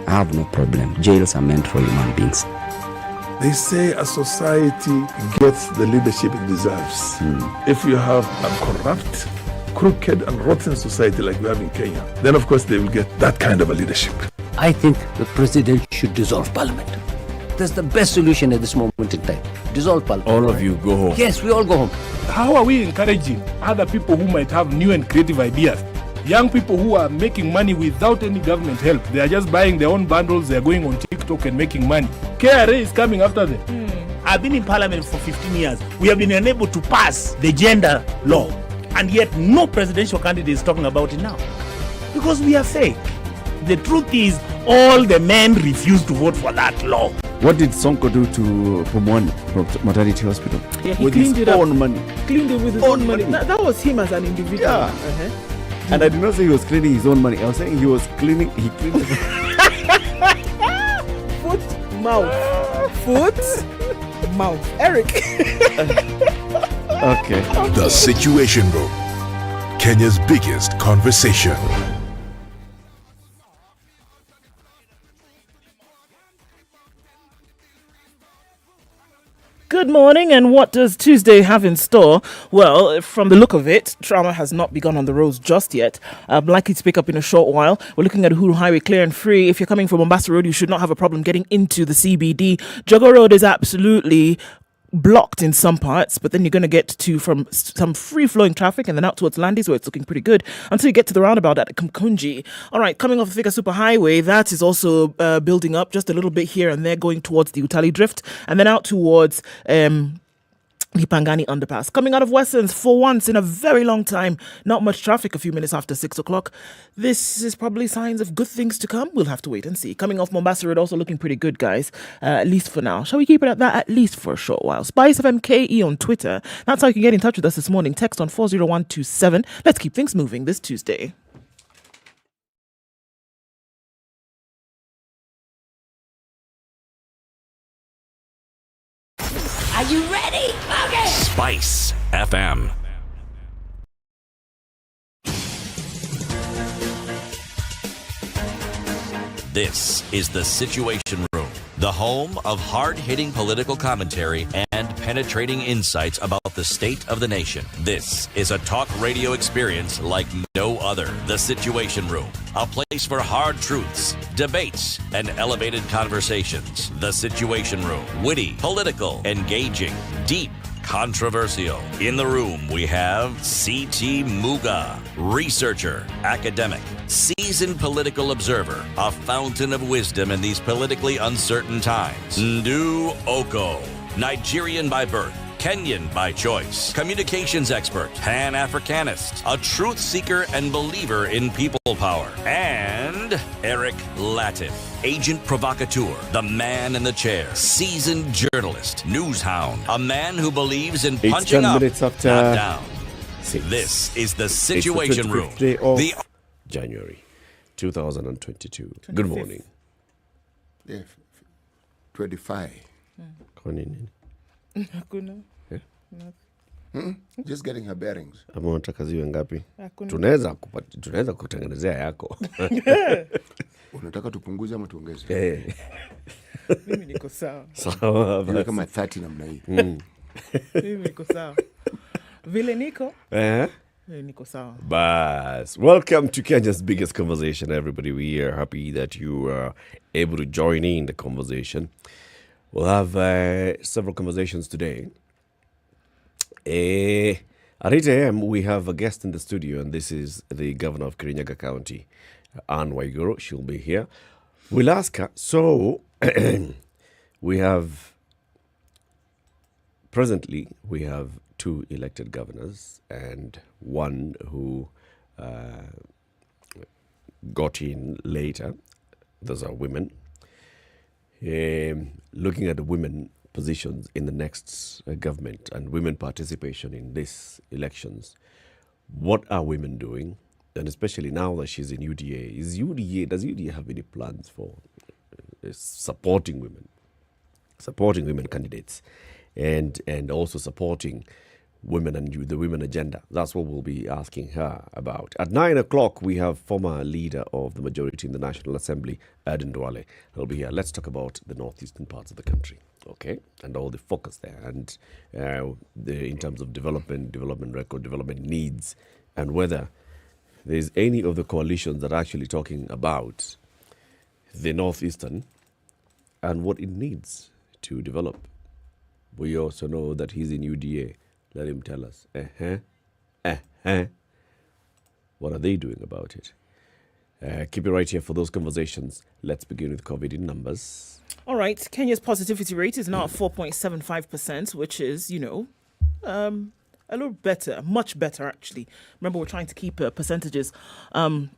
I have no problem. Jails are meant for human beings. They say a society gets the leadership it deserves. If you have a corrupt, crooked and rotten society like we have in Kenya, then of course they will get that kind of a leadership. I think the president should dissolve parliament. That's the best solution at this moment in time. Dissolve parliament. All of you go home. Yes, we all go home. How are we encouraging other people who might have new and creative ideas? Young people who are making money without any government help. They are just buying their own bundles. They are going on TikTok and making money. KRA is coming after them. I've been in parliament for 15 years. We have been unable to pass the gender law. And yet no presidential candidate is talking about it now. Because we are fake. The truth is, all the men refuse to vote for that law. What did Sonko do to Pumwani maternity hospital? Yeah, he with cleaned his it up. own money. Cleaned it with his own money. That was him as an individual. Yeah. And I did not say he was cleaning his own money. I was saying he cleaned Foot, mouth. Foot, mouth. Eric. Okay. The Situation Room, Kenya's biggest conversation. Good morning, and what does Tuesday have in store? Well, from the look of it, trauma has not begun on the roads just yet. Likely to pick up in a short while. We're looking at Uhuru Highway clear and free. If you're coming from Mombasa Road, you should not have a problem getting into the CBD. Jogger Road is absolutely blocked in some parts, but then you're going to get to from some free-flowing traffic and then out towards Landis, where it's looking pretty good, until you get to the roundabout at Kamkunji. All right, coming off the Thika Superhighway, that is also building up just a little bit here and there, going towards the Utali Drift, and then out towards the Pangani Underpass. Coming out of Westlands, for once in a very long time, not much traffic a few minutes after 6 o'clock. This is probably signs of good things to come. We'll have to wait and see. Coming off Mombasa Road, also looking pretty good, guys, at least for now. Shall we keep it at that at least for a short while? SpiceFM KE on Twitter. That's how you can get in touch with us this morning. Text on 40127. Let's keep things moving this Tuesday. Are you ready? Okay. Spice FM. This is the Situation Room, the home of hard-hitting political commentary and penetrating insights about the state of the nation. This is a talk radio experience like no other. The Situation Room, a place for hard truths, debates, and elevated conversations. The Situation Room, witty, political, engaging, deep, controversial. In the room, we have C.T. Muga, researcher, academic, seasoned political observer, a fountain of wisdom in these politically uncertain times. Ndu Okoh, Nigerian by birth, Kenyan by choice, communications expert, Pan-Africanist, a truth seeker and believer in people power, and Eric Latiff, agent provocateur, the man in the chair, seasoned journalist, news hound, a man who believes in punching up, not down. This is the Situation Room. Day of January 2022. Good morning. Yeah, 25. Kwa nini? Hakuna. Just getting her bearings. Ama unataka ziwe ngapi? Hakuna. Tunaweza kutengenezea yako. Unataka tupunguze ama tuongeze? Mimi niko sawa. Sawa. Iwe kama 30 namna hii. Mimi niko sawa. Vile niko? Niko sawa. Bas. Welcome to Kenya's biggest conversation, everybody. We are happy that you are able to join in the conversation. We'll have several conversations today. At 8 a.m., we have a guest in the studio, and this is the governor of Kirinyaga County, Anne Waiguru. She'll be here. We'll ask her. So, presently, we have 2 elected governors and 1 who got in later. Those are women. Looking at the women positions in the next government and women participation in these elections, what are women doing? And especially now that she's in UDA, does UDA have any plans for supporting women candidates, and also supporting women and the women agenda. That's what we'll be asking her about. At 9 o'clock, we have former leader of the majority in the National Assembly, Eric Ndu Okoh. He'll be here. Let's talk about the northeastern parts of the country, okay, and all the focus there, and in terms of development record, development needs, and whether there's any of the coalitions that are actually talking about the northeastern and what it needs to develop. We also know that he's in UDA. Let him tell us. What are they doing about it? Keep it right here for those conversations. Let's begin with COVID in numbers. All right. Kenya's positivity rate is now at 4.75%, which is, a little better, much better, actually. Remember, we're trying to keep percentages under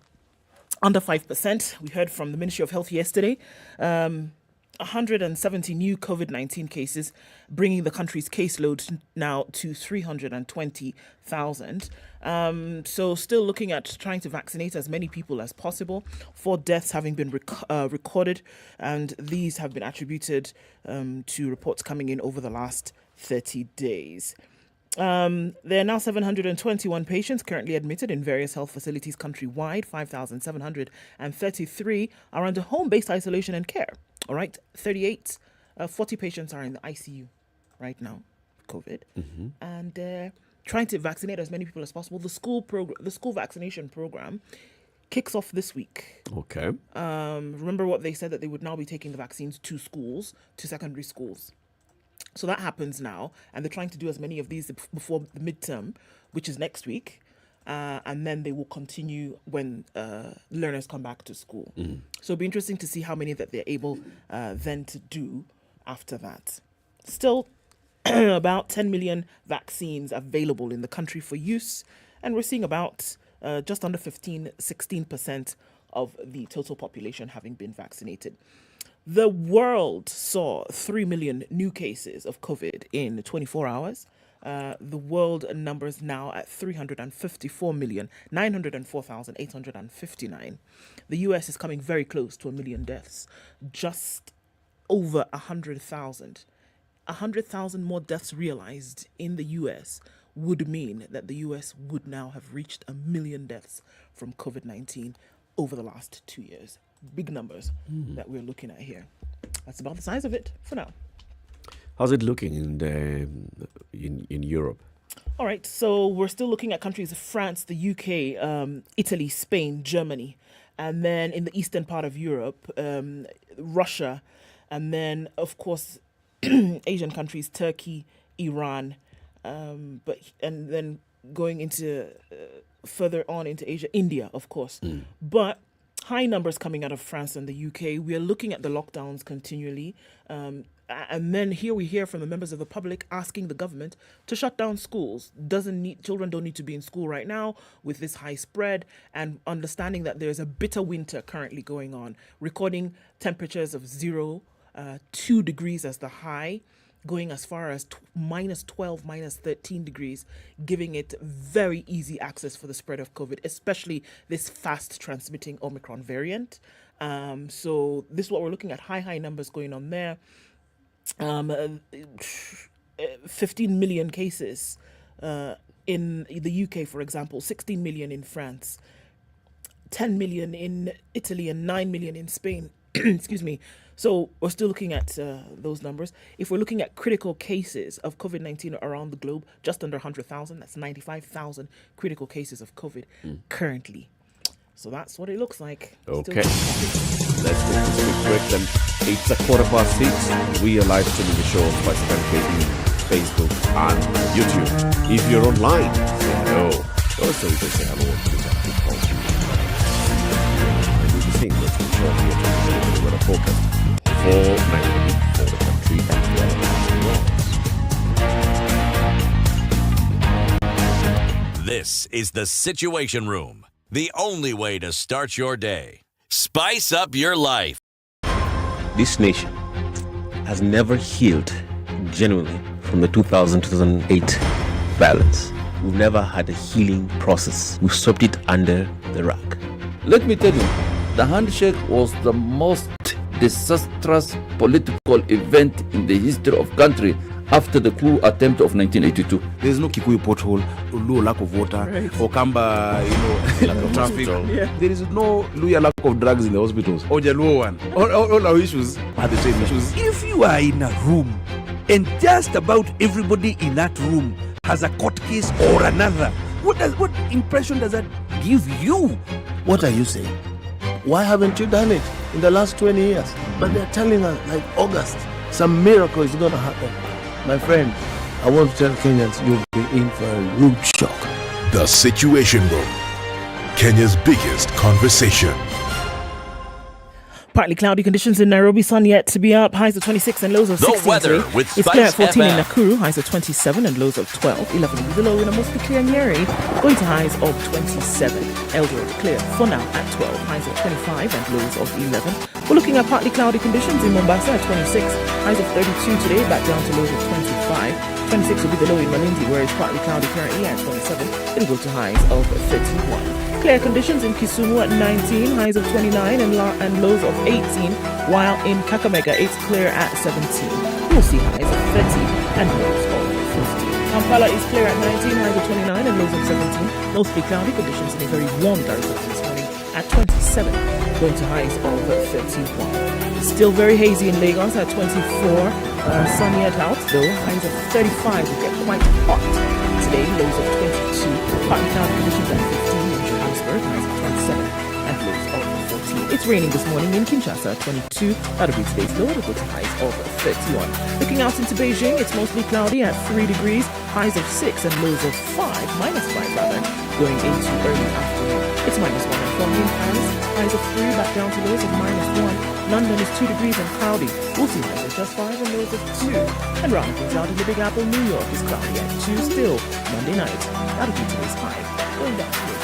5%. We heard from the Ministry of Health yesterday. 170 new COVID-19 cases, bringing the country's caseload now to 320,000. So still looking at trying to vaccinate as many people as possible. 4 deaths having been recorded, and these have been attributed to reports coming in over the last 30 days. There are now 721 patients currently admitted in various health facilities countrywide. 5,733 are under home-based isolation and care. All right, 40 patients are in the ICU right now, COVID, and trying to vaccinate as many people as possible. The school vaccination program kicks off this week. Okay. Remember what they said, that they would now be taking the vaccines to schools, to secondary schools. So that happens now, and they're trying to do as many of these before the midterm, which is next week. And then they will continue when learners come back to school. So it'll be interesting to see how many that they're able then to do after that. Still, about 10 million vaccines available in the country for use, and we're seeing about just under 16% of the total population having been vaccinated. The world saw 3 million new cases of COVID in 24 hours. The world numbers now at 354,904,859. The US is coming very close to 1 million deaths, just over 100,000. 100,000 more deaths realized in the US would mean that the US would now have reached 1 million deaths from COVID-19 over the last 2 years. Big numbers that we're looking at here. That's about the size of it for now. How's it looking in Europe? All right, so we're still looking at countries of France, the UK, Italy, Spain, Germany, and then in the eastern part of Europe, Russia, and then, of course, Asian countries, Turkey, Iran, and then going into further on into Asia, India, of course. But high numbers coming out of France and the UK. We are looking at the lockdowns continually. And then here we hear from the members of the public asking the government to shut down schools. Children don't need to be in school right now with this high spread, and understanding that there's a bitter winter currently going on, recording temperatures of 2 degrees as the high, going as far as minus 12, minus 13 degrees, giving it very easy access for the spread of COVID, especially this fast transmitting Omicron variant. So this is what we're looking at, high numbers going on there. 15 million cases in the UK, for example, 16 million in France, 10 million in Italy, and 9 million in Spain. Excuse me. So we're still looking at those numbers. If we're looking at critical cases of COVID-19 around the globe, just under 100,000, that's 95,000 critical cases of COVID currently. So that's what it looks like. Okay. Let's take this quick break then. It's 6:15. We are live streaming the show on SpiceFM, Facebook, and YouTube. If you're online, say hello. Also, you can say hello to the people. And we'll be seeing this show here to the weather forecast for Nairobi, for the country, as well as the world. This is the Situation Room, the only way to start your day. Spice up your life. This nation has never healed genuinely from the 2008 violence. We've never had a healing process. We swept it under the rug. Let me tell you, the handshake was the most disastrous political event in the history of country, after the coup attempt of 1982. There's no Kikuyu pothole, Luo lack of water, or Kamba, lack of traffic. Yeah. There is no Luya lack of drugs in the hospitals. Or Jaluo one. All our issues are the same issues. If you are in a room and just about everybody in that room has a court case or another, what impression does that give you? What are you saying? Why haven't you done it in the last 20 years? But they're telling us, like August, some miracle is going to happen. My friend, I want to tell Kenyans you'll be in for a rude shock. The Situation Room, Kenya's biggest conversation. Partly cloudy conditions in Nairobi, sun yet to be up, highs of 26 and lows of 16 The weather today. with It's clear at 14 in SpiceFM. Nakuru, highs of 27 and lows of 12. 11 will be the low in a mostly clear Nyeri, going to highs of 27. Eldoret clear for now at 12, highs of 25 and lows of 11. We're looking at partly cloudy conditions in Mombasa at 26, highs of 32 today, back down to lows of 25. 26 will be the low in Malindi, where it's partly cloudy currently at 27. It'll go to highs of 31. Clear conditions in Kisumu at 19, highs of 29 and lows of 18, while in Kakamega it's clear at 17. We'll see highs of 30 and lows of 15. Kampala is clear at 19, highs of 29 and lows of 17. Mostly cloudy conditions in a very warm Darussalam this morning at 27, going to highs of 31. Still very hazy in Lagos at 24. Sunny at out though, highs of 35 will get quite hot. Today, lows of 22. Partly cloudy conditions at 15 in Johannesburg, highs of 27 and lows of 14. It's raining this morning in Kinshasa, 22. That'll be today's low, it'll go to highs of 31. Looking out into Beijing, it's mostly cloudy at 3 degrees, highs of 6 and lows of 5, minus 5 rather, going into early afternoon. It's minus 1 and 4 in Paris, highs of 3 back down to lows of minus 1. London is 2 degrees and cloudy. We'll see highs of just 5 and lows of 2. And rounding things out in the Big Apple, New York is cloudy at 2 still. Monday night, that'll be today's high. Going down to lows.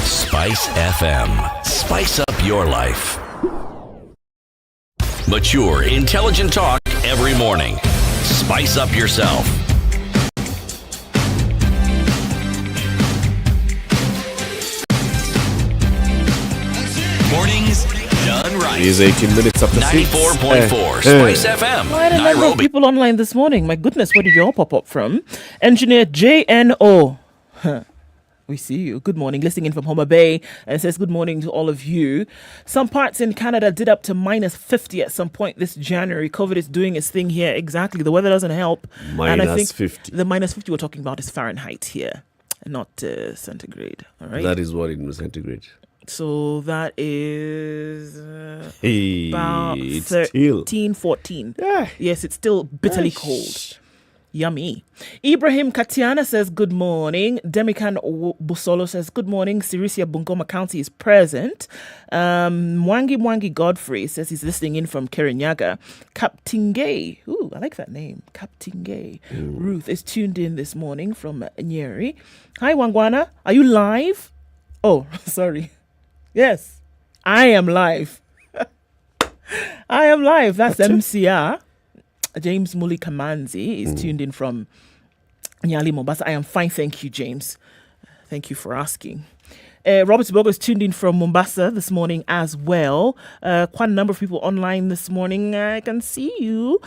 Spice FM. Spice up your life. Mature, intelligent talk every morning. Spice up yourself. Mornings done right. It is 18 minutes after 6. 94.4 Spice FM. Quite a number of people online this morning. My goodness, where did you all pop up from? Engineer JNO. We see you. Good morning. Listening in from Homer Bay and says good morning to all of you. Some parts in Canada did up to minus 50 at some point this January. COVID is doing its thing here. Exactly. The weather doesn't help. Minus and I think 50. The minus 50 we're talking about is Fahrenheit here, not centigrade. All right. That is what in centigrade. So that is about it's 13, 14. Yeah. Yes, it's still bitterly cold. Yummy. Ibrahim Katiana says good morning. Demikan Busolo says good morning. Sirisia Bungoma County is present. Mwangi Godfrey says he's listening in from Kirinyaga. Kaptinge. Ooh, I like that name. Kaptinge. Ruth is tuned in this morning from Nyeri. Hi, Wangwana. Are you live? Oh, sorry. Yes, I am live. I am live. That's MCR. James Muli Kamanzi is tuned in from Nyali, Mombasa. I am fine, thank you, James. Thank you for asking. Robert Bogo is tuned in from Mombasa this morning as well. Quite a number of people online this morning. I can see you.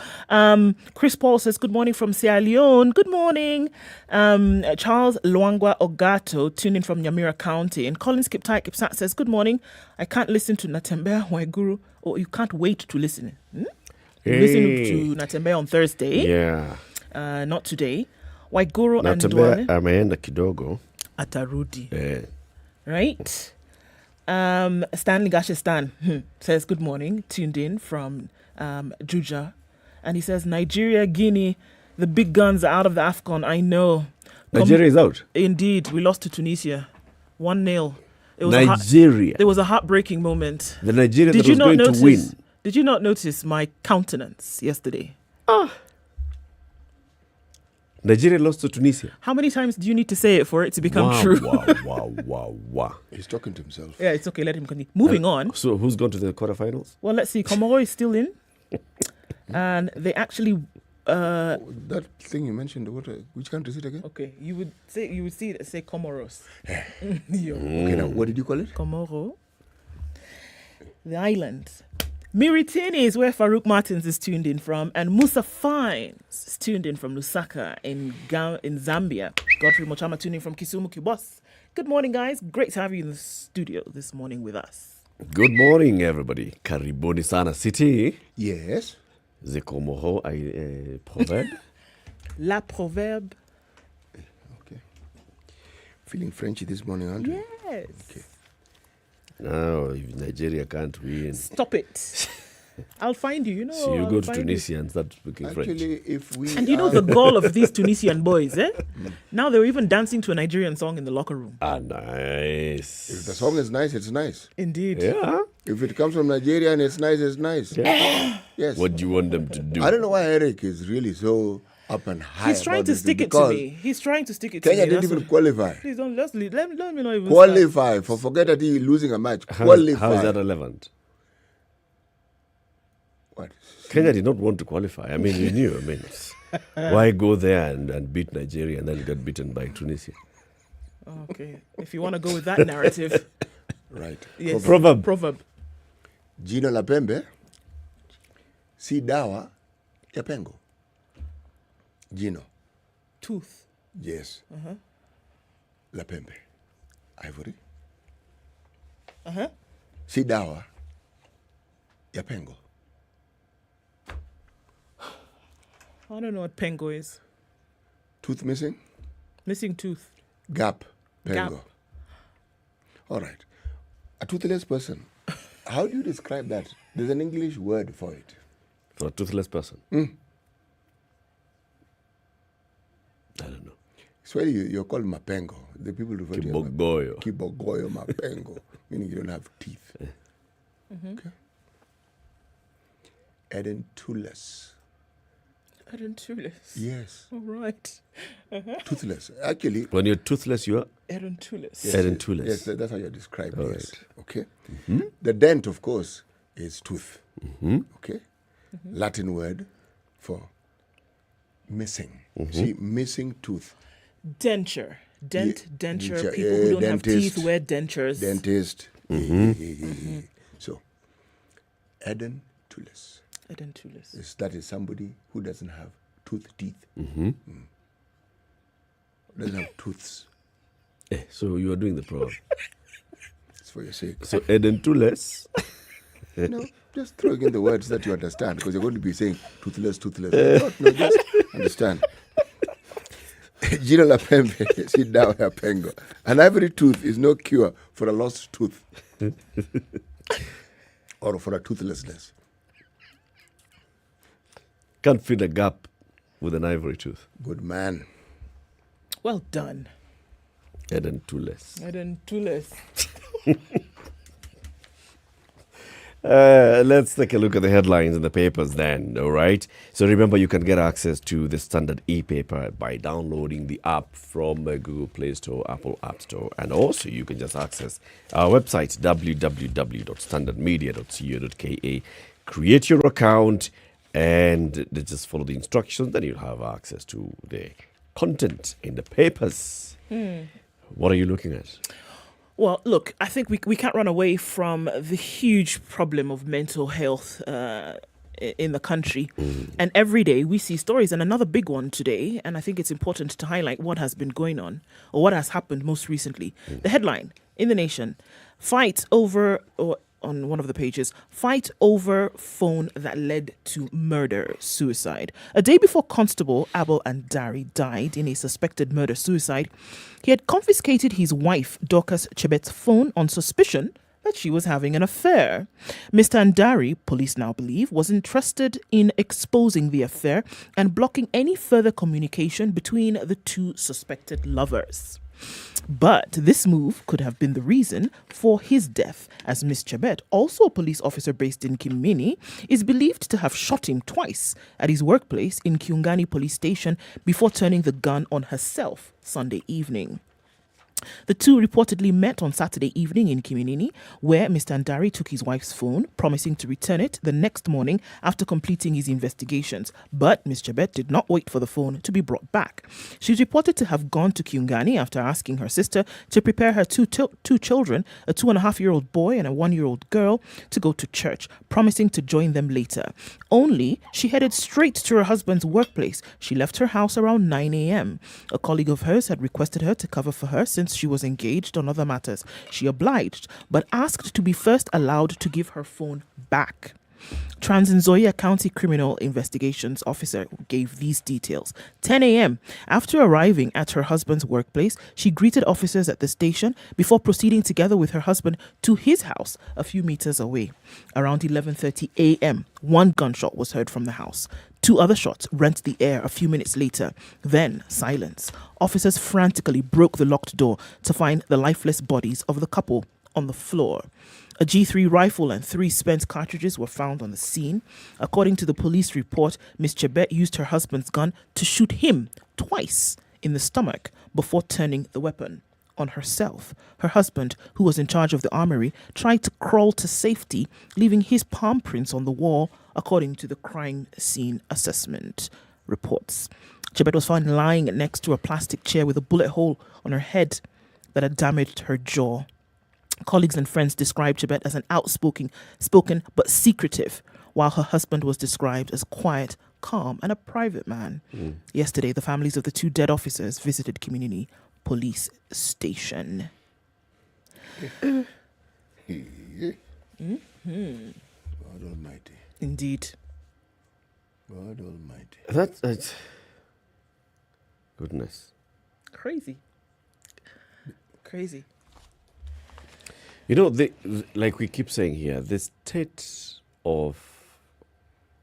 Chris Paul says, good morning from Sierra Leone. Good morning. Charles Luangwa Ogato, tuned in from Nyamira County. And Colin Kiptai Kipsat says, good morning. I can't listen to Natembeya Waiguru. Or you can't wait to listen. Listen to Natembeya on Thursday. Yeah. Not today. Waiguru and Natembeya Duane. ameenda kidogo. Atarudi. Yeah. Right. Stanley Gashestan says good morning, tuned in from Juja. And he says, Nigeria, Guinea, the big guns are out of the AFCON. I know. Nigeria is out? Indeed. We lost to Tunisia. 1-0. Nigeria. There was a heartbreaking moment. The Nigeria that was going to win. Did you not notice my countenance yesterday? Nigeria lost to Tunisia. How many times do you need to say it for it to become true? Wow. He's talking to himself. Yeah, it's okay. Let him continue. Moving on. So who's gone to the quarterfinals? Well, let's see. Komoro is still in. And they actually That thing you mentioned, which country is it again? Okay, you would say Comoros. Okay, now what did you call it? Comoro. The islands. Miritini is where Farouk Martins is tuned in from, and Musa Fines is tuned in from Lusaka in Zambia. Godfrey Mochama tuning from Kisumu, Kibos. Good morning, guys. Great to have you in the studio this morning with us. Good morning, everybody. Karibuni sana city. Yes. Ziko moho proverb. La proverb. Okay. Feeling Frenchy this morning, aren't you? Yes. Okay. No, if Nigeria can't win. Stop it. I'll find you, So you go to Tunisia and start speaking French. Actually, if we and you know the goal of these Tunisian boys, eh? Now they're even dancing to a Nigerian song in the locker room. Ah, nice. If the song is nice, it's nice. Indeed. Yeah. If it comes from Nigeria and it's nice, it's nice. Yeah. Yes. What do you want them to do? I don't know why Eric is really so up and high. He's trying to stick it to me. He's trying to stick it to me. Kenya didn't even qualify. Please don't let me not even qualify. Forget that he's losing a match. Qualify. How is that relevant? What? Kenya did not want to qualify. I mean, you knew. I mean, why go there and beat Nigeria and then get beaten by Tunisia? Okay. If you want to go with that narrative. Right. Yes. Proverb. Jino la pembe si dawa ya pengo. Jino. Tooth. Yes. La pembe. Ivory. Si dawa ya pengo. I don't know what pengo is. Tooth missing? Missing tooth. Gap. Pengo. Gap. All right. A toothless person. How do you describe that? There's an English word for it. For a toothless person? Mm. I don't know. So you're called mapengo. The people refer to you Kibogoyo. Kibogoyo mapengo, meaning you don't have teeth. Okay. Edentulous. Edentulous. Yes. All right. Toothless. Actually. When you're toothless, you are? Edentulous. Yes, edentulous. Yes, that's how you're described. All yes. right. Okay. The dent, of course, is tooth. Okay. Latin word for missing. See, missing tooth. Denture. Denture. Denture. People who don't have Dentist. teeth wear dentures. Dentist. So, edentulous. Edentulous. That is somebody who doesn't have teeth. Doesn't have tooths. So you are doing the proverb. It's for your sake. So edentulous. No, just throwing in the words that you understand, because you're going to be saying toothless. No, just understand. Jino la pembe, sit down, ya pengo. An ivory tooth is no cure for a lost tooth or for a toothlessness. Can't fill a gap with an ivory tooth. Good man. Well done. Edentulous. Edentulous. Let's take a look at the headlines in the papers then, all right? So remember, you can get access to the Standard e-paper by downloading the app from Google Play Store, Apple App Store, and also you can just access our website, www.standardmedia.co.ke. Create your account and just follow the instructions, then you'll have access to the content in the papers. What are you looking at? Well, look, I think we can't run away from the huge problem of mental health in the country. And every day we see stories, and another big one today, and I think it's important to highlight what has been going on or what has happened most recently. The headline in The Nation, fight over, or on one of the pages, fight over phone that led to murder, suicide. A day before Constable Abel Andari died in a suspected murder-suicide, he had confiscated his wife, Dorcas Chebet's phone on suspicion that she was having an affair. Mr. Andari, police now believe, was interested in exposing the affair and blocking any further communication between the two suspected lovers. But this move could have been the reason for his death, as Miss Chebet, also a police officer based in Kimini, is believed to have shot him twice at his workplace in Kiungani police station before turning the gun on herself Sunday evening. The two reportedly met on Saturday evening in Kiminini, where Mr. Ndari took his wife's phone, promising to return it the next morning after completing his investigations. But Ms. Chebet did not wait for the phone to be brought back. She's reported to have gone to Kiungani after asking her sister to prepare her two children, a 2.5-year-old boy and a 1-year-old girl, to go to church, promising to join them later. Only she headed straight to her husband's workplace. She left her house around 9 a.m. A colleague of hers had requested her to cover for her since she was engaged on other matters. She obliged, but asked to be first allowed to give her phone back. Trans-Nzoia County Criminal Investigations Officer gave these details. 10 a.m. After arriving at her husband's workplace, she greeted officers at the station before proceeding together with her husband to his house a few meters away. Around 11:30 a.m., one gunshot was heard from the house. 2 other shots rent the air a few minutes later. Then silence. Officers frantically broke the locked door to find the lifeless bodies of the couple on the floor. A G3 rifle and 3 spent cartridges were found on the scene. According to the police report, Ms. Chebet used her husband's gun to shoot him twice in the stomach before turning the weapon on herself. Her husband, who was in charge of the armory, tried to crawl to safety, leaving his palm prints on the wall, according to the crime scene assessment reports. Chebet was found lying next to a plastic chair with a bullet hole on her head that had damaged her jaw. Colleagues and friends described Chebet as an outspoken but secretive, while her husband was described as quiet, calm, and a private man. Yesterday, the families of the 2 dead officers visited Community Police Station. God Almighty. Indeed. God Almighty. That's goodness. Crazy. You know, like we keep saying here, the state of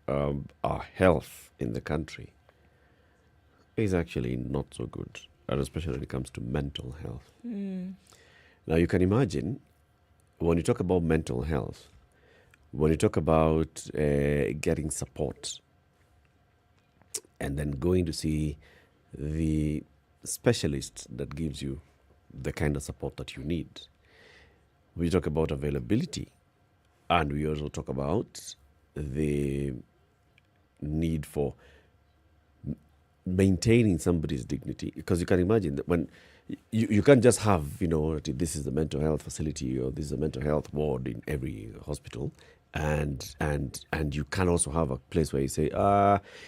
our health in the country is actually not so good, and especially when it comes to mental health. Now, you can imagine, when you talk about mental health, when you talk about getting support, and then going to see the specialist that gives you the kind of support that you need. We talk about availability, and we also talk about the need for maintaining somebody's dignity. Because you can imagine that when you can't just have, this is the mental health facility or this is a mental health ward in every hospital, and you can also have a place where you say,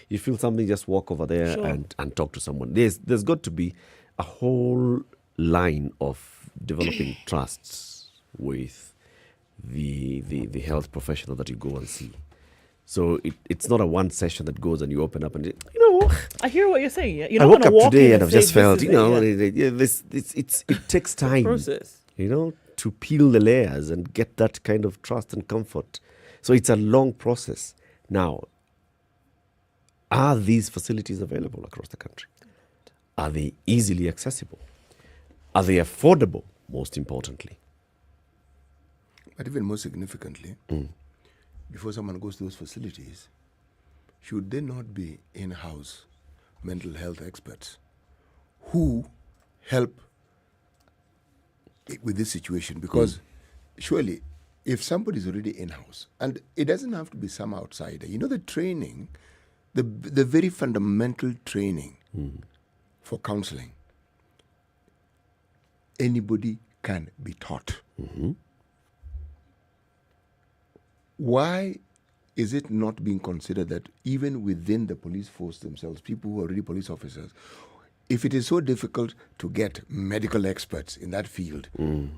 you feel something, just walk over there. Sure. and talk to someone. There's got to be a whole line of developing trusts with the health professional that you go and see. So it's not a one session that goes and you open up and I hear what you're saying. I woke up today and I've just felt it takes time, process. To peel the layers and get that kind of trust and comfort. So it's a long process. Now, are these facilities available across the country? Are they easily accessible? Are they affordable, most importantly? But even more significantly, before someone goes to those facilities, should there not be in-house mental health experts who help with this situation? Because surely, if somebody is already in-house, and it doesn't have to be some outsider, the training, the very fundamental training for counseling, anybody can be taught. Why is it not being considered that even within the police force themselves, people who are already police officers, if it is so difficult to get medical experts in that field,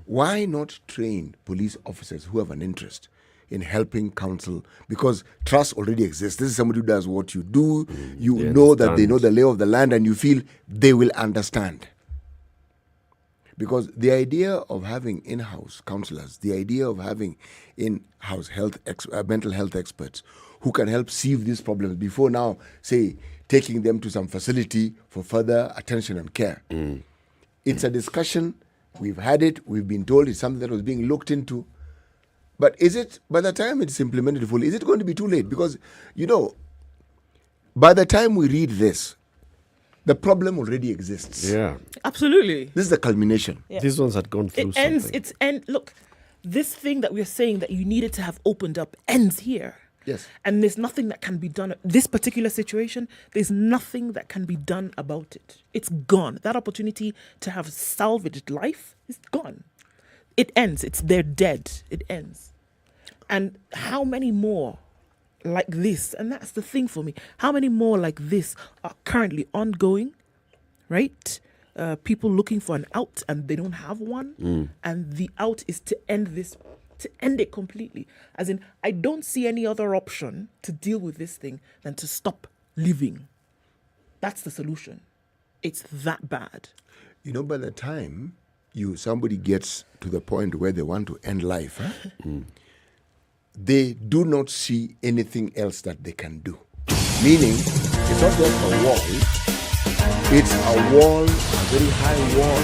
why not train police officers who have an interest in helping counsel? Because trust already exists. This is somebody who does what you do. You know that they know the lay of the land, and you feel they will understand. Because the idea of having in-house counselors, the idea of having in-house mental health experts who can help sieve these problems before now, say, taking them to some facility for further attention and care. It's a discussion. We've had it. We've been told it's something that was being looked into. But is it, by the time it's implemented fully, is it going to be too late? Because, by the time we read this, The problem already exists. Yeah. Absolutely. This is the culmination. Yeah. These ones had gone through something. Look, this thing that we're saying that you needed to have opened up ends here. Yes. And there's nothing that can be done. This particular situation, there's nothing that can be done about it. It's gone. That opportunity to have salvaged life is gone. It ends. They're dead. It ends. And how many more like this? And that's the thing for me. How many more like this are currently ongoing, right? People looking for an out and they don't have one. And the out is to end this, to end it completely. As in, I don't see any other option to deal with this thing than to stop living. That's the solution. It's that bad. You know, by the time somebody gets to the point where they want to end life, they do not see anything else that they can do. Meaning, it's not just a wall. It's a wall, a very high wall.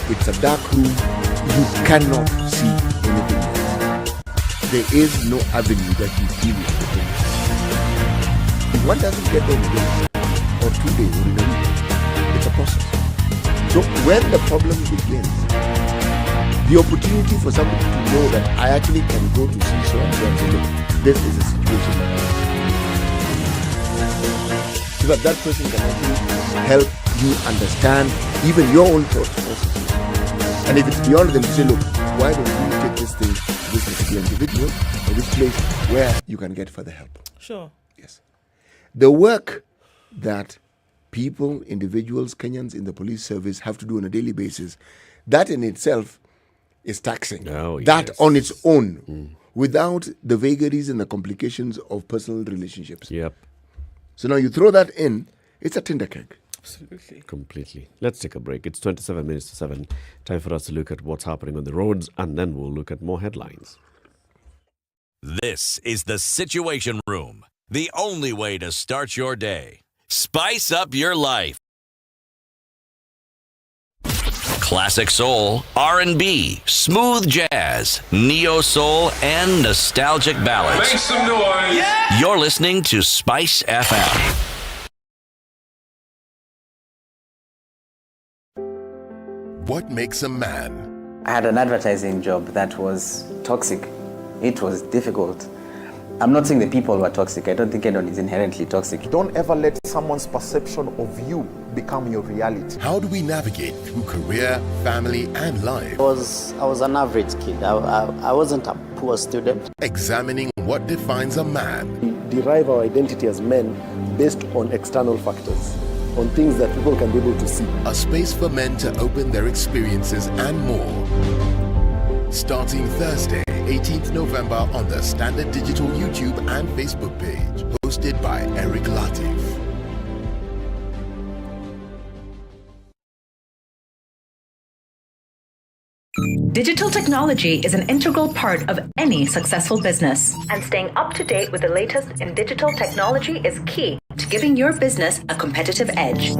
It's a dark room. You cannot see anything else. There is no avenue that you deal with the thing. If one doesn't get there in a day, or 2 days, or in a week, it's a process. So when the problem begins, the opportunity for somebody to know that I actually can go to see so and so and say, look, this is a situation so that that person can actually help you understand even your own thought process. And if it's beyond them to say, look, why don't you take this thing to this particular individual or this place where you can get further help? Sure. Yes. The work that people, individuals, Kenyans in the police service have to do on a daily basis, that in itself is taxing. That on its own, without the vagaries and the complications of personal relationships. Yep. So now you throw that in, it's a tinder keg. Absolutely. Completely. Let's take a break. It's 27 minutes to 7. Time for us to look at what's happening on the roads, and then we'll look at more headlines. This is the Situation Room, the only way to start your day. Spice up your life. Classic soul, R&B, smooth jazz, neo soul, and nostalgic ballads. Make some noise. Yeah! You're listening to Spice FM. What makes a man? I had an advertising job that was toxic. It was difficult. I'm not saying the people were toxic. I don't think anyone is inherently toxic. Don't ever let someone's perception of you become your reality. How do we navigate through career, family, and life? I was an average kid. I wasn't a poor student. Examining what defines a man. We derive our identity as men based on external factors, on things that people can be able to see. A space for men to open their experiences and more. Starting Thursday, 18th November on the Standard Digital YouTube and Facebook page. Hosted by Eric Latiff. Digital technology is an integral part of any successful business. And staying up to date with the latest in digital technology is key to giving your business a competitive edge.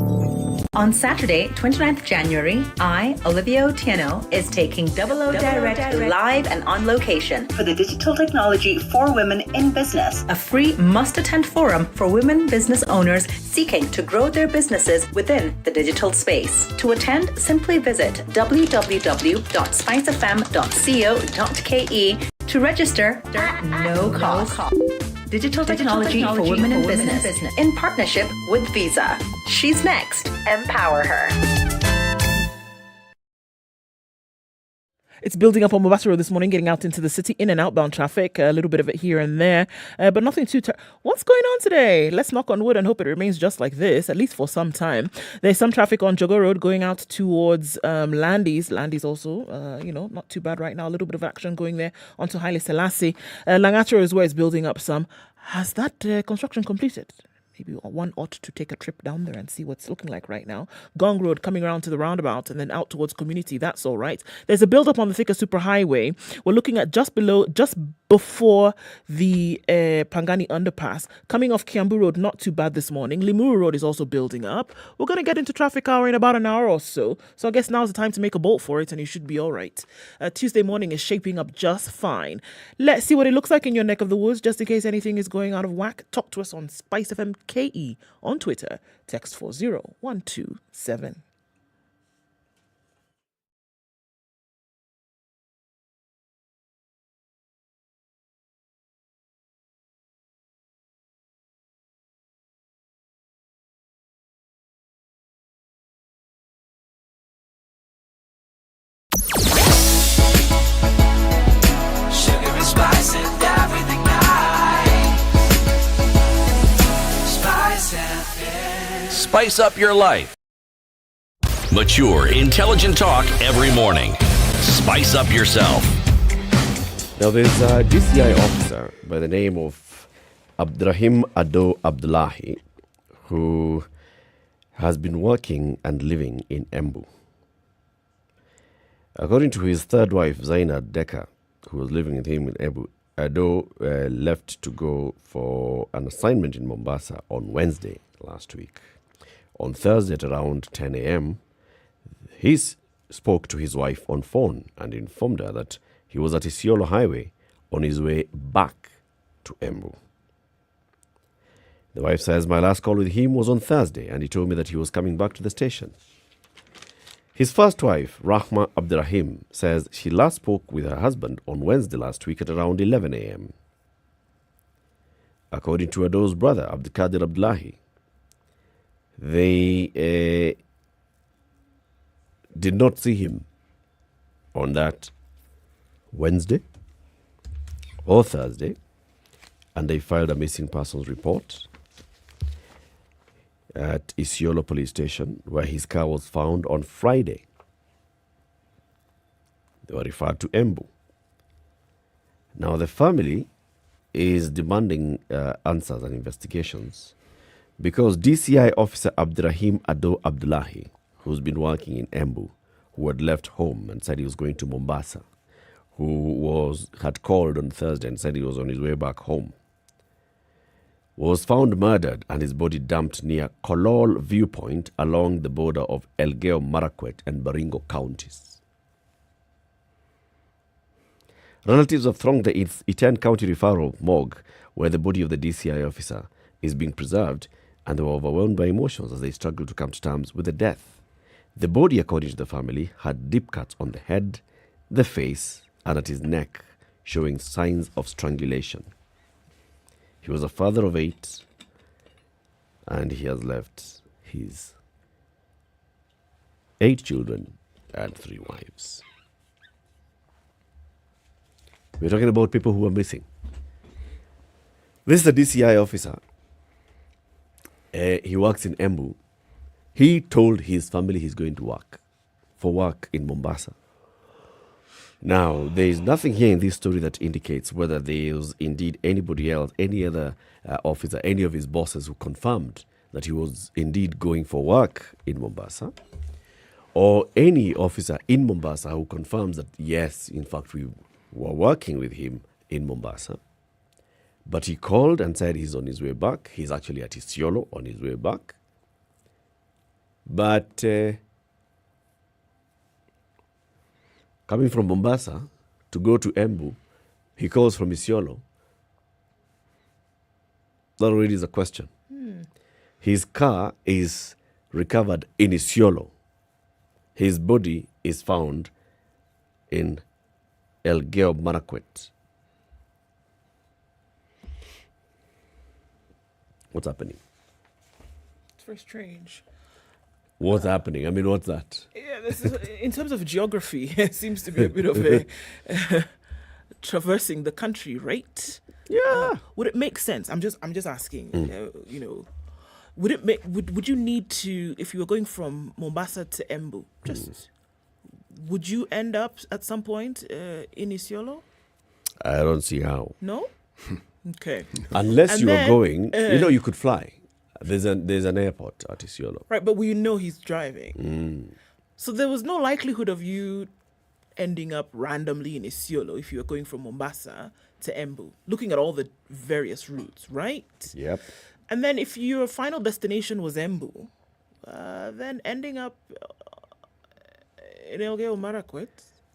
On Saturday, 29th January, I, Olivia Otieno, is taking 00 Direct live and on location for the Digital Technology for Women in Business, a free must-attend forum for women business owners seeking to grow their businesses within the digital space. To attend, simply visit www.spicefm.co.ke to register at no cost. Digital technology for women in business in partnership with Visa. She's next. Empower her. It's building up on Mombasa Road this morning, getting out into the city, in and outbound traffic, a little bit of it here and there, but nothing too... What's going on today? Let's knock on wood and hope it remains just like this, at least for some time. There's some traffic on Jogo Road going out towards Landis. Landis also, not too bad right now. A little bit of action going there onto Haile Selassie. Langatra is where it's building up some. Has that construction completed? Maybe one ought to take a trip down there and see what's looking like right now. Gong Road coming around to the roundabout and then out towards Community. That's all right. There's a build-up on the Thika Superhighway. We're looking at just before the Pangani Underpass. Coming off Kiambu Road, not too bad this morning. Limuru Road is also building up. We're going to get into traffic hour in about an hour or so. So I guess now's the time to make a bolt for it and you should be all right. Tuesday morning is shaping up just fine. Let's see what it looks like in your neck of the woods, just in case anything is going out of whack. Talk to us on Spice FM @SpiceFM_KE on Twitter. Text 40127. Sugar and spice and everything nice. SpiceFM. Spice up your life. Mature, intelligent talk every morning. Spice up yourself. Now, there's a DCI officer by the name of Abdrahim Ado Abdullahi who has been working and living in Embu. According to his third wife, Zainab Deka, who was living with him in Embu, Ado left to go for an assignment in Mombasa on Wednesday last week. On Thursday at around 10 a.m., he spoke to his wife on phone and informed her that he was at Isiolo Highway on his way back to Embu. The wife says, "My last call with him was on Thursday and he told me that he was coming back to the station." His first wife, Rahma Abdurrahim, says she last spoke with her husband on Wednesday last week at around 11 a.m. According to Ado's brother, Abdulkadir Abdullahi, they did not see him on that Wednesday or Thursday, and they filed a missing persons report at Isiolo police station, where his car was found on Friday. They were referred to Embu. Now the family is demanding answers and investigations because DCI officer Abdurrahim Ado Abdullahi, who's been working in Embu, who had left home and said he was going to Mombasa, who had called on Thursday and said he was on his way back home, was found murdered and his body dumped near Kolol Viewpoint along the border of Elgeyo Marakwet and Baringo counties. Relatives have thronged the Iten County Referral Morgue, where the body of the DCI officer is being preserved, and they were overwhelmed by emotions as they struggled to come to terms with the death. The body, according to the family, had deep cuts on the head, the face, and at his neck, showing signs of strangulation. He was a father of 8, and he has left his 8 children and 3 wives. We're talking about people who are missing. This is a DCI officer. He works in Embu. He told his family he's going to work in Mombasa. Now, there is nothing here in this story that indicates whether there is indeed anybody else, any other officer, any of his bosses who confirmed that he was indeed going for work in Mombasa, or any officer in Mombasa who confirms that, yes, in fact, we were working with him in Mombasa. But he called and said he's on his way back. He's actually at Isiolo on his way back. But coming from Mombasa to go to Embu, he calls from Isiolo. That already is a question. His car is recovered in Isiolo. His body is found in Elgeyo Marakwet. What's happening? It's very strange. What's happening? I mean, what's that? Yeah, this is, in terms of geography, it seems to be a bit of a traversing the country, right? Yeah. Would it make sense? I'm just asking. Would you need to, if you were going from Mombasa to Embu, would you end up at some point in Isiolo? I don't see how. No. Okay. Unless you were going, you could fly. There's an airport at Isiolo. Right, but he's driving. So there was no likelihood of you ending up randomly in Isiolo if you were going from Mombasa to Embu, looking at all the various routes, right? Yep. And then if your final destination was Embu, then ending up in Elgeyo Marakwet,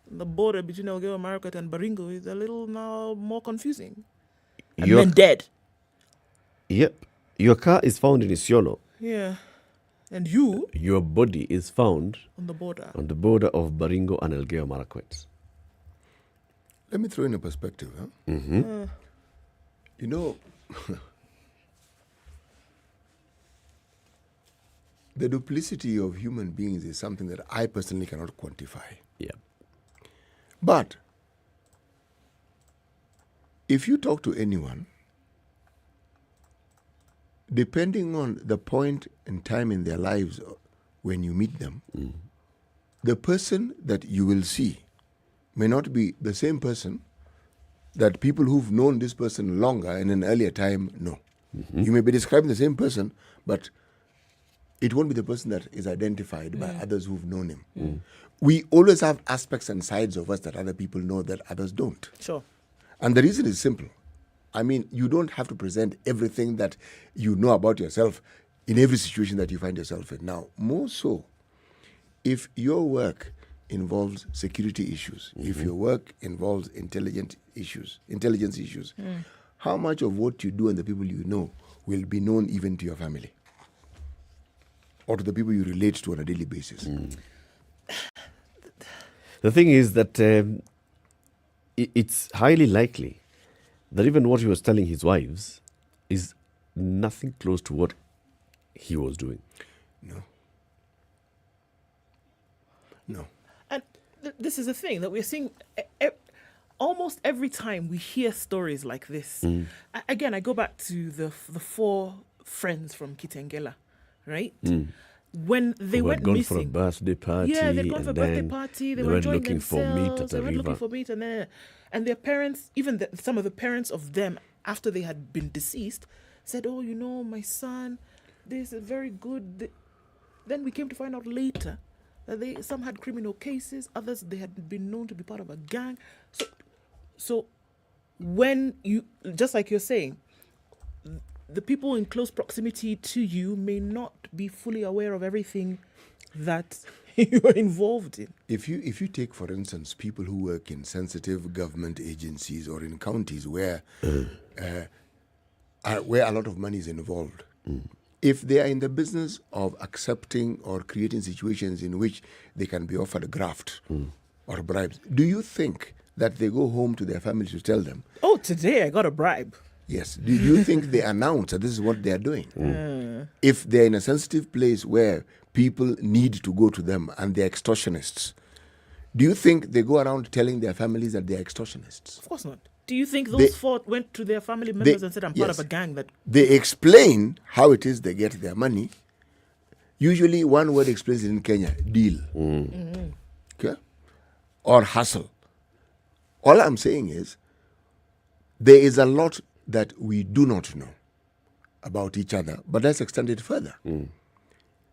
the border between Elgeyo Marakwet and Baringo is a little now more confusing. And then dead. Yep. Your car is found in Isiolo. Yeah. And you? Your body is found on the border. On the border of Baringo and Elgeyo Marakwet. Let me throw in a perspective. Huh? Mm-hmm. You know, the duplicity of human beings is something that I personally cannot quantify. Yeah. But if you talk to anyone, depending on the point and time in their lives when you meet them, the person that you will see may not be the same person that people who've known this person longer in an earlier time know. Mm-hmm. You may be describing the same person, but it won't be the person that is identified by others who've known him. We always have aspects and sides of us that other people know that others don't. Sure. And the reason is simple. I mean, you don't have to present everything that you know about yourself in every situation that you find yourself in. Now, more so, if your work involves security issues, if your work involves intelligence issues, how much of what you do and the people you know will be known even to your family or to the people you relate to on a daily basis? The thing is that it's highly likely that even what he was telling his wives is nothing close to what he was doing. No. And this is the thing that we're seeing almost every time we hear stories like this. Again, I go back to the 4 friends from Kitengela, right? When they Who went had gone missing, for a birthday party. yeah, they'd gone for a birthday then party. They they were went enjoying looking for meat themselves. at They the were river. looking for meat, and their parents, even some of the parents of them, after they had been deceased, said, "Oh, you know, my son, this is very good." Then we came to find out later that some had criminal cases, others they had been known to be part of a gang. So when you, just like you're saying, the people in close proximity to you may not be fully aware of everything that you are involved in. If you take, for instance, people who work in sensitive government agencies or in counties where a lot of money is involved, if they are in the business of accepting or creating situations in which they can be offered a graft or bribes, do you think that they go home to their families to tell them, "Oh, today I got a bribe"? Yes. Do you think they announce that this is what they are doing? If they're in a sensitive place where people need to go to them and they're extortionists, do you think they go around telling their families that they're extortionists? Of course not. Do you think those 4 went to their family members and said, "I'm part of a gang that..." They explain how it is they get their money. Usually one word explains it in Kenya: deal. Okay? Or hustle. All I'm saying is there is a lot that we do not know about each other, but let's extend it further.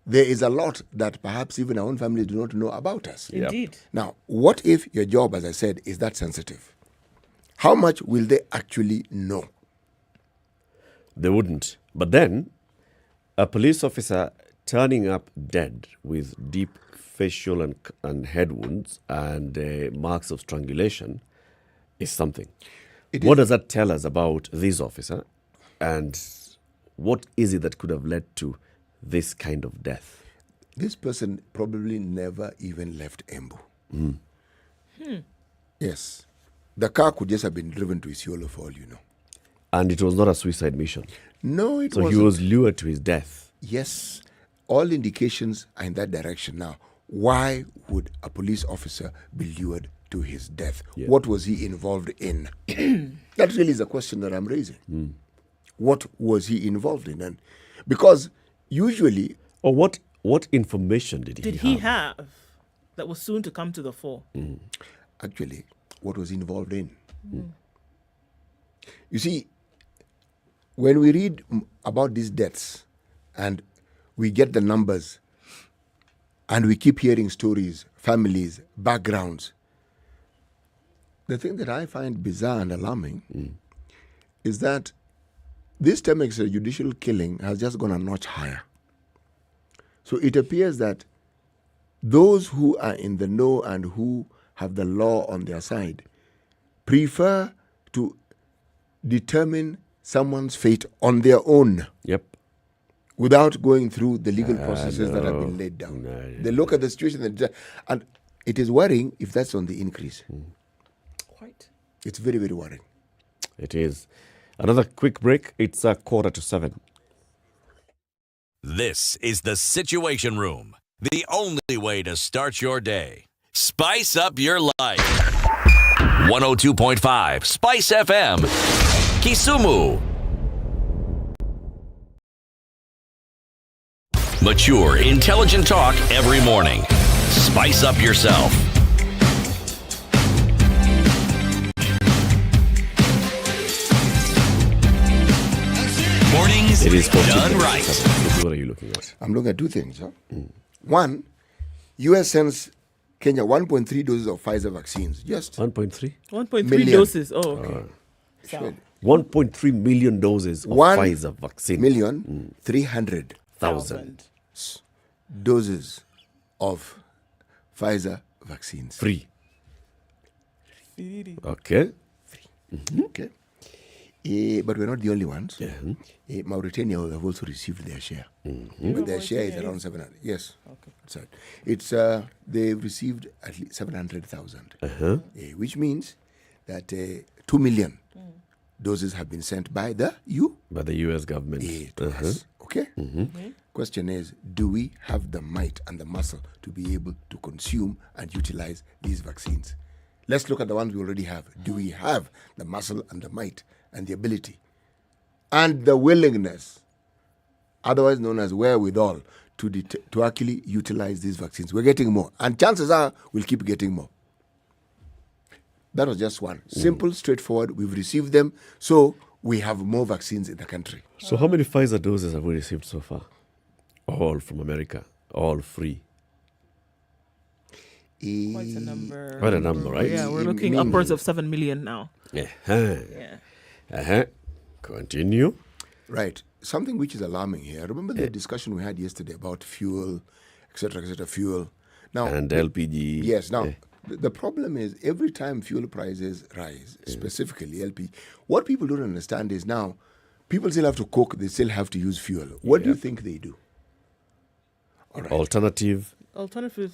There is a lot that perhaps even our own families do not know about us. Indeed. Now, what if your job, as I said, is that sensitive? How much will they actually know? They wouldn't. But then, a police officer turning up dead with deep facial and head wounds and marks of strangulation is something. What does that tell us about this officer? And what is it that could have led to this kind of death? This person probably never even left Embu. Yes. The car could just have been driven to Isiolo for all you know. And it was not a suicide mission. No, it wasn't. So he was lured to his death. Yes. All indications are in that direction. Now, why would a police officer be lured to his death? Yeah. What was he involved in? That really is a question that I'm raising. What was he involved in? And because usually... Or what information did he have that was soon to come to the fore? Actually, what was he involved in? You see, when we read about these deaths and we get the numbers and we keep hearing stories, families, backgrounds, the thing that I find bizarre and alarming is that this term extrajudicial killing has just gone a notch higher. So it appears that those who are in the know and who have the law on their side prefer to determine someone's fate on their own. Yep. without going through the legal processes that have been laid down. They look at the situation and it is worrying if that's on the increase. Quite. It's very, very worrying. It is. Another quick break. It's 7:15. This is the Situation Room, the only way to start your day. Spice up your life. 102.5 Spice FM, Kisumu. Mature, intelligent talk every morning. Spice up yourself. Mornings It is done right. What are you looking at? I'm looking at two things. One, US sends Kenya 1.3 doses of Pfizer vaccines. Just 1.3? 1.3 million. doses. Oh, okay. So, 1.3 million doses of Pfizer vaccine. 1,300,000 doses of Pfizer vaccines. Free. Okay. Okay. But we're not the only ones. Mauritania have also received their share. But their share is around 700. Yes. Okay. That's right. It's, they've received at least 700,000. Which means that 2 million doses have been sent by the By the US government. to us. Okay? Question is, do we have the might and the muscle to be able to consume and utilize these vaccines? Let's look at the ones we already have. Do we have the muscle and the might and the ability and the willingness, otherwise known as wherewithal, to actually utilize these vaccines? We're getting more, and chances are we'll keep getting more. That was just one. Simple, straightforward. We've received them, so we have more vaccines in the country. So how many Pfizer doses have we received so far? All from America. All free. quite a number. Quite a number, right? Yeah, we're looking upwards of 7 million now. Continue. Right. Something which is alarming here. Remember the discussion we had yesterday about fuel, etc., fuel. Now, and LPG. Yes. Now, the problem is every time fuel prices rise, specifically LPG, what people don't understand is now people still have to cook, they still have to use fuel. What do you think they do? All right. Alternative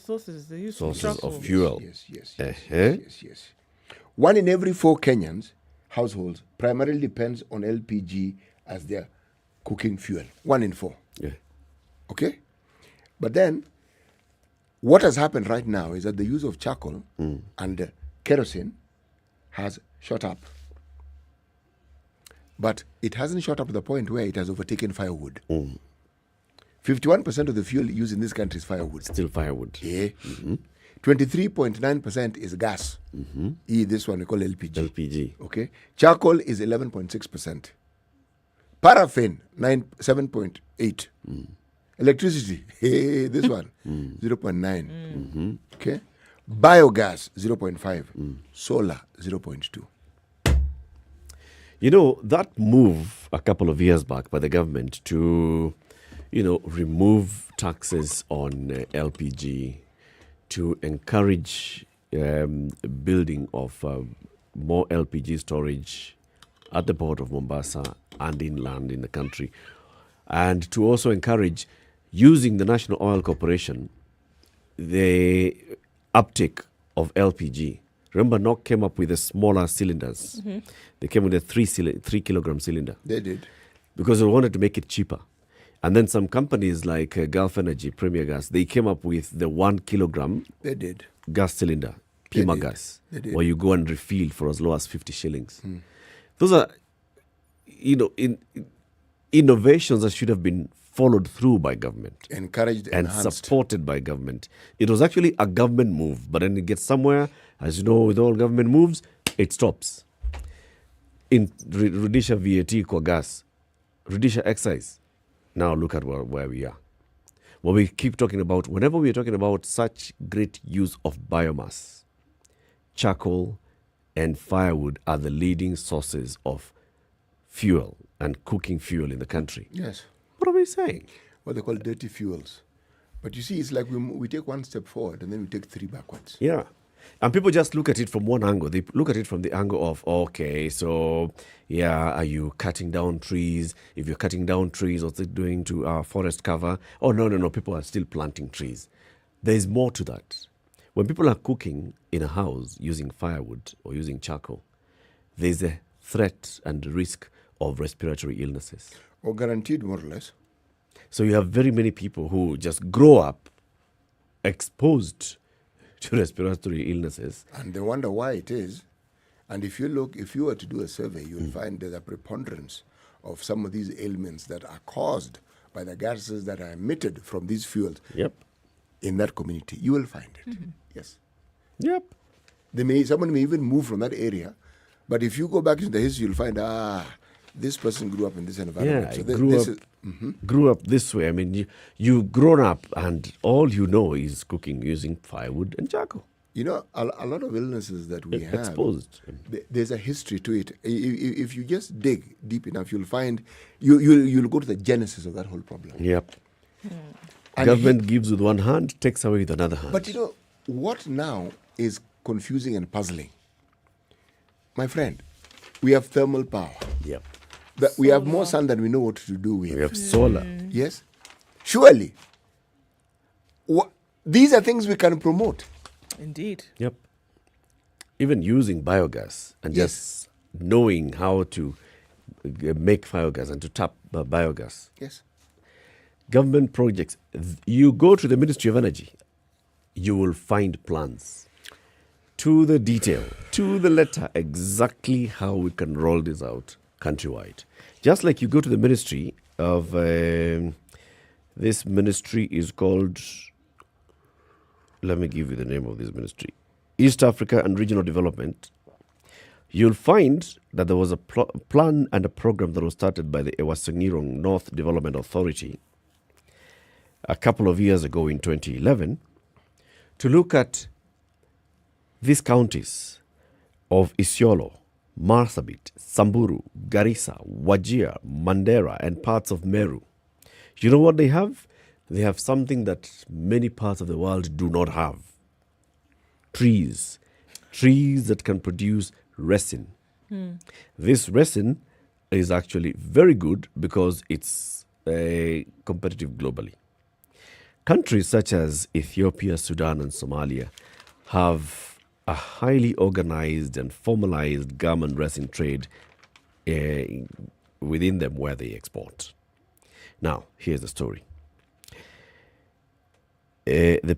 sources. They use sources of fuel. Yes. 1 in every 4 Kenyans households primarily depends on LPG as their cooking fuel. 1 in 4. Okay? But then, what has happened right now is that the use of charcoal and kerosene has shot up. But it hasn't shot up to the point where it has overtaken firewood. 51% of the fuel used in this country is firewood. Still firewood. 23.9% is gas. This one we call LPG. LPG. Okay. Charcoal is 11.6%. Paraffin, 7.8%. Electricity, this one, 0.9%. Okay. Biogas, 0.5%. Solar, 0.2%. You know, that move a couple of years back by the government to, remove taxes on LPG, to encourage building of more LPG storage at the port of Mombasa and inland in the country, and to also encourage using the National Oil Corporation, the uptake of LPG. Remember, NOC came up with the smaller cylinders. They came with a 3 kilogram cylinder. They did. Because they wanted to make it cheaper. And then some companies like Gulf Energy, Premier Gas, they came up with the 1 kilogram They did. gas cylinder, Pima Gas, They did. where you go and refill for as low as 50 shillings. Those are, innovations that should have been followed through by government. Encouraged, and enhanced. supported by government. It was actually a government move, but then it gets somewhere, as you know, with all government moves, it stops. In Rudisha VAT kwa gas, Rudisha excise. Now look at where we are. What we keep talking about, whenever we are talking about such great use of biomass, charcoal and firewood are the leading sources of fuel and cooking fuel in the country. Yes. What are we saying? What they call dirty fuels. But you see, it's like we take one step forward and then we take 3 backwards. Yeah. And people just look at it from one angle. They look at it from the angle of, okay, so, yeah, are you cutting down trees? If you're cutting down trees, what's it doing to our forest cover? Oh, no, people are still planting trees. There's more to that. When people are cooking in a house using firewood or using charcoal, there's a threat and risk of respiratory illnesses. Or guaranteed, more or less. So you have very many people who just grow up exposed to respiratory illnesses. And they wonder why it is. And if you were to do a survey, you'll find there's a preponderance of some of these ailments that are caused by the gases that are emitted from these fuels. Yep. In that community, you will find it. Yes. Yep. Someone may even move from that area, but if you go back into the history, you'll find this person grew up in this environment. Yeah, So grew up this way. I mean, you've grown up and all you know is cooking using firewood and charcoal. You know, a lot of illnesses that we have, exposed. There's a history to it. If you just dig deep enough, you'll find, you'll go to the genesis of that whole problem. Yep. Government gives with one hand, takes away with another hand. But you know, what now is confusing and puzzling? My friend, we have thermal power. Yep. We have more sun than we know what to do with. We have solar. Yes. Surely. These are things we can promote. Indeed. Yep. Even using biogas and just knowing how to make biogas and to tap biogas. Yes. Government projects. You go to the Ministry of Energy, you will find plans to the detail, to the letter, exactly how we can roll this out countrywide. Just like you go to the ministry of, this ministry is called, let me give you the name of this ministry, East Africa and Regional Development. You'll find that there was a plan and a program that was started by the Ewasongirong North Development Authority a couple of years ago in 2011 to look at these counties of Isiolo, Marsabit, Samburu, Garissa, Wajir, Mandera, and parts of Meru. You know what they have? They have something that many parts of the world do not have. Trees. Trees that can produce resin. This resin is actually very good because it's competitive globally. Countries such as Ethiopia, Sudan, and Somalia have a highly organized and formalized gum and resin trade within them where they export. Now, here's the story. The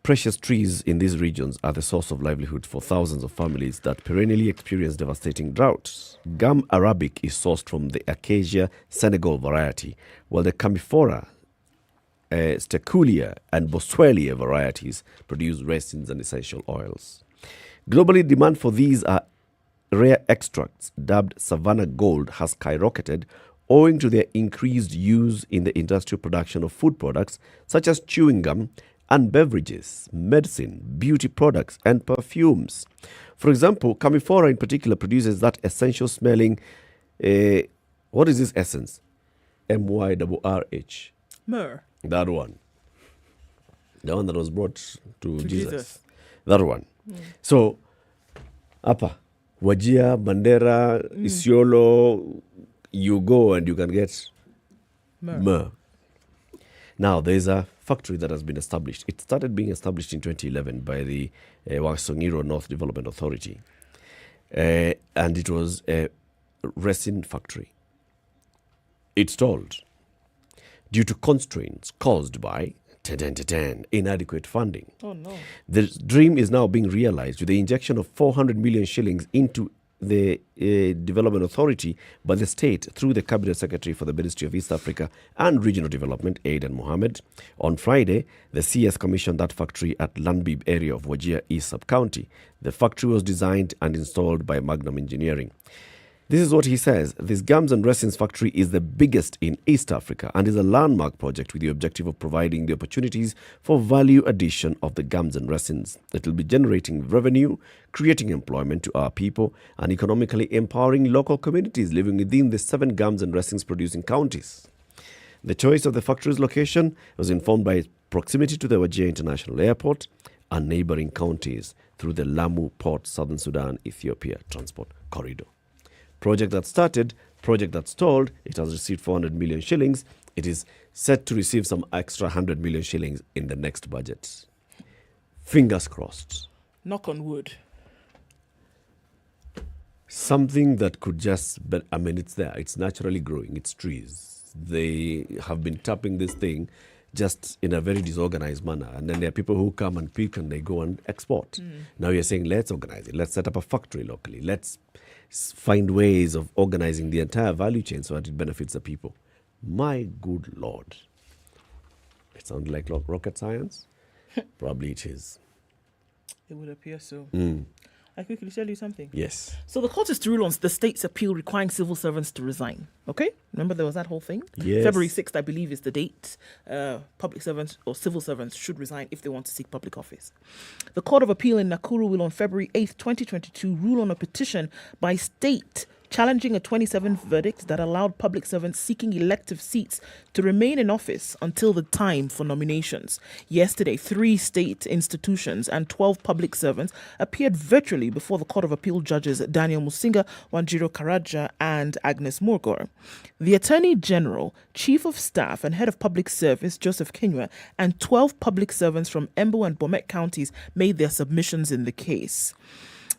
precious trees in these regions are the source of livelihood for thousands of families that perennially experience devastating droughts. Gum arabic is sourced from the Acacia Senegal variety, while the Camphora, Staculia, and Boswellia varieties produce resins and essential oils. Globally, demand for these rare extracts, dubbed Savannah Gold, has skyrocketed owing to their increased use in the industrial production of food products such as chewing gum and beverages, medicine, beauty products, and perfumes. For example, Camphora in particular produces that essential smelling, what is this essence? MYRRH. Myrrh. That one. The one that was brought to Jesus. That one. So, Apa, Wajia, Mandera, Isiolo, you go and you can get myrrh. Now, there's a factory that has been established. It started being established in 2011 by the Ewasongirong North Development Authority. And it was a resin factory. It stalled due to constraints caused by inadequate funding. Oh, no. The dream is now being realized with the injection of 400 million shillings into the Development Authority by the state through the Cabinet Secretary for the Ministry of East Africa and Regional Development, Aidan Mohammed. On Friday, the CS commissioned that factory at Landbib area of Wajir East Sub-County. The factory was designed and installed by Magnum Engineering. This is what he says. This gums and resins factory is the biggest in East Africa and is a landmark project with the objective of providing the opportunities for value addition of the gums and resins. It will be generating revenue, creating employment to our people, and economically empowering local communities living within the 7 gums and resins producing counties. The choice of the factory's location was informed by its proximity to the Wajir International Airport and neighboring counties through the Lamu Port Southern Sudan Ethiopia Transport Corridor. Project that started, project that stalled, it has received 400 million shillings. It is set to receive some extra 100 million shillings in the next budget. Fingers crossed. Knock on wood. Something that could just, but I mean, it's there. It's naturally growing. It's trees. They have been tapping this thing just in a very disorganized manner. And then there are people who come and pick and they go and export. Now you're saying, let's organize it. Let's set up a factory locally. Let's find ways of organizing the entire value chain so that it benefits the people. My good Lord. It sounds like rocket science. Probably it is. It would appear so. I quickly tell you something. Yes. So the court is to rule on the state's appeal requiring civil servants to resign. Okay? Remember there was that whole thing? Yes. February 6th, I believe, is the date. Public servants or civil servants should resign if they want to seek public office. The Court of Appeal in Nakuru will on February 8th, 2022 rule on a petition by state challenging a 27th verdict that allowed public servants seeking elective seats to remain in office until the time for nominations. Yesterday, 3 state institutions and 12 public servants appeared virtually before the Court of Appeal judges Daniel Musinga, Wanjiro Karaja, and Agnes Morgor. The Attorney General, Chief of Staff, and Head of Public Service, Joseph Kinyua, and 12 public servants from Embu and Bomet counties made their submissions in the case.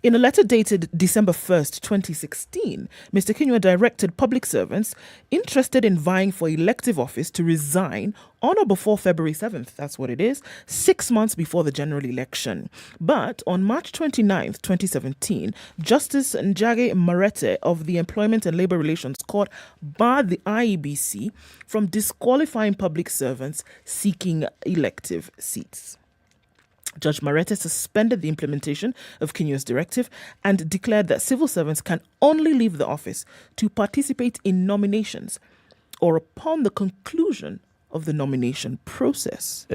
In a letter dated December 1st, 2016, Mr. Kinyua directed public servants interested in vying for elective office to resign on or before February 7th, that's what it is, 6 months before the general election. But on March 29th, 2017, Justice Njage Marete of the Employment and Labor Relations Court barred the IEBC from disqualifying public servants seeking elective seats. Judge Marete suspended the implementation of Kinyua's directive and declared that civil servants can only leave the office to participate in nominations or upon the conclusion of the nomination process.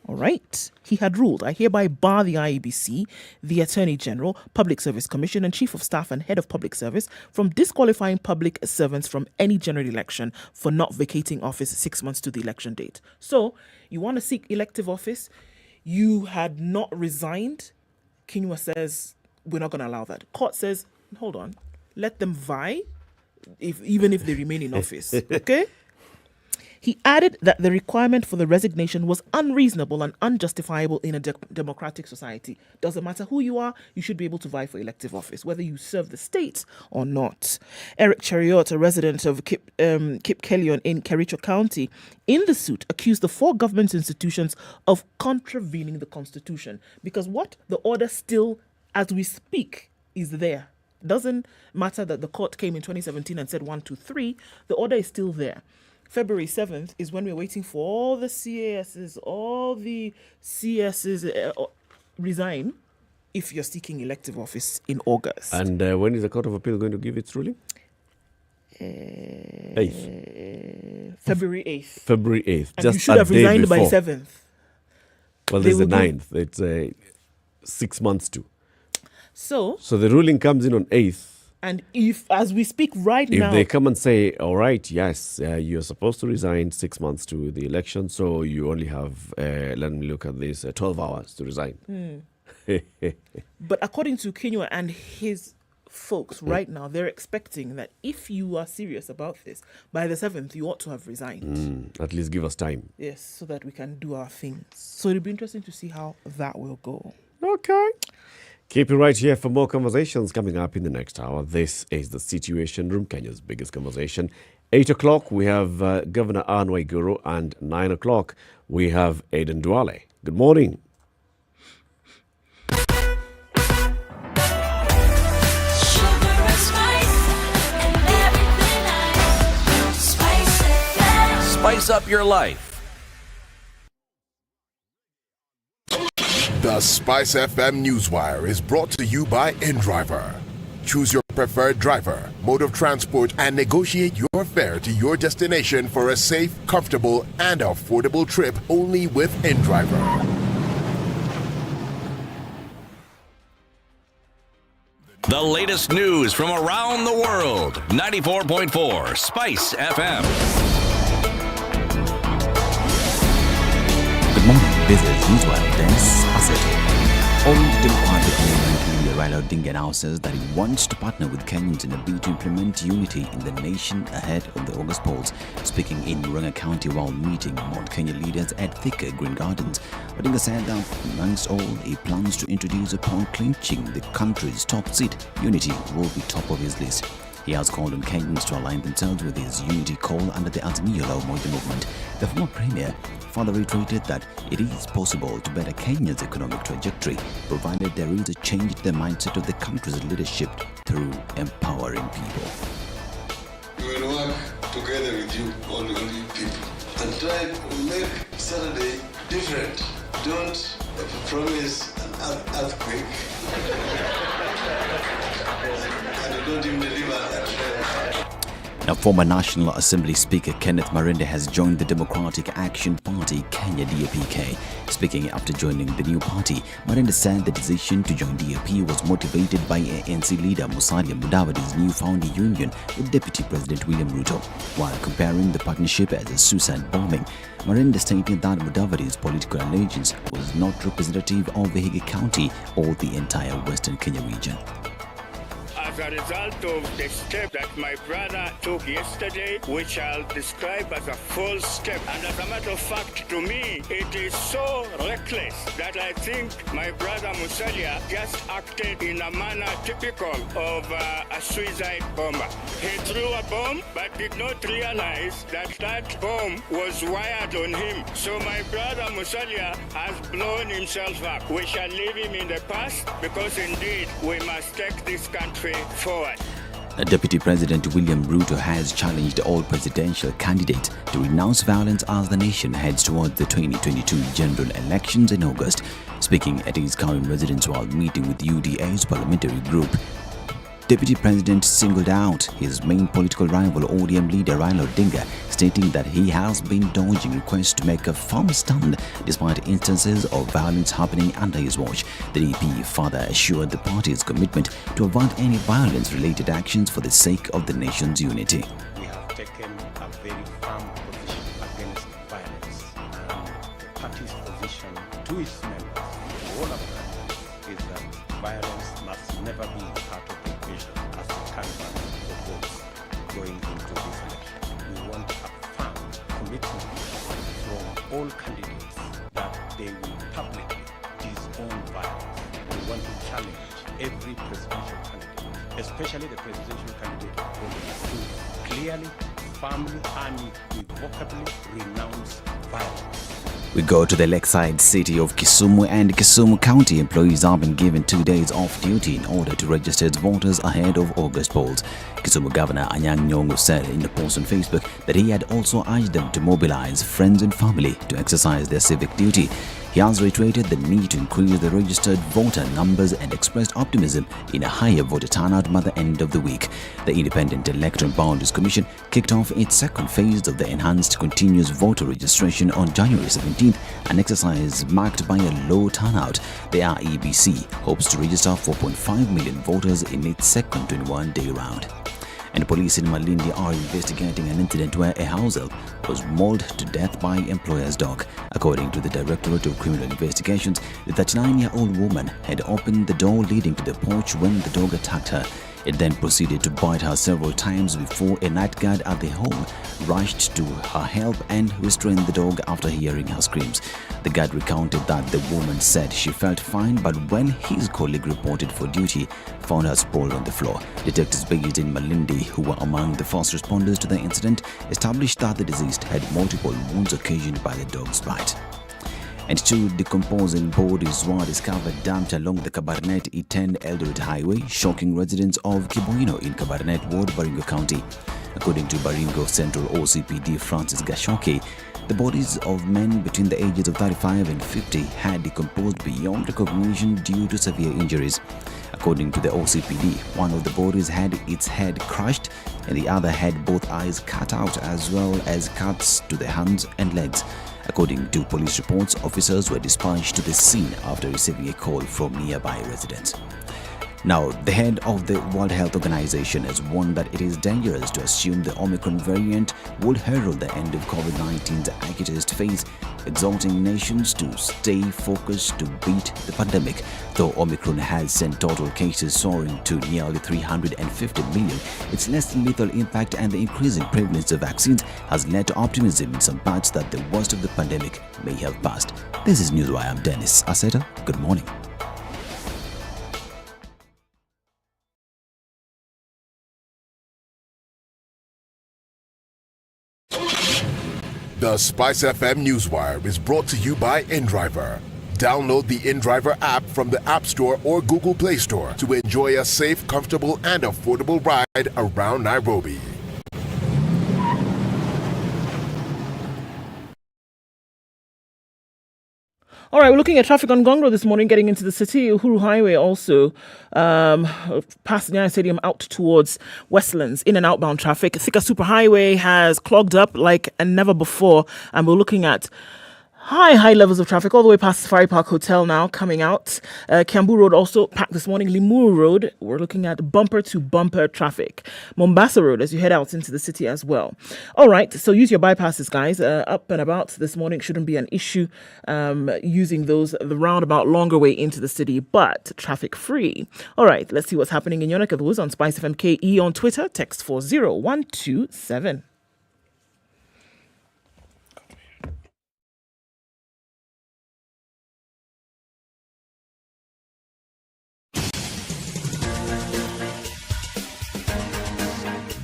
All right. He had ruled, I hereby bar the IEBC, the Attorney General, Public Service Commission, and Chief of Staff and Head of Public Service from disqualifying public servants from any general election for not vacating office 6 months to the election date. So, you want to seek elective office, you had not resigned. Kinyua says, we're not going to allow that. Court says, hold on, let them vie, even if they remain in office. Okay? He added that the requirement for the resignation was unreasonable and unjustifiable in a democratic society. Doesn't matter who you are, you should be able to vie for elective office, whether you serve the state or not. Eric Chariot, a resident of Kip Kellion in Kericho County, in the suit accused the 4 government institutions of contravening the Constitution. Because what? The order still, as we speak, is there. Doesn't matter that the court came in 2017 and said 1, 2, 3. The order is still there. February 7th is when we're waiting for all the CASs, all the CSs resign if you're seeking elective office in August. And when is the Court of Appeal going to give its ruling? 8th. February 8th. February 8th. And just you should have resigned by 7th. Well, there's the 9th. It's 6 months too. So the ruling comes in on 8th. And if, as we speak right now... If they come and say, all right, yes, you're supposed to resign 6 months to the election, so you only have, let me look at this, 12 hours to resign. But according to Kinyua and his folks right now, they're expecting that if you are serious about this, by the 7th, you ought to have resigned. At least give us time. Yes, so that we can do our things. So it'll be interesting to see how that will go. Okay. Keep it right here for more conversations coming up in the next hour. This is the Situation Room, Kenya's biggest conversation. 8 o'clock, we have Governor Anne Waiguru, and 9 o'clock, we have Aidan Duale. Good morning. Spice up your life. The Spice FM Newswire is brought to you by InDriver. Choose your preferred driver, mode of transport, and negotiate your fare to your destination for a safe, comfortable, and affordable trip only with InDriver. The latest news from around the world. 94.4 Spice FM. Good morning. This is Muthui, Desperation. Old Democratic leader Raila Odinga announces that he wants to partner with Kenyans in a bid to implement unity in the nation ahead of the August polls. Speaking in Murang'a County while meeting Mount Kenya leaders at Thika Green Gardens, Odinga said that amongst all, he plans to introduce upon clinching the country's top seat, unity will be top of his list. He has called on Kenyans to align themselves with his unity call under the Azimio La Umoja movement. The former premier further reiterated that it is possible to better Kenya's economic trajectory, provided there is a change in the mindset of the country's leadership through empowering people. We will work together with you, all you people, and try to make Saturday different. Don't promise an earthquake. Don't even deliver that. Now, former National Assembly Speaker Kenneth Marende has joined the Democratic Action Party, Kenya DAP-K. Speaking after joining the new party, Marende said the decision to join DAP was motivated by ANC leader Musalia Mudavadi's newfound union with Deputy President William Ruto. While comparing the partnership as a suicide bombing, Marende stated that Mudavadi's political allegiance was not representative of Vihiga County or the entire Western Kenya region. As a result of the step that my brother took yesterday, which I'll describe as a false step, and as a matter of fact, to me, it is so reckless that I think my brother Musalia just acted in a manner typical of a suicide bomber. He threw a bomb, but did not realize that that bomb was wired on him. So my brother Musalia has blown himself up. We shall leave him in the past, because indeed we must take this country forward. Deputy President William Ruto has challenged all presidential candidates to renounce violence as the nation heads towards the 2022 general elections in August. Speaking at his current residence while meeting with UDA's parliamentary group, Deputy President singled out his main political rival ODM leader Raila Odinga, stating that he has been dodging requests to make a firm stand despite instances of violence happening under his watch. The DP further assured the party's commitment to avert any violence-related actions for the sake of the nation's unity. We have taken a very firm position against violence, and the party's position to its members, all of them, is that violence must never be part of the equation as the canvas for votes going into this election. We want a firm commitment from all candidates that they will publicly disown violence. We want to challenge every presidential candidate, especially the presidential candidate of Congress, to clearly, firmly, and irrevocably renounce violence. We go to the lakeside city of Kisumu, and Kisumu County employees have been given 2 days off duty in order to register as voters ahead of August polls. Kisumu Governor Anyang' Nyong'o said in a post on Facebook that he had also urged them to mobilize friends and family to exercise their civic duty. He has reiterated the need to increase the registered voter numbers and expressed optimism in a higher voter turnout by the end of the week. The Independent Electoral Boundaries Commission kicked off its second phase of the enhanced continuous voter registration on January 17th, an exercise marked by a low turnout. The IEBC hopes to register 4.5 million voters in its second 21-day round. And police in Malindi are investigating an incident where a househelp was mauled to death by employer's dog. According to the Directorate of Criminal Investigations, the 39-year-old woman had opened the door leading to the porch when the dog attacked her. It then proceeded to bite her several times before a night guard at the home rushed to her help and restrained the dog after hearing her screams. The guard recounted that the woman said she felt fine, but when his colleague reported for duty, found her sprawled on the floor. Detectives based in Malindi, who were among the first responders to the incident, established that the deceased had multiple wounds occasioned by the dog's bite. And 2 decomposing bodies were discovered dumped along the Kabarnet E10 Eldoret Highway, shocking residents of Kiboino in Kabarnet Ward, Baringo County. According to Baringo Central OCPD Francis Gashoke, the bodies of men between the ages of 35 and 50 had decomposed beyond recognition due to severe injuries. According to the OCPD, one of the bodies had its head crushed and the other had both eyes cut out, as well as cuts to the hands and legs. According to police reports, officers were dispatched to the scene after receiving a call from nearby residents. Now, the head of the World Health Organization has warned that it is dangerous to assume the Omicron variant will herald the end of COVID-19's acutest phase, exhorting nations to stay focused to beat the pandemic. Though Omicron has sent total cases soaring to nearly 350 million, its less lethal impact and the increasing prevalence of vaccines has led to optimism in some parts that the worst of the pandemic may have passed. This is Newswire. I'm Dennis Aseta. Good morning. The SpiceFM Newswire is brought to you by InDriver. Download the InDriver app from the App Store or Google Play Store to enjoy a safe, comfortable, and affordable ride around Nairobi. All right, we're looking at traffic on Gongro this morning, getting into the city. Uhuru Highway also past the Nyeri Stadium out towards Westlands, in and outbound traffic. Thika Superhighway has clogged up like never before, and we're looking at high levels of traffic all the way past Safari Park Hotel now coming out. Kiambu Road also packed this morning. Limuru Road, we're looking at bumper to bumper traffic. Mombasa Road as you head out into the city as well. All right, so use your bypasses, guys. Up and about this morning shouldn't be an issue using those, the roundabout longer way into the city, but traffic free. All right, let's see what's happening in your neck of the woods on SpiceFM KE on Twitter. Text 40127.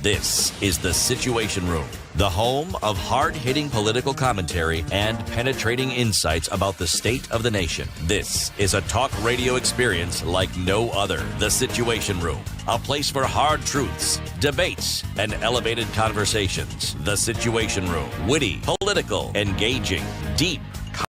This is The Situation Room, the home of hard-hitting political commentary and penetrating insights about the state of the nation. This is a talk radio experience like no other. The Situation Room, a place for hard truths, debates, and elevated conversations. The Situation Room, witty, political, engaging, deep,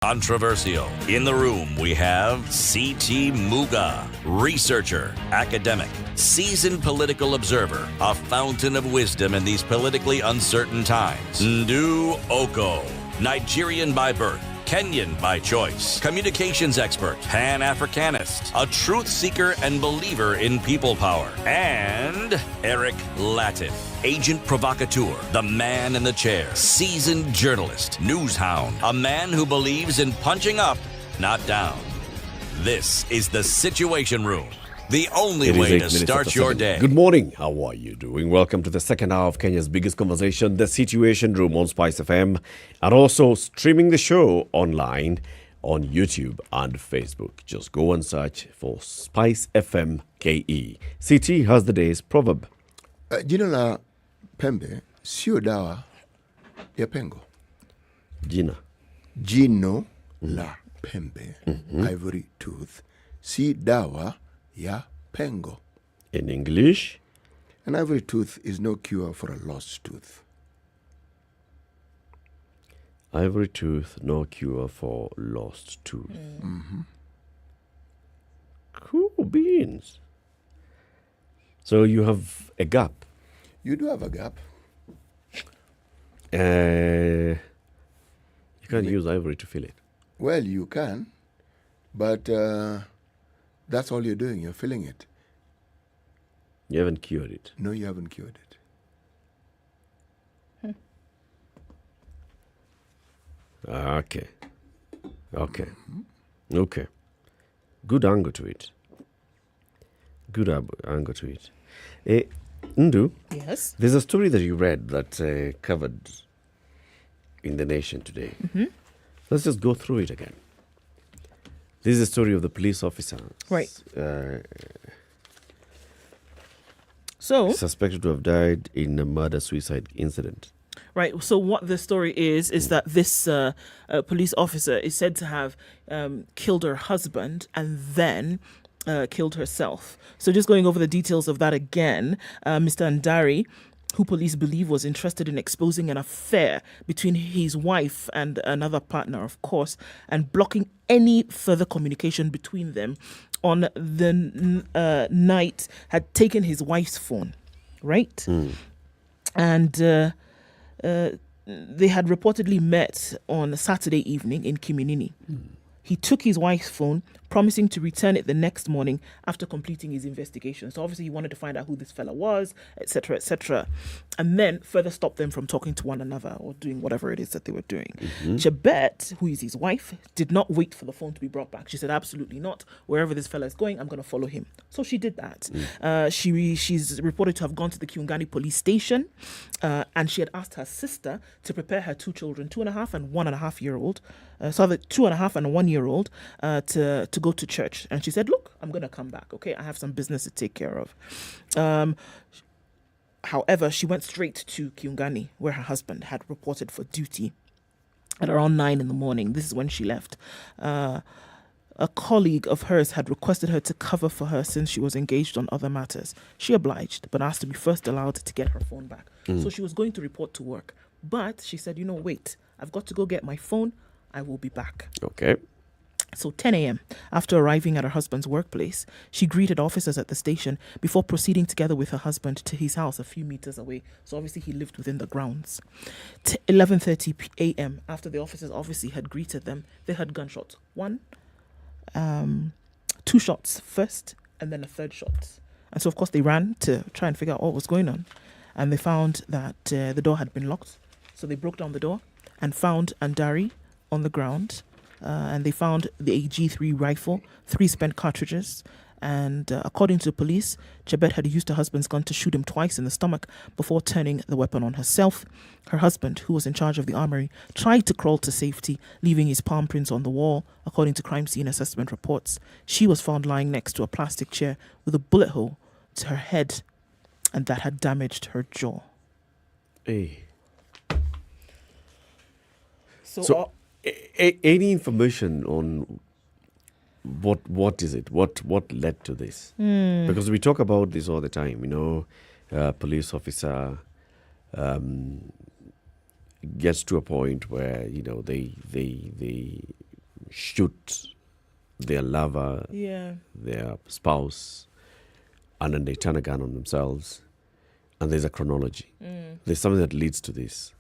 controversial. In the room, we have C.T. Muga, researcher, academic, seasoned political observer, a fountain of wisdom in these politically uncertain times. Ndu Okoh, Nigerian by birth, Kenyan by choice, communications expert, Pan-Africanist, a truth seeker and believer in people power, and Eric Latiff, agent provocateur, the man in the chair, seasoned journalist, news hound, a man who believes in punching up, not down. This is The Situation Room, the only way to start your day. Good morning. How are you doing? Welcome to the second hour of Kenya's biggest conversation, The Situation Room on SpiceFM, and also streaming the show online on YouTube and Facebook. Just go and search for SpiceFM KE. CT has the day's proverb. Jina la pembe sio dawa ya pengo. Jino la pembe, ivory tooth, si dawa ya pengo. In English? An ivory tooth is no cure for a lost tooth. Ivory tooth, no cure for lost tooth. Cool beans. So you have a gap. You do have a gap. You can't use ivory to fill it. Well, you can, but that's all you're doing. You're filling it. You haven't cured it. No, you haven't cured it. Okay. Good angle to it. Ndu? Yes? There's a story that you read that covered in The Nation today. Let's just go through it again. This is a story of the police officer. Right. So suspected to have died in a murder-suicide incident. Right. So what the story is that this police officer is said to have killed her husband and then killed herself. So just going over the details of that again, Mr. Ndari, who police believe was interested in exposing an affair between his wife and another partner, of course, and blocking any further communication between them, on the night had taken his wife's phone, right? And they had reportedly met on a Saturday evening in Kiminini. He took his wife's phone, promising to return it the next morning after completing his investigation. So obviously he wanted to find out who this fella was, etc., etc., and then further stop them from talking to one another or doing whatever it is that they were doing. Chebet, who is his wife, did not wait for the phone to be brought back. She said, absolutely not. Wherever this fella is going, I'm going to follow him. So she did that. She's reported to have gone to the Kiungani police station, and she had asked her sister to prepare her two children, 2.5 and 1.5-year-old, so the 2.5 and 1-year-old, to go to church. And she said, look, I'm going to come back, okay? I have some business to take care of. However, she went straight to Kiungani, where her husband had reported for duty at around 9 in the morning. This is when she left. A colleague of hers had requested her to cover for her since she was engaged on other matters. She obliged, but asked to be first allowed to get her phone back. So she was going to report to work. But she said, wait, I've got to go get my phone. I will be back. Okay. So 10 a.m., after arriving at her husband's workplace, she greeted officers at the station before proceeding together with her husband to his house a few meters away. So obviously he lived within the grounds. 11:30 a.m., after the officers obviously had greeted them, they heard gunshots. 2 shots first, and then a 3rd shot. And so, of course, they ran to try and figure out what was going on. And they found that the door had been locked. So they broke down the door and found Andari on the ground. And they found the AG-3 rifle, 3 spent cartridges. And according to the police, Chebet had used her husband's gun to shoot him twice in the stomach before turning the weapon on herself. Her husband, who was in charge of the armory, tried to crawl to safety, leaving his palm prints on the wall, according to crime scene assessment reports. She was found lying next to a plastic chair with a bullet hole to her head, and that had damaged her jaw. Hey. So any information on what is it? What led to this? Because we talk about this all the time. Police officer gets to a point where they shoot their lover, their spouse, and then they turn a gun on themselves. And there's a chronology. There's something that leads to this.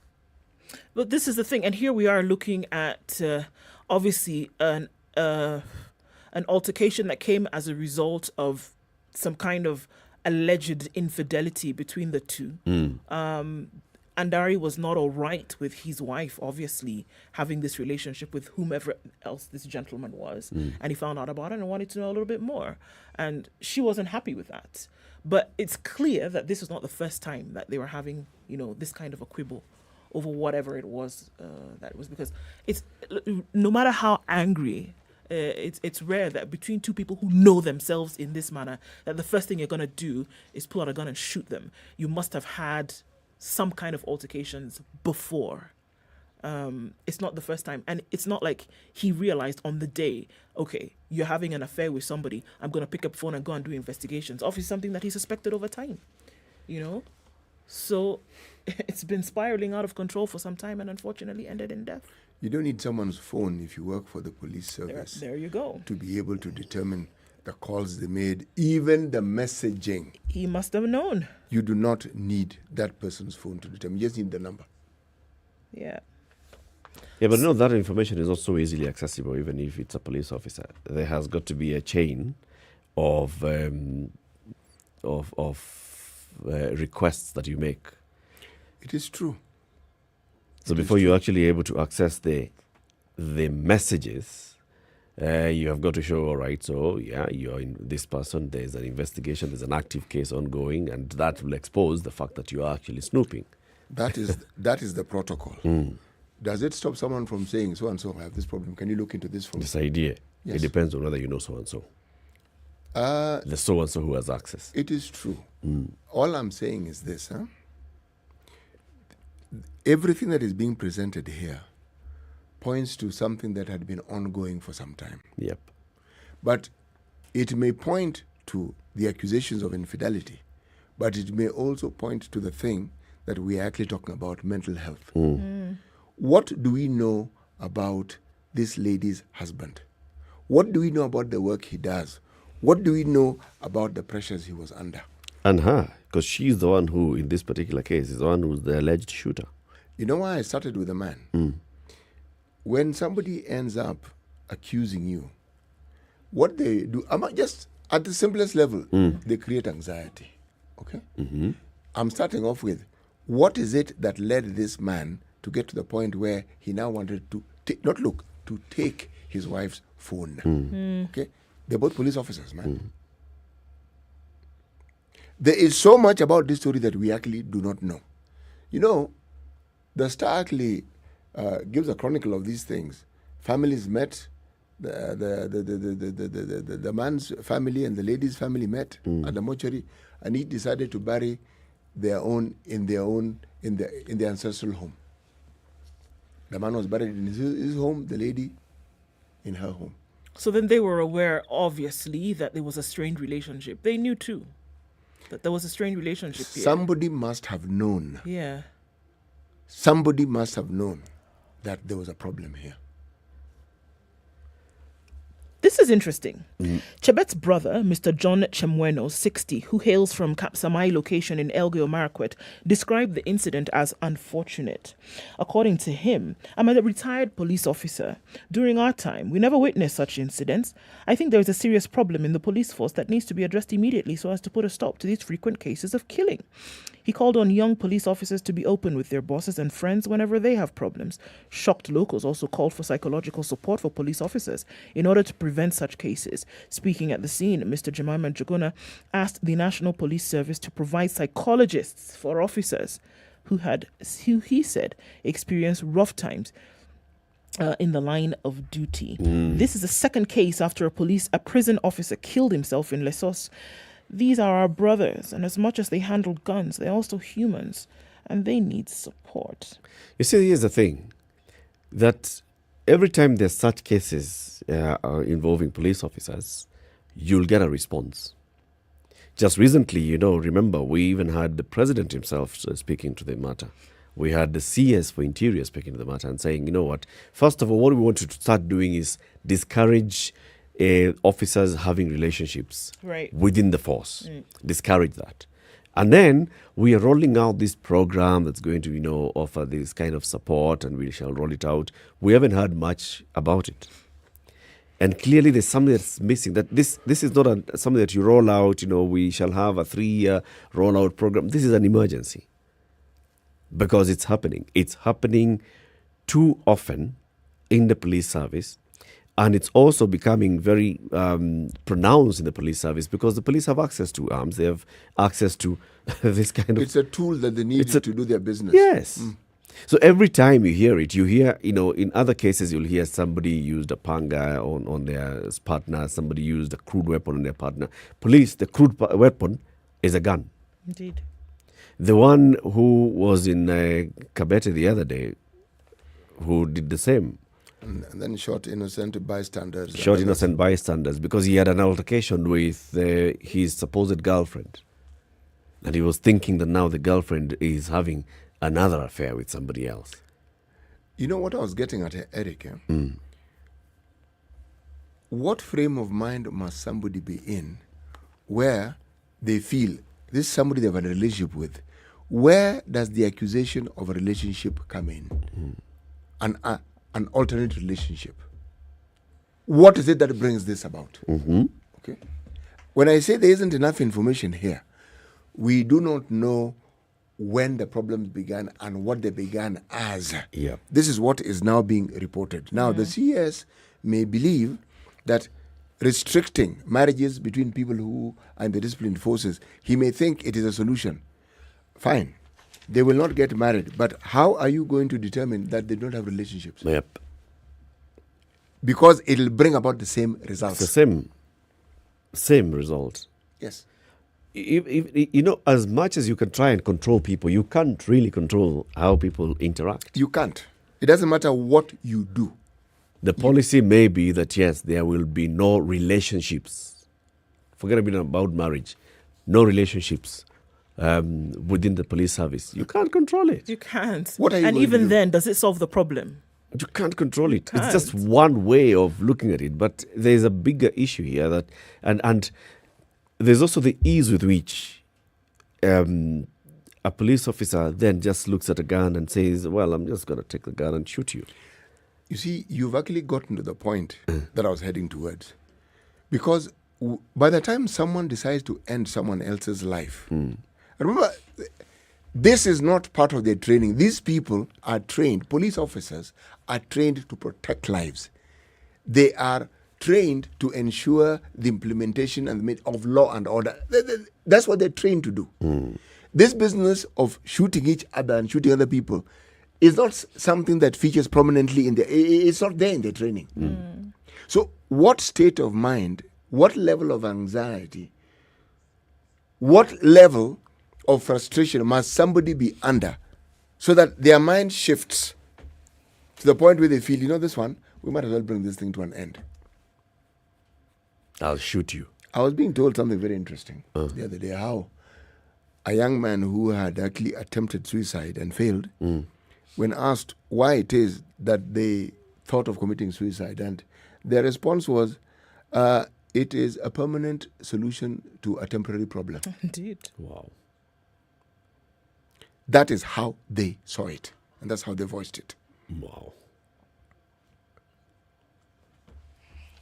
But this is the thing, and here we are looking at obviously an altercation that came as a result of some kind of alleged infidelity between the two. Andari was not all right with his wife, obviously, having this relationship with whomever else this gentleman was. And he found out about it and wanted to know a little bit more. And she wasn't happy with that. But it's clear that this was not the first time that they were having, this kind of a quibble over whatever it was that it was. Because it's no matter how angry, it's rare that between two people who know themselves in this manner, that the first thing you're going to do is pull out a gun and shoot them. You must have had some kind of altercations before. It's not the first time. And it's not like he realized on the day, okay, you're having an affair with somebody, I'm going to pick up phone and go and do investigations. Obviously something that he suspected over time, So it's been spiraling out of control for some time and unfortunately ended in death. You don't need someone's phone if you work for the police service. There you go. To be able to determine the calls they made, even the messaging. He must have known. You do not need that person's phone to determine. You just need the number. Yeah. Yeah, but that information is not so easily accessible, even if it's a police officer. There has got to be a chain of requests that you make. It is true. So before you're actually able to access the messages, you have got to show, all right, so you're in this person, there's an investigation, there's an active case ongoing, and that will expose the fact that you are actually snooping. That is the protocol. Does it stop someone from saying, so and so, I have this problem, can you look into this for me? This idea. Yes. It depends on whether you know so and so. The so and so who has access. It is true. All I'm saying is this, everything that is being presented here points to something that had been ongoing for some time. Yep. But it may point to the accusations of infidelity, but it may also point to the thing that we are actually talking about, mental health. What do we know about this lady's husband? What do we know about the work he does? What do we know about the pressures he was under? And her, because she's the one who, in this particular case, is the one who's the alleged shooter. You know why I started with a man? When somebody ends up accusing you, what they do, just at the simplest level, they create anxiety. Okay? I'm starting off with, what is it that led this man to get to the point where he now wanted to to take his wife's phone? Okay? They're both police officers, man. There is so much about this story that we actually do not know. You know, the Star actually gives a chronicle of these things. Families met, the man's family and the lady's family met at the mortuary, and he decided to bury their own in the ancestral home. The man was buried in his home, the lady in her home. So then they were aware, obviously, that there was a strained relationship. They knew too that there was a strained relationship here. Somebody must have known. Yeah. Somebody must have known that there was a problem here. This is interesting. Chebet's brother, Mr. John Chemweno, 60, who hails from Kapsamai location in Elgeyo Marakwet, described the incident as unfortunate. According to him, I'm a retired police officer. During our time, we never witnessed such incidents. I think there is a serious problem in the police force that needs to be addressed immediately so as to put a stop to these frequent cases of killing. He called on young police officers to be open with their bosses and friends whenever they have problems. Shocked locals also called for psychological support for police officers in order to prevent such cases. Speaking at the scene, Mr. Jemima Njuguna asked the National Police Service to provide psychologists for officers who he said experienced rough times in the line of duty. This is the second case after a prison officer killed himself in Lesos. These are our brothers, and as much as they handle guns, they're also humans, and they need support. You see, here's the thing, that every time there's such cases involving police officers, you'll get a response. Just recently, remember, we even had the president himself speaking to the matter. We had the CS for Interior speaking to the matter and saying, you know what, first of all, what we want to start doing is discourage officers having relationships within the force. Discourage that. And then we are rolling out this program that's going to, offer this kind of support, and we shall roll it out. We haven't heard much about it. And clearly there's something that's missing, that this is not something that you roll out, we shall have a 3-year rollout program. This is an emergency because it's happening. It's happening too often in the police service. And it's also becoming very pronounced in the police service because the police have access to arms. They have access to this kind of... It's a tool that they need to do their business. Yes. So every time you hear it, in other cases, you'll hear somebody used a panga on their partner, somebody used a crude weapon on their partner. Police, the crude weapon is a gun. Indeed. The one who was in Kabete the other day, who did the same, and then shot innocent bystanders. Because he had an altercation with his supposed girlfriend. And he was thinking that now the girlfriend is having another affair with somebody else. You know what I was getting at, Eric? What frame of mind must somebody be in where they feel this is somebody they've had a relationship with? Where does the accusation of a relationship come in? An alternate relationship. What is it that brings this about? Okay. When I say there isn't enough information here, we do not know when the problems began and what they began as. This is what is now being reported. Now, the CS may believe that restricting marriages between people who are in the disciplined forces, he may think it is a solution. Fine. They will not get married. But how are you going to determine that they don't have relationships? Because it'll bring about the same results. It's the same result. Yes. If, as much as you can try and control people, you can't really control how people interact. You can't. It doesn't matter what you do. The policy may be that, yes, there will be no relationships. Forget about marriage. No relationships within the police service. You can't control it. You can't. What are you and going even to do? then, does it solve the problem? You can't control it. It's just one way of looking at it. But there's a bigger issue here that, and there's also the ease with which a police officer then just looks at a gun and says, well, I'm just going to take the gun and shoot you. You see, you've actually gotten to the point that I was heading towards. Because by the time someone decides to end someone else's life, remember, this is not part of their training. These people are trained, police officers are trained to protect lives. They are trained to ensure the implementation of law and order. That's what they're trained to do. This business of shooting each other and shooting other people is not something that features prominently in it's not there in their training. So what state of mind, what level of anxiety, what level of frustration must somebody be under so that their mind shifts to the point where they feel, this one, we might as well bring this thing to an end. I'll shoot you. I was being told something very interesting the other day, how a young man who had actually attempted suicide and failed, when asked why it is that they thought of committing suicide, and their response was, it is a permanent solution to a temporary problem. Indeed. Wow. That is how they saw it, and that's how they voiced it. Wow.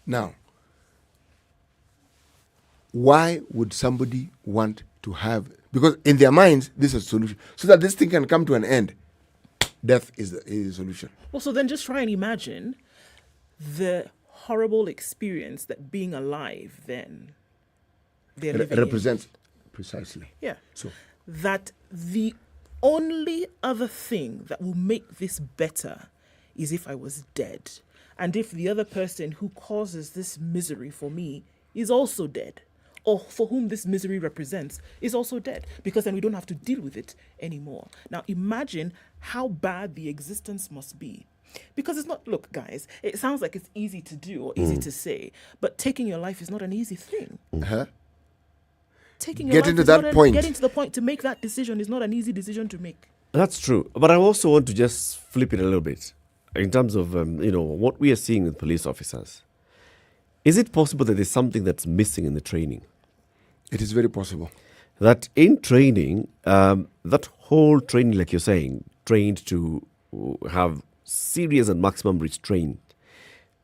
Now, why would somebody want to have, because in their minds, this is a solution, so that this thing can come to an end. Death is the solution. Well, so then just try and imagine the horrible experience that being alive then they're living represents in. Precisely. Yeah. So that the only other thing that will make this better is if I was dead, and if the other person who causes this misery for me is also dead, or for whom this misery represents is also dead, because then we don't have to deal with it anymore. Now imagine how bad the existence must be. Because it's not, look guys, it sounds like it's easy to do or easy to say, but taking your life is not an easy thing. Taking your life Getting to is that not point. Getting to the point to make that decision is not an easy decision to make. That's true. But I also want to just flip it a little bit in terms of, what we are seeing with police officers. Is it possible that there's something that's missing in the training? It is very possible. That in training, that whole training, like you're saying, trained to have serious and maximum restraint,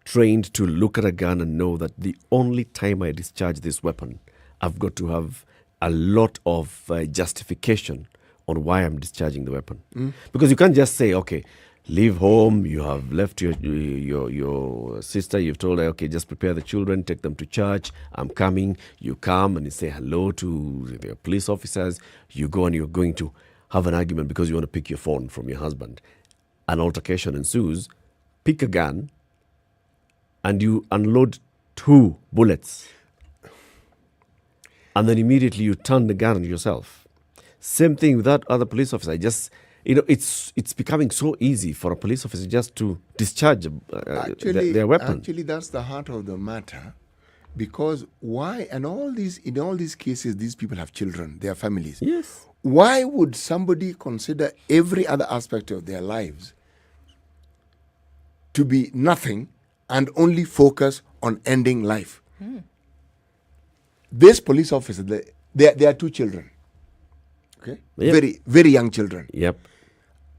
trained to look at a gun and know that the only time I discharge this weapon, I've got to have a lot of justification on why I'm discharging the weapon. Because you can't just say, okay, leave home, you have left your sister, you've told her, okay, just prepare the children, take them to church, I'm coming. You come and you say hello to the police officers, you go and you're going to have an argument because you want to pick your phone from your husband. An altercation ensues, pick a gun, and you unload 2 bullets. And then immediately you turn the gun on yourself. Same thing with that other police officer. It's becoming so easy for a police officer just to discharge their weapon. Actually, that's the heart of the matter. Because why, and in all these cases, these people have children, their families. Yes. Why would somebody consider every other aspect of their lives to be nothing and only focus on ending life? This police officer, there are 2 children. Okay? Yep. Very, very young children. Yep.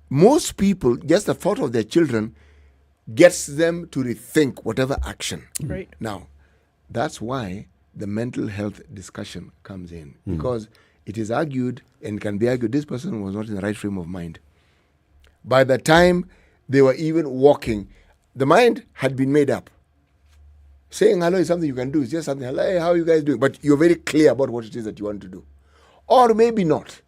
Most people, just the thought of their children gets them to rethink whatever action. Right. Now, that's why the mental health discussion comes in. Because it is argued and can be argued this person was not in the right frame of mind. By the time they were even walking, the mind had been made up. Saying hello is something you can do. It's just something, hey, how are you guys doing? But you're very clear about what it is that you want to do. Or maybe not.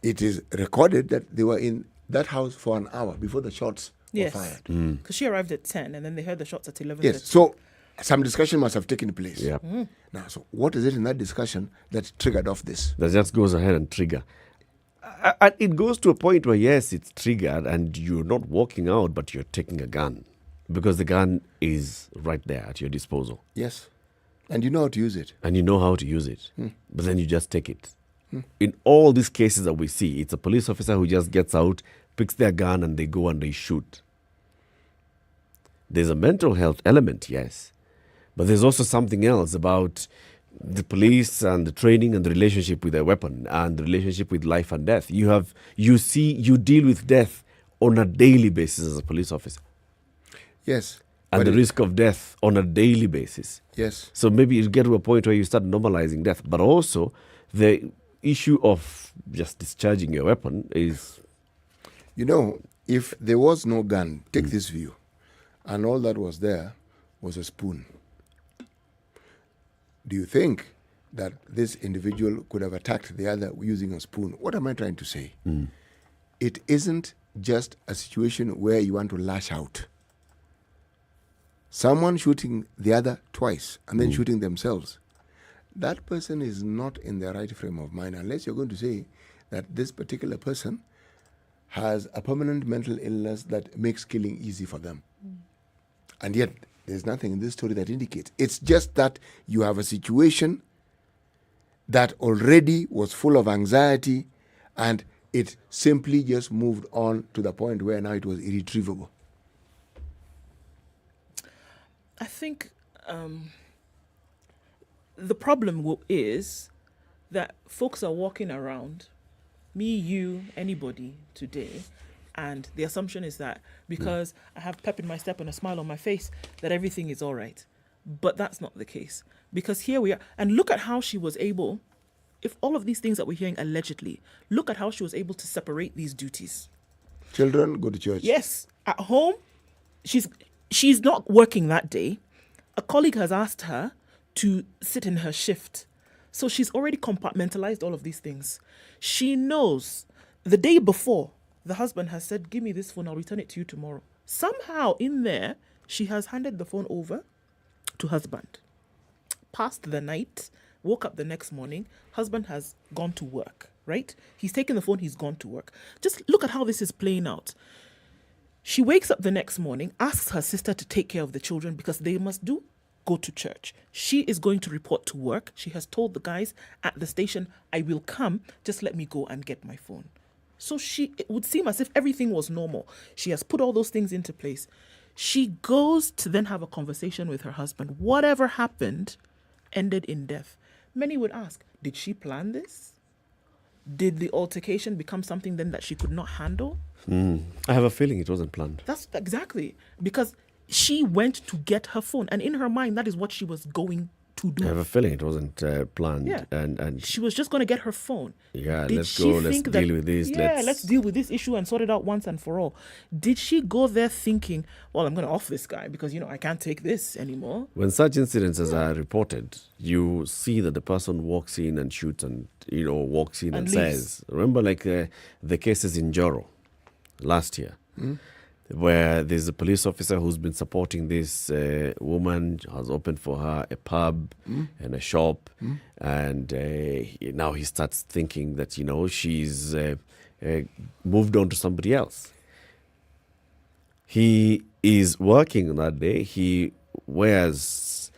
It is recorded that they were in that house for an hour before the shots were fired. Because she arrived at 10 and then they heard the shots at 11. Yes, so some discussion must have taken place. Yeah. Now, so what is it in that discussion that triggered off this? That just goes ahead and trigger. And it goes to a point where, yes, it's triggered and you're not walking out, but you're taking a gun. Because the gun is right there at your disposal. Yes. And you know how to use it. And you know how to use it. But then you just take it. In all these cases that we see, it's a police officer who just gets out, picks their gun, and they go and they shoot. There's a mental health element, yes. But there's also something else about the police and the training and the relationship with their weapon and the relationship with life and death. You deal with death on a daily basis as a police officer. Yes. And the risk of death on a daily basis. Yes. So maybe you get to a point where you start normalizing death. But also, the issue of just discharging your weapon is... You know, if there was no gun, take this view, and all that was there was a spoon. Do you think that this individual could have attacked the other using a spoon? What am I trying to say? It isn't just a situation where you want to lash out. Someone shooting the other twice and then shooting themselves, that person is not in the right frame of mind unless you're going to say that this particular person has a permanent mental illness that makes killing easy for them. And yet, there's nothing in this story that indicates. It's just that you have a situation that already was full of anxiety and it simply just moved on to the point where now it was irretrievable. I think the problem is that folks are walking around, me, you, anybody today, and the assumption is that because I have pep in my step and a smile on my face, that everything is all right. But that's not the case. Because here we are, and look at how she was able, if all of these things that we're hearing allegedly, look at how she was able to separate these duties. Children go to church. Yes, at home, she's not working that day. A colleague has asked her to sit in her shift. So she's already compartmentalized all of these things. She knows the day before, the husband has said, give me this phone, I'll return it to you tomorrow. Somehow in there, she has handed the phone over to husband. Passed the night, woke up the next morning, husband has gone to work, right? He's taken the phone, he's gone to work. Just look at how this is playing out. She wakes up the next morning, asks her sister to take care of the children because they must go to church. She is going to report to work. She has told the guys at the station, I will come, just let me go and get my phone. So it would seem as if everything was normal. She has put all those things into place. She goes to then have a conversation with her husband. Whatever happened ended in death. Many would ask, did she plan this? Did the altercation become something then that she could not handle? I have a feeling it wasn't planned. That's exactly. Because she went to get her phone. And in her mind, that is what she was going to do. I have a feeling it wasn't planned. Yeah. And she was just going to get her phone. Yeah, Did let's she go, let's think deal with this. Yeah, let's deal with this issue and sort it out once and for all. Did she go there thinking, well, I'm going to off this guy because, I can't take this anymore? When such incidences are reported, you see that the person walks in and shoots and, walks in and says, remember the cases in Joro last year, where there's a police officer who's been supporting this woman, has opened for her a pub and a shop, and now he starts thinking that, she's moved on to somebody else. He is working on that day. He wears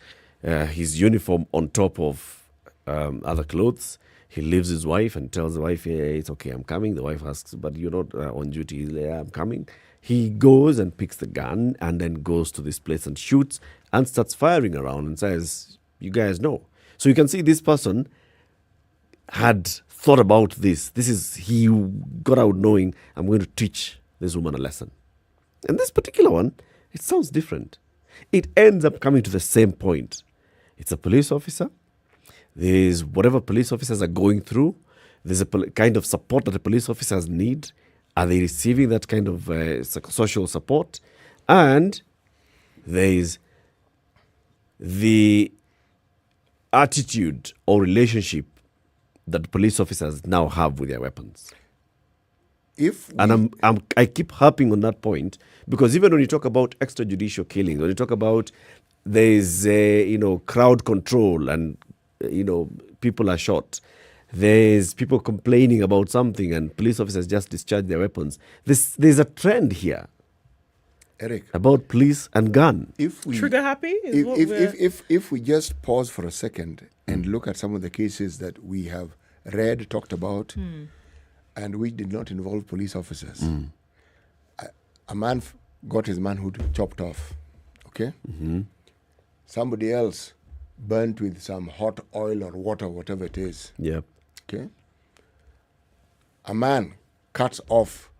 his uniform on top of other clothes. He leaves his wife and tells the wife, hey, it's okay, I'm coming. The wife asks, but you're not on duty. Yeah, I'm coming. He goes and picks the gun and then goes to this place and shoots and starts firing around and says, you guys know. So you can see this person had thought about this. He got out knowing, I'm going to teach this woman a lesson. And this particular one, it sounds different. It ends up coming to the same point. It's a police officer. There's whatever police officers are going through. There's a kind of support that the police officers need. Are they receiving that kind of social support? And there's the attitude or relationship that police officers now have with their weapons. I keep harping on that point because even when you talk about extrajudicial killings, when you talk about there's crowd control and people are shot, there's people complaining about something and police officers just discharge their weapons. There's a trend here, Eric, about police and gun. Trigger happy? If we just pause for a second and look at some of the cases that we have read, talked about, and which did not involve police officers. A man got his manhood chopped off, okay? Somebody else burnt with some hot oil or water, whatever it is. Yep. Okay? A man cuts off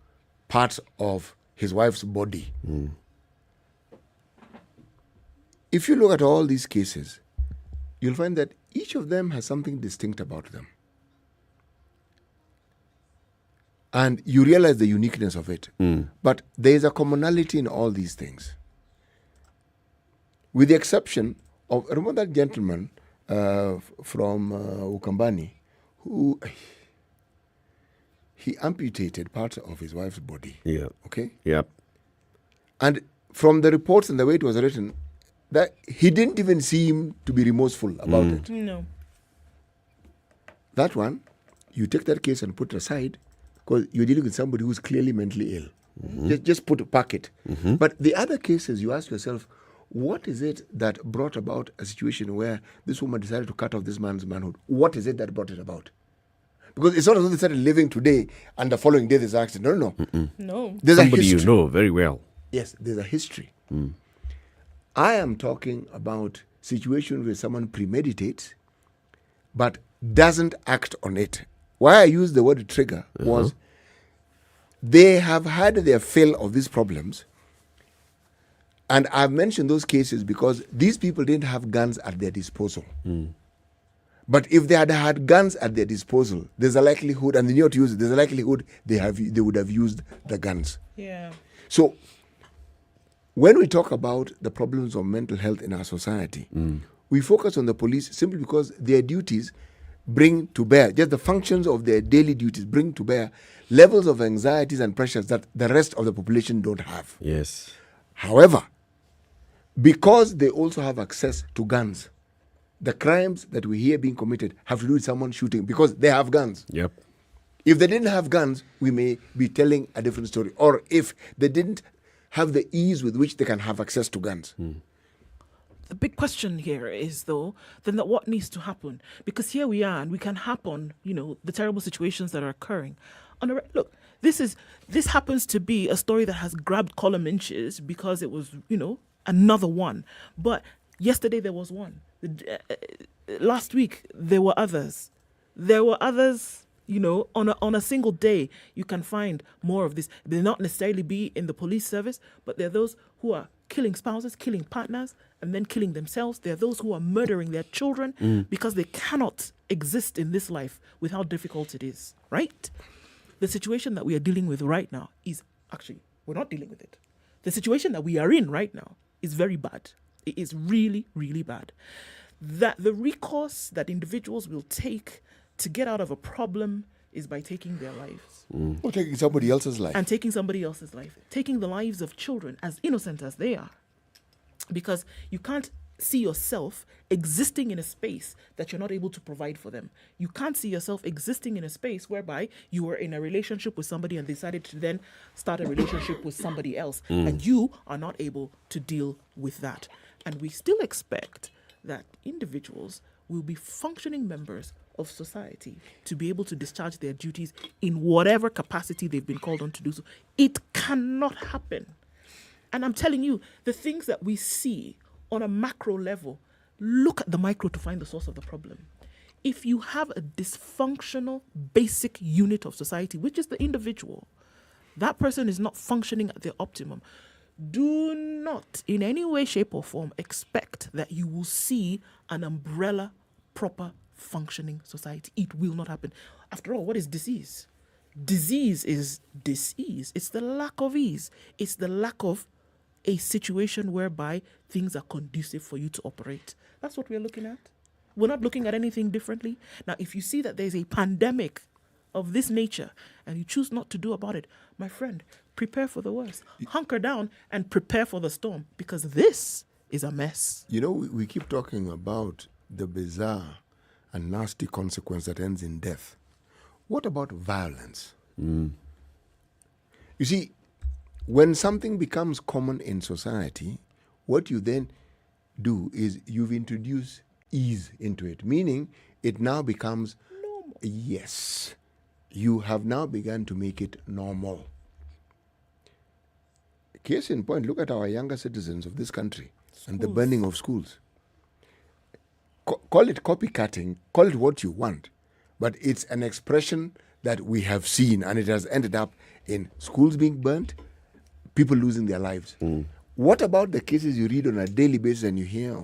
parts of his wife's body. If you look at all these cases, you'll find that each of them has something distinct about them. And you realize the uniqueness of it. But there is a commonality in all these things. With the exception of, remember that gentleman from Ukambani who he amputated parts of his wife's body. Yeah. Okay? Yep. And from the reports and the way it was written, that he didn't even seem to be remorseful about it. No. That one, you take that case and put it aside because you're dealing with somebody who's clearly mentally ill. Just park it. But the other cases, you ask yourself, what is it that brought about a situation where this woman decided to cut off this man's manhood? What is it that brought it about? Because it's not as though they started living today and the following day there's an accident. No. No. There's Somebody a history. you know very well. Yes, there's a history. I am talking about situations where someone premeditates but doesn't act on it. Why I use the word trigger was they have had their fill of these problems. And I've mentioned those cases because these people didn't have guns at their disposal. But if they had had guns at their disposal, there's a likelihood, and they knew how to use it, there's a likelihood they would have used the guns. Yeah. So when we talk about the problems of mental health in our society, we focus on the police simply because their duties bring to bear, just the functions of their daily duties bring to bear levels of anxieties and pressures that the rest of the population don't have. Yes. However, because they also have access to guns, the crimes that we hear being committed have to do with someone shooting because they have guns. Yep. If they didn't have guns, we may be telling a different story. Or if they didn't have the ease with which they can have access to guns. The big question here is, though, then that what needs to happen? Because here we are, and we can harp on, the terrible situations that are occurring. Look, this happens to be a story that has grabbed column inches because it was, another one. But yesterday there was one. Last week there were others. There were others. On a single day, you can find more of this. They not necessarily be in the police service, but there are those who are killing spouses, killing partners, and then killing themselves. There are those who are murdering their children because they cannot exist in this life with how difficult it is, right? The situation that we are dealing with right now is actually, we're not dealing with it. The situation that we are in right now is very bad. It is really, really bad. That the recourse that individuals will take to get out of a problem is by taking their lives. Or taking somebody else's life. And taking somebody else's life. Taking the lives of children, as innocent as they are. Because you can't see yourself existing in a space that you're not able to provide for them. You can't see yourself existing in a space whereby you were in a relationship with somebody and decided to then start a relationship with somebody else. And you are not able to deal with that. And we still expect that individuals will be functioning members of society to be able to discharge their duties in whatever capacity they've been called on to do so. It cannot happen. And I'm telling you, the things that we see on a macro level, look at the micro to find the source of the problem. If you have a dysfunctional basic unit of society, which is the individual, that person is not functioning at their optimum. Do not in any way, shape or form expect that you will see an umbrella proper functioning society. It will not happen. After all, what is disease? Disease is dis-ease. It's the lack of ease. It's the lack of a situation whereby things are conducive for you to operate. That's what we're looking at. We're not looking at anything differently. Now, if you see that there's a pandemic of this nature and you choose not to do about it, my friend, prepare for the worst. Hunker down and prepare for the storm, because this is a mess. We keep talking about the bizarre and nasty consequence that ends in death. What about violence? You see, when something becomes common in society, what you then do is you've introduced ease into it, meaning it now becomes normal. Yes, you have now begun to make it normal. Case in point, look at our younger citizens of this country and the burning of schools. Call it copycatting, call it what you want, but it's an expression that we have seen, and it has ended up in schools being burnt, people losing their lives. What about the cases you read on a daily basis and you hear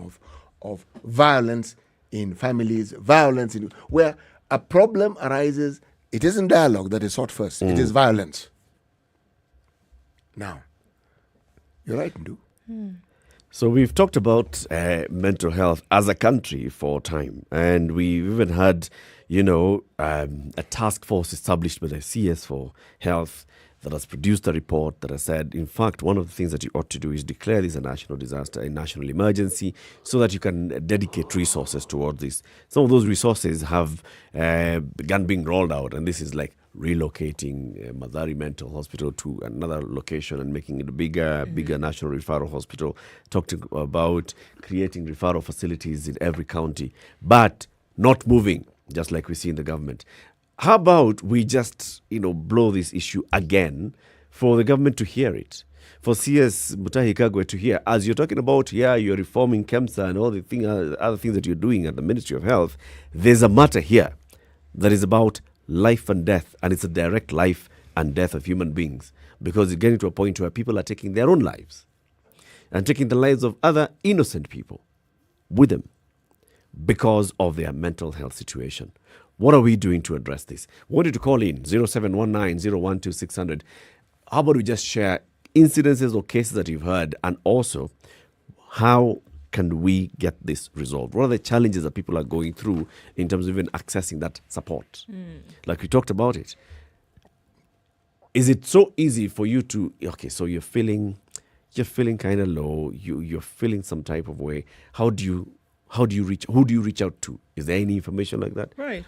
of violence in families, violence in where a problem arises? It isn't dialogue that is sought first. It is violence. Now, you're right, Ndu. So we've talked about mental health as a country for time, and we've even had, a task force established by the CS for Health that has produced a report that has said, in fact, one of the things that you ought to do is declare this a national disaster, a national emergency, so that you can dedicate resources towards this. Some of those resources have begun being rolled out, and this is like relocating Madari Mental Hospital to another location and making it a bigger national referral hospital. Talked about creating referral facilities in every county, but not moving, just like we see in the government. How about we just, blow this issue again for the government to hear it, for CS Muthui Kagwe to hear, as you're talking about, you're reforming KEMSA and all the other things that you're doing at the Ministry of Health. There's a matter here that is about life and death, and it's a direct life and death of human beings, because it's getting to a point where people are taking their own lives and taking the lives of other innocent people with them because of their mental health situation. What are we doing to address this? Want you to call in 0719-012-600. How about we just share incidences or cases that you've heard, and also how can we get this resolved? What are the challenges that people are going through in terms of even accessing that support? Like we talked about it. Is it so easy for you to, so you're feeling kind of low, you're feeling some type of way. Who do you reach out to? Is there any information like that? Right.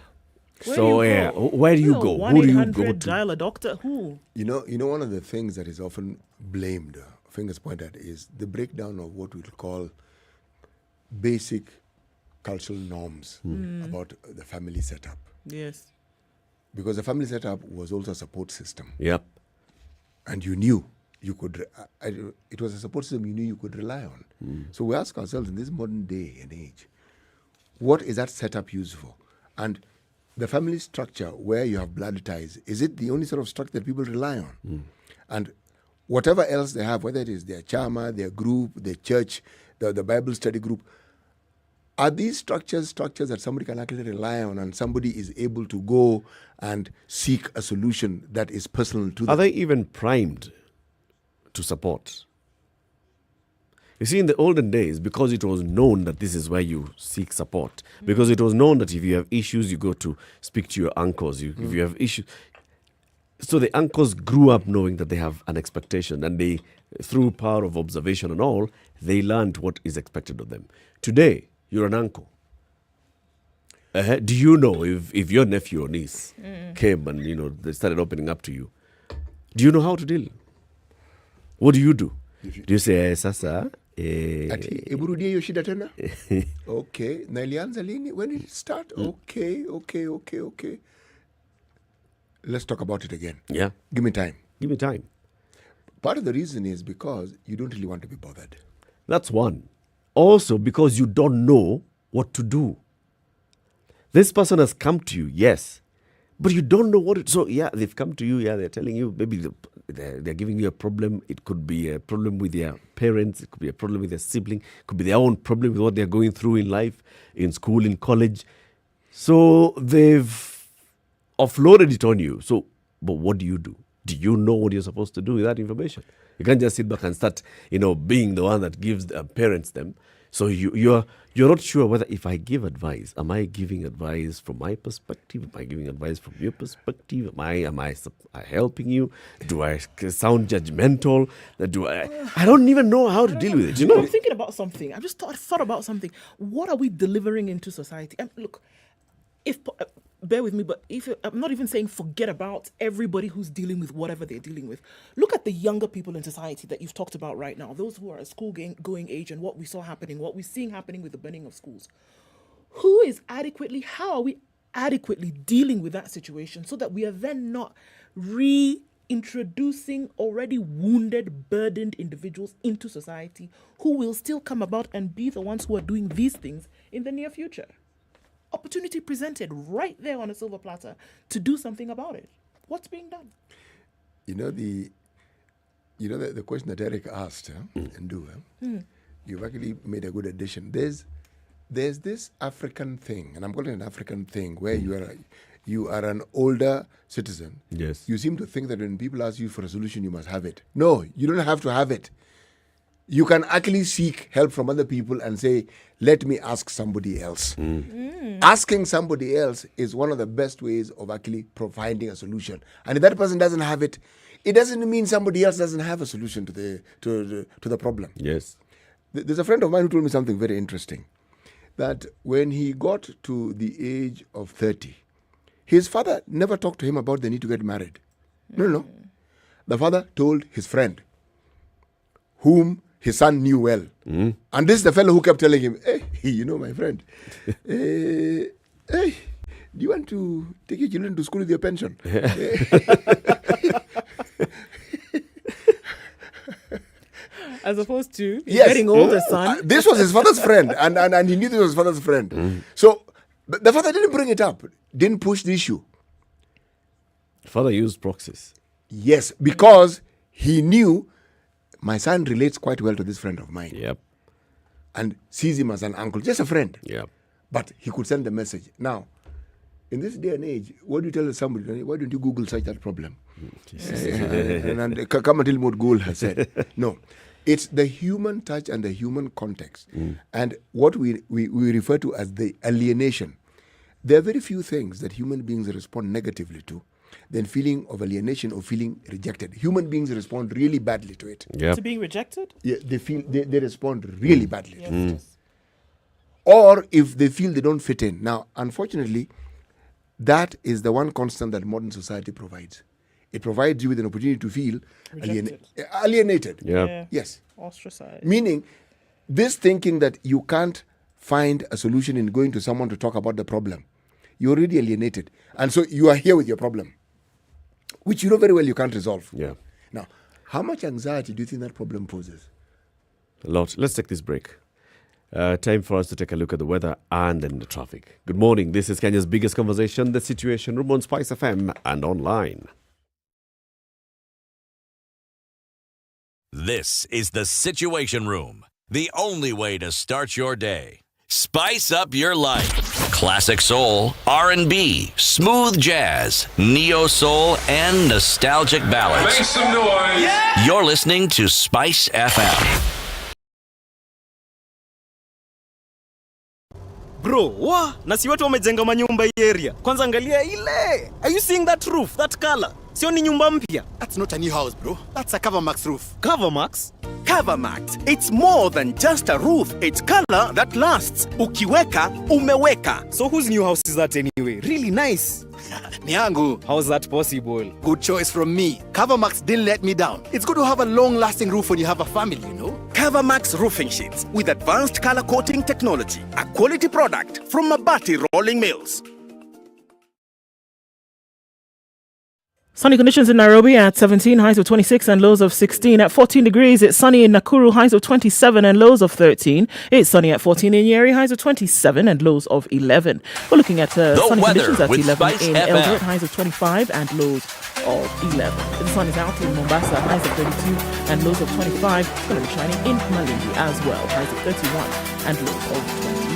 Where do you go? Who do you go to? Dial a doctor. Who? You know, one of the things that is often blamed, fingers pointed at, is the breakdown of what we'll call basic cultural norms about the family setup. Yes. Because the family setup was also a support system. Yep. And you knew you could, it was a support system you knew you could rely on. So we ask ourselves, in this modern day and age, what is that setup used for? And the family structure where you have blood ties, is it the only sort of structure that people rely on? And whatever else they have, whether it is their chama, their group, their church, the Bible study group, are these structures that somebody can actually rely on, and somebody is able to go and seek a solution that is personal to them? Are they even primed to support? You see, in the olden days, because it was known that this is where you seek support, because it was known that if you have issues, you go to speak to your uncles. If you have issues, so the uncles grew up knowing that they have an expectation, and they, through power of observation and all, they learned what is expected of them. Today, you're an uncle. Do you know if your nephew or niece came and they started opening up to you? Do you know how to deal? What do you do? Do you say, Sasa? Ati, iburudie hiyo shida tena? Okay. Na ilianza lini? When did it start? Okay. Let's talk about it again. Yeah. Give me time. Part of the reason is because you don't really want to be bothered. That's one. Also because you don't know what to do. This person has come to you, yes, but you don't know what so they've come to you, they're telling you, maybe they're giving you a problem. It could be a problem with their parents, it could be a problem with their sibling, it could be their own problem with what they're going through in life, in school, in college. So they've offloaded it on you. So, but what do you do? Do you know what you're supposed to do with that information? You can't just sit back and start, being the one that gives parents them. So you're not sure whether, if I give advice, am I giving advice from my perspective? Am I giving advice from your perspective? Am I helping you? Do I sound judgmental? I don't even know how to deal with it. I'm thinking about something. I just thought about something. What are we delivering into society? Look, bear with me, but I'm not even saying forget about everybody who's dealing with whatever they're dealing with. Look at the younger people in society that you've talked about right now, those who are at school-going age, and what we saw happening, what we're seeing happening with the burning of schools. How are we adequately dealing with that situation so that we are then not reintroducing already wounded, burdened individuals into society who will still come about and be the ones who are doing these things in the near future? Opportunity presented right there on a silver platter to do something about it. What's being done? The question that Eric asked, you've actually made a good addition. There's this African thing, and I'm calling it an African thing, where you are an older citizen. Yes. You seem to think that when people ask you for a solution, you must have it. No, you don't have to have it. You can actually seek help from other people and say, let me ask somebody else. Asking somebody else is one of the best ways of actually providing a solution. And if that person doesn't have it, it doesn't mean somebody else doesn't have a solution to the problem. Yes. There's a friend of mine who told me something very interesting. That when he got to the age of 30, his father never talked to him about the need to get married. No. The father told his friend, whom his son knew well. And this is the fellow who kept telling him, hey, my friend, hey, do you want to take your children to school with your pension? As opposed to getting older, son. This was his father's friend, and he knew this was his father's friend. So the father didn't bring it up, didn't push the issue. Father used proxies. Yes, because he knew my son relates quite well to this friend of mine. Yep. And sees him as an uncle, just a friend. Yep. But he could send the message. Now, in this day and age, what do you tell somebody? Why don't you Google search that problem? And come and tell me what Google has said. No. It's the human touch and the human context. And what we refer to as the alienation. There are very few things that human beings respond negatively to than feeling of alienation or feeling rejected. Human beings respond really badly to it. To being rejected? Yeah, they respond really badly to it. Or if they feel they don't fit in. Now, unfortunately, that is the one constant that modern society provides. It provides you with an opportunity to feel alienated. Yes. Ostracized. Meaning, this thinking that you can't find a solution in going to someone to talk about the problem. You're already alienated. And so you are here with your problem, which you know very well you can't resolve. Yeah. Now, how much anxiety do you think that problem poses? A lot. Let's take this break. Time for us to take a look at the weather and then the traffic. Good morning. This is Kenya's biggest conversation, The Situation Room on SpiceFM and online. This is The Situation Room, the only way to start your day. Spice up your life. Classic soul, R&B, smooth jazz, neo soul, and nostalgic ballads. Make some noise. Yeah! You're listening to Spice FM. Bro, na si watu wamejenga manyumba hii area. Kwanza angalia ile. Are you seeing that roof? That color? Sio ni nyumba mpya. That's not a new house, bro. That's a Covermax roof. Covermax? Covermax. It's more than just a roof. It's color that lasts. Ukiweka, umeweka. So whose new house is that anyway? Really nice. Niangu. How's that possible? Good choice from me. Covermax didn't let me down. It's good to have a long-lasting roof when you have a family, you know? Covermax roofing sheets with advanced color coating technology. A quality product from Mabati Rolling Mills. Sunny conditions in Nairobi at 17, highs of 26 and lows of 16. At 14 degrees, it's sunny in Nakuru, highs of 27 and lows of 13. It's sunny at 14 in Nyeri, highs of 27 and lows of 11. We're looking at sunny conditions at 11 in Eldoret, highs of 25 and lows of 11. The sun is out in Mombasa, highs of 32 and lows of 25. It's going to be shining in Malindi as well, highs of 31 and lows of 26.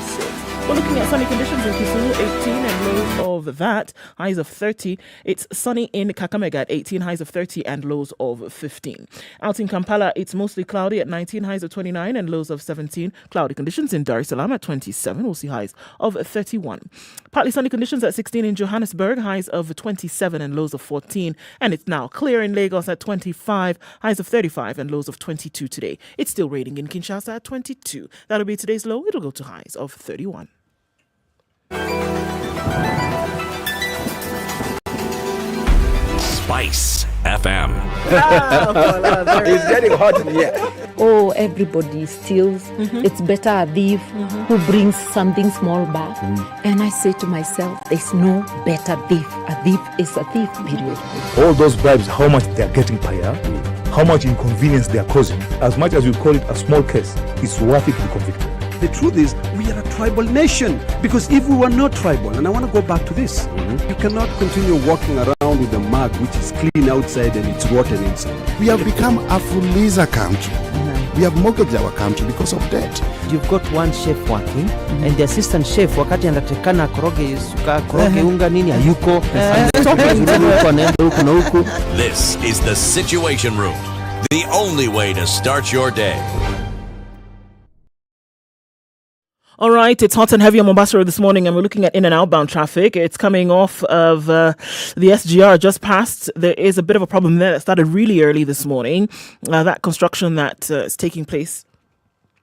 We're looking at sunny conditions in Kisumu, 18 and lows of that, highs of 30. It's sunny in Kakamega at 18, highs of 30 and lows of 15. Out in Kampala, it's mostly cloudy at 19, highs of 29 and lows of 17. Cloudy conditions in Dar es Salaam at 27, we'll see highs of 31. Partly sunny conditions at 16 in Johannesburg, highs of 27 and lows of 14. And it's now clear in Lagos at 25, highs of 35 and lows of 22 today. It's still raining in Kinshasa at 22. That'll be today's low. It'll go to highs of 31. Spice FM. It's getting hot in here. Oh, everybody steals. It's better a thief who brings something small back. And I say to myself, there's no better thief. A thief is a thief, period. All those bribes, how much they're getting per year, how much inconvenience they're causing. As much as you call it a small case, it's worth it to be convicted. The truth is, we are a tribal nation. Because if we were not tribal, and I want to go back to this, you cannot continue walking around with a mug which is clean outside and it's rotten inside. We have become a Fuliza country. We have mortgaged our country because of debt. You've got one chef working and the assistant chef wakati anatakikana koroge unga nini hayuko. This is the Situation Room, the only way to start your day. All right, it's hot and heavy on Mombasa Road this morning, and we're looking at in- and outbound traffic. It's coming off of the SGR just passed. There is a bit of a problem there that started really early this morning. That construction that is taking place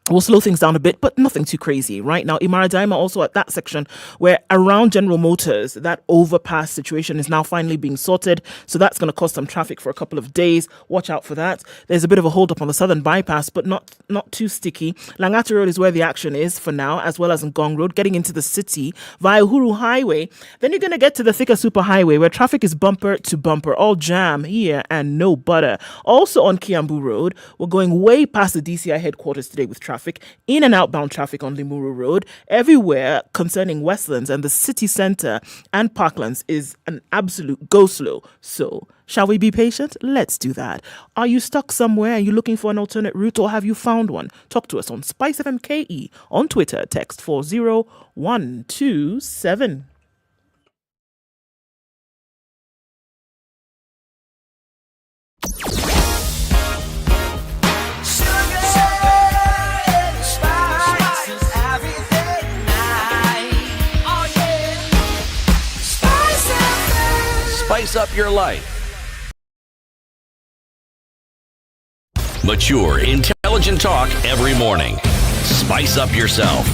will slow things down a bit, but nothing too crazy. Right now, Imara Daima also at that section where around General Motors, that overpass situation is now finally being sorted. So that's going to cause some traffic for a couple of days. Watch out for that. There's a bit of a hold up on the southern bypass, but not too sticky. Langata Road is where the action is for now, as well as Ngong Road, getting into the city via Uhuru Highway. Then you're going to get to the Thika Superhighway where traffic is bumper to bumper, all jam here and no butter. Also on Kiambu Road, we're going way past the DCI headquarters today with traffic, in and outbound traffic on Limuru Road. Everywhere concerning Westlands and the city centre and Parklands is an absolute go slow. So, shall we be patient? Let's do that. Are you stuck somewhere? Are you looking for an alternate route, or have you found one? Talk to us on SpiceFM KE on Twitter. Text 40127. Spice up your life. Mature, intelligent talk every morning. Spice up yourself.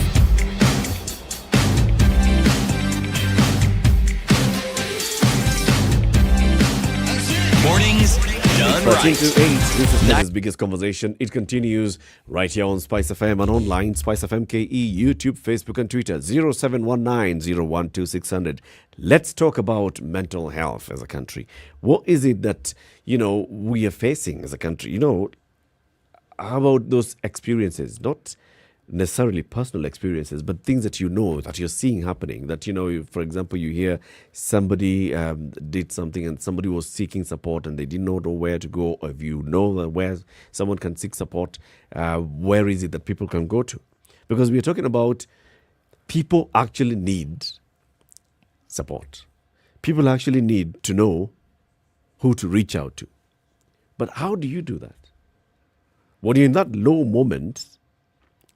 Mornings done 13 right. to 8. This is today's biggest conversation. It continues right here on Spice FM and online, Spice FM KE, YouTube, Facebook and Twitter, 0719-012-600. Let's talk about mental health as a country. What is it that, we are facing as a country? How about those experiences? Not necessarily personal experiences, but things that that you're seeing happening, that, for example, you hear somebody did something and somebody was seeking support and they didn't know where to go, or if you know that where someone can seek support, where is it that people can go to? Because we're talking about people actually need support. People actually need to know who to reach out to. But how do you do that? When you're in that low moment,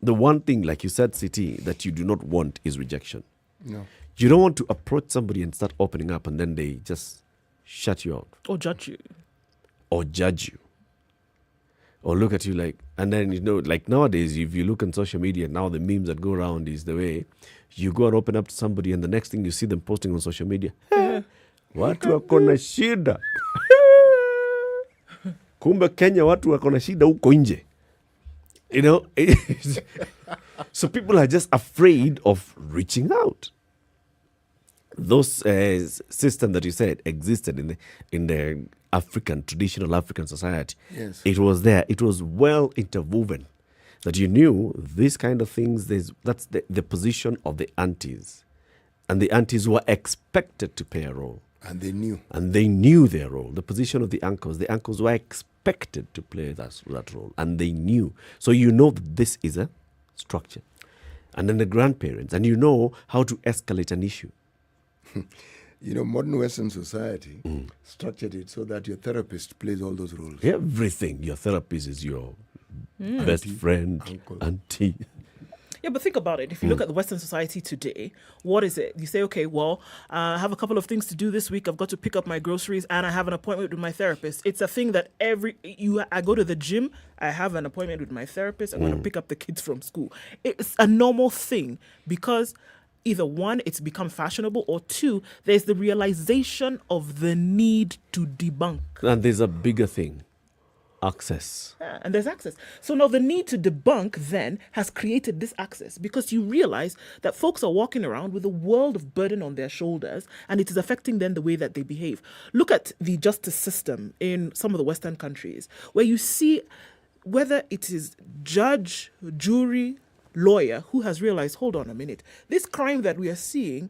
the one thing, like you said, City, that you do not want is rejection. No. You don't want to approach somebody and start opening up and then they just shut you out. Or judge you. Or look at you like, and then, like nowadays, if you look on social media, now the memes that go around is the way you go and open up to somebody and the next thing you see them posting on social media, watu wako na shida. Kumbe Kenya watu wako na shida huko nje. So people are just afraid of reaching out. Those system that you said existed in the traditional African society. Yes. It was there. It was well interwoven. That you knew these kind of things. That's the position of the aunties, and the aunties were expected to play a role. And they knew. And they knew their role. The position of the uncles. The uncles were expected to play that role. And they knew. So that this is a structure. And then the grandparents. And how to escalate an issue. Modern Western society structured it so that your therapist plays all those roles. Everything. Your therapist is your best friend, uncle, auntie. Yeah, but think about it. If you look at the Western society today, what is it? You say, okay, well, I have a couple of things to do this week. I've got to pick up my groceries and I have an appointment with my therapist. It's a thing that I go to the gym, I have an appointment with my therapist, I'm going to pick up the kids from school. It's a normal thing because either one, it's become fashionable, or two, there's the realization of the need to debunk. And there's a bigger thing. Access. Yeah, and there's access. So now the need to debunk then has created this access because you realize that folks are walking around with a world of burden on their shoulders and it is affecting then the way that they behave. Look at the justice system in some of the Western countries where you see whether it is judge, jury, lawyer who has realized, hold on a minute, this crime that we are seeing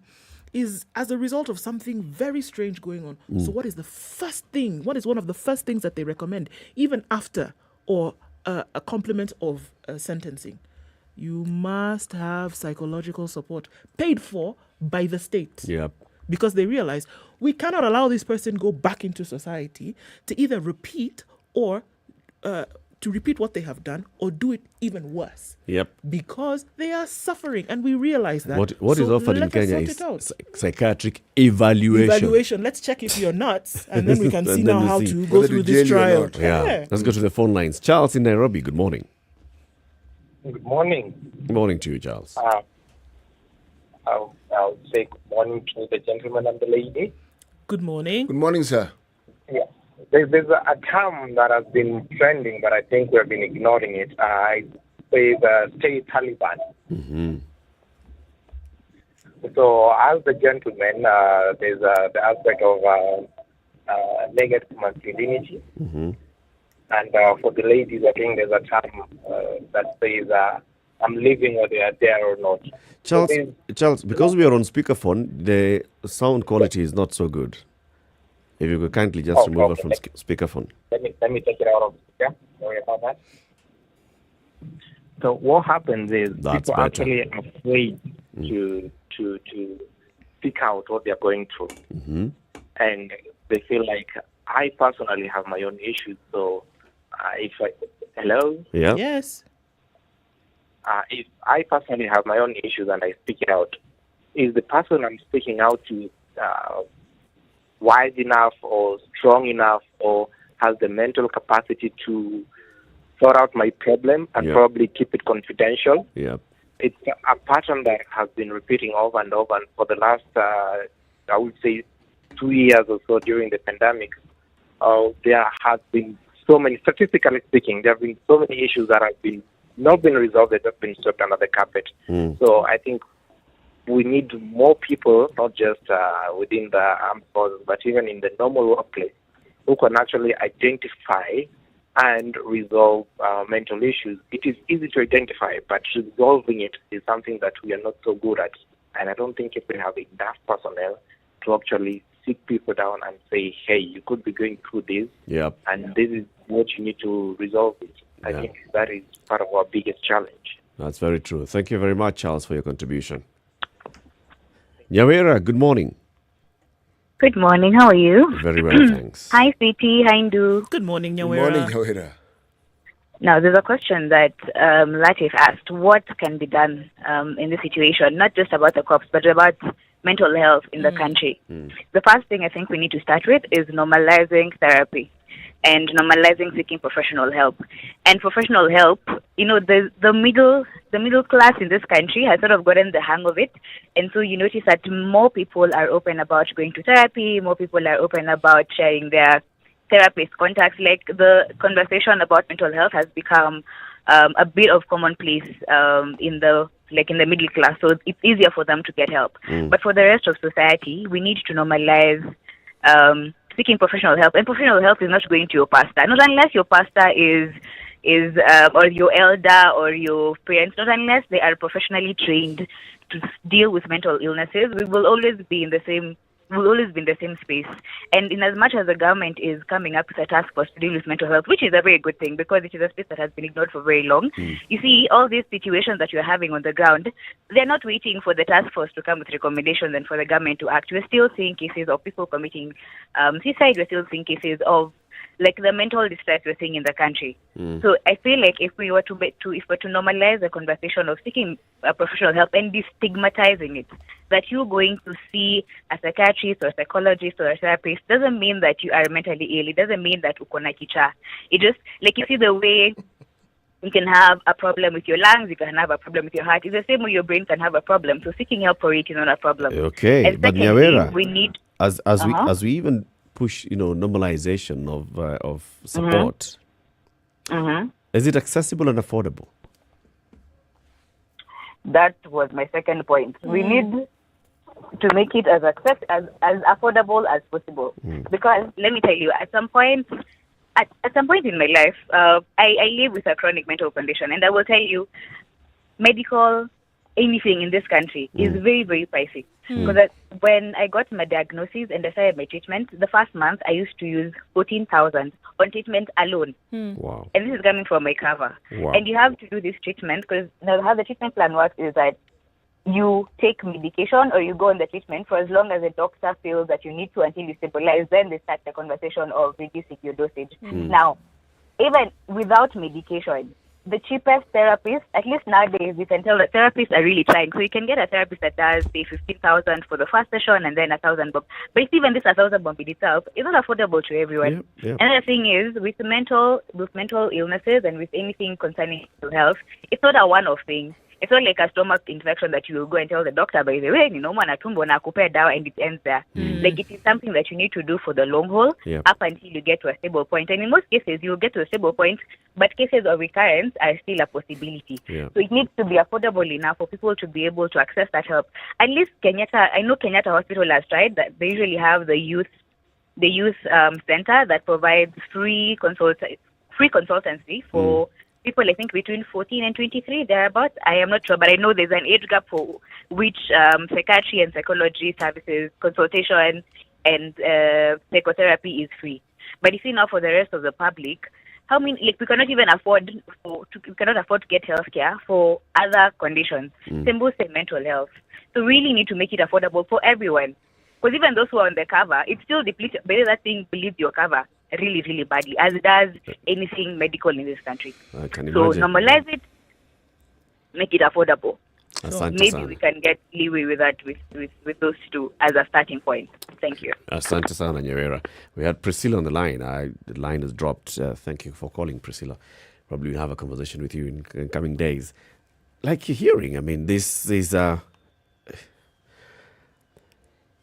is as a result of something very strange going on. So what is one of the first things that they recommend, even after or a complement of sentencing? You must have psychological support paid for by the state. Yep. Because they realize we cannot allow this person go back into society to either repeat or to repeat what they have done or do it even worse. Yep. Because they are suffering, and we realize that. What is offered in Kenya is psychiatric evaluation. Let's check if you're nuts, and then we can see And now then we how see to go through this trial. Yeah. Let's go to the phone lines. Charles in Nairobi, good morning. Good morning. Good morning to you, Charles. I'll say good morning to the gentleman and the lady. Good morning. Good morning, sir. Yeah. There's a term that has been trending, but I think we've been ignoring it. I say the state Taliban. Mm-hmm. So, as the gentleman, there's the aspect of negative masculinity. Mm-hmm. And for the ladies, I think there's a term that says, I'm leaving whether they are there or not. Charles, because we are on speakerphone, the sound quality is not so good. If you could kindly just remove it from speakerphone. Let me take it out of speaker. Sorry about that. So what happens is people are actually afraid to speak out what they're going through. Mm-hmm. And they feel like, I personally have my own issues, so hello? Yeah. Yes. If I personally have my own issues and I speak it out, is the person I'm speaking out to wise enough or strong enough or has the mental capacity to sort out my problem and probably keep it confidential? Yeah. It's a pattern that has been repeating over and over, and for the last, I would say, 2 years or so during the pandemic, there has been so many, statistically speaking, there have been so many issues that have been not been resolved, that have been swept under the carpet. So I think we need more people, not just within the armed forces, but even in the normal workplace, who can actually identify and resolve mental issues. It is easy to identify, but resolving it is something that we are not so good at. And I don't think if we have enough personnel to actually sit people down and say, hey, you could be going through this, and this is what you need to resolve it. I think that is part of our biggest challenge. That's very true. Thank you very much, Charles, for your contribution. Nyawera, good morning. Good morning. How are you? Very well, thanks. Hi, Sweetie. Hi, Ndu. Good morning, Nyawera. Good morning, Nyawera. Now, there's a question that Latiff asked. What can be done in this situation? Not just about the cops, but about mental health in the country. The first thing I think we need to start with is normalizing therapy and normalizing seeking professional help. And professional help, you know, the middle class in this country has sort of gotten the hang of it. And so you notice that more people are open about going to therapy, more people are open about sharing their therapist contacts. Like, the conversation about mental health has become a bit of commonplace in the middle class, so it's easier for them to get help. But for the rest of society, we need to normalize seeking professional help. And professional help is not going to your pastor, not unless your pastor is or your elder or your parents, not unless they are professionally trained to deal with mental illnesses. We will always be in the same space. And in as much as the government is coming up with a task force to deal with mental health, which is a very good thing because it is a space that has been ignored for very long, you see, all these situations that you're having on the ground, they're not waiting for the task force to come with recommendations and for the government to act. We're still seeing cases of people committing suicide. We're still seeing cases of the mental distress we're seeing in the country. So I feel like if we were to normalize the conversation of seeking professional help and destigmatizing it, that you're going to see a psychiatrist or a psychologist or a therapist doesn't mean that you are mentally ill. It doesn't mean that ukona kicha. It just, you see the way you can have a problem with your lungs, you can have a problem with your heart. It's the same way your brain can have a problem. So seeking help for it is not a problem. Okay, and but secondly, Nyawera, we need as we even push, normalization of support. Is it accessible and affordable? That was my second point. We need to make it as affordable as possible. Because let me tell you, at some point in my life, I live with a chronic mental condition, and I will tell you, medical, anything in this country is very, very pricey. Because when I got my diagnosis and I started my treatment, the first month I used to use 14,000 on treatment alone. Wow. And this is coming from my cover. Wow. And you have to do this treatment because now how the treatment plan works is that you take medication or you go on the treatment for as long as the doctor feels that you need to until you stabilize. Then they start the conversation of reducing your dosage. Now, even without medication, the cheapest therapist, at least nowadays, you can tell that therapists are really trying. So you can get a therapist that does, say, 15,000 for the first session and then 1,000 bob. But even this 1,000 bob in itself is not affordable to everyone. Another thing is, with mental illnesses and with anything concerning mental health, it's not a one-off thing. It's not like a stomach infection that you will go and tell the doctor, by the way, natumbo nakupea dawa and it ends there. Like it is something that you need to do for the long haul up until you get to a stable point. And in most cases, you'll get to a stable point, but cases of recurrence are still a possibility. So it needs to be affordable enough for people to be able to access that help. At least I know Kenyatta Hospital has tried that. They usually have the youth center that provides free consultancy for people, I think, between 14 and 23, thereabouts. I am not sure, but I know there's an age gap for which psychiatry and psychology services, consultation, and psychotherapy is free. But you see now for the rest of the public, we cannot even afford to get healthcare for other conditions. Same with mental health. So really need to make it affordable for everyone. Because even those who are on the cover, it's still depleted. But that thing bleeds your cover really, really badly, as it does anything medical in this country. I can so imagine. normalize it, make it affordable. Asante Maybe sana. we can get leeway with that, with those two as a starting point. Thank you. Asante sana, Nyerera. We had Priscilla on the line. The line has dropped. Thank you for calling, Priscilla. Probably we'll have a conversation with you in coming days. Like you're hearing, I mean, this is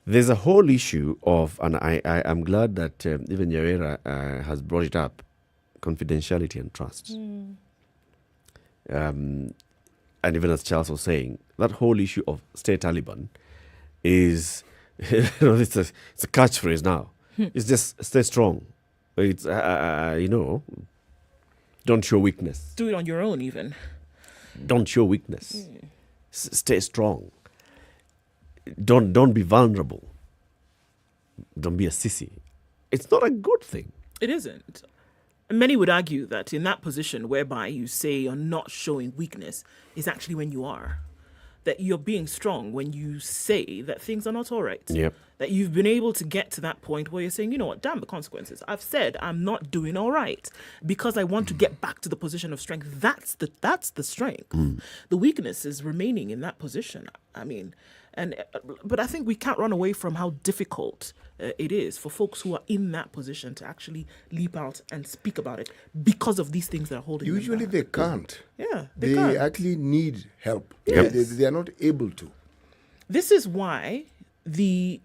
there's a whole issue of, and I'm glad that even Nyerera has brought it up, confidentiality and trust. And even as Charles was saying, that whole issue of stay Taliban is, it's a catchphrase now. It's just stay strong. It's, don't show weakness. Do it on your own, even. Don't show weakness. Stay strong. Don't be vulnerable. Don't be a sissy. It's not a good thing. It isn't. Many would argue that in that position whereby you say you're not showing weakness is actually when you are. That you're being strong when you say that things are not all right. Yep. That you've been able to get to that point where you're saying, you know what, damn the consequences. I've said I'm not doing all right because I want to get back to the position of strength. That's the strength. The weakness is remaining in that position. I mean, but I think we can't run away from how difficult it is for folks who are in that position to actually leap out and speak about it because of these things that are holding Usually them back. they can't. Yeah, they can't. actually need help. Yes. They are not able to. This is why the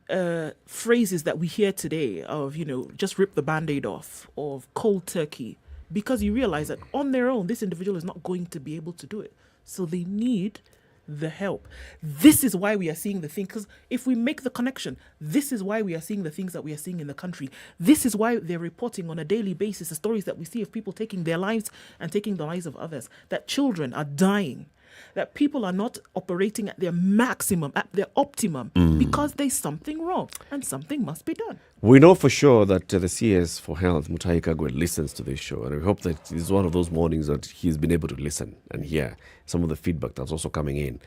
phrases that we hear today of, just rip the Band-Aid off, of cold turkey, because you realize that on their own, this individual is not going to be able to do it. So they need the help. This is why we are seeing the thing, because if we make the connection, this is why we are seeing the things that we are seeing in the country. This is why they're reporting on a daily basis the stories that we see of people taking their lives and taking the lives of others, that children are dying, that people are not operating at their maximum, at their optimum, because there's something wrong and something must be done. We know for sure that the CS for Health, Muthui Kagwe, listens to this show, and we hope that it's one of those mornings that he's been able to listen and hear some of the feedback that's also coming in.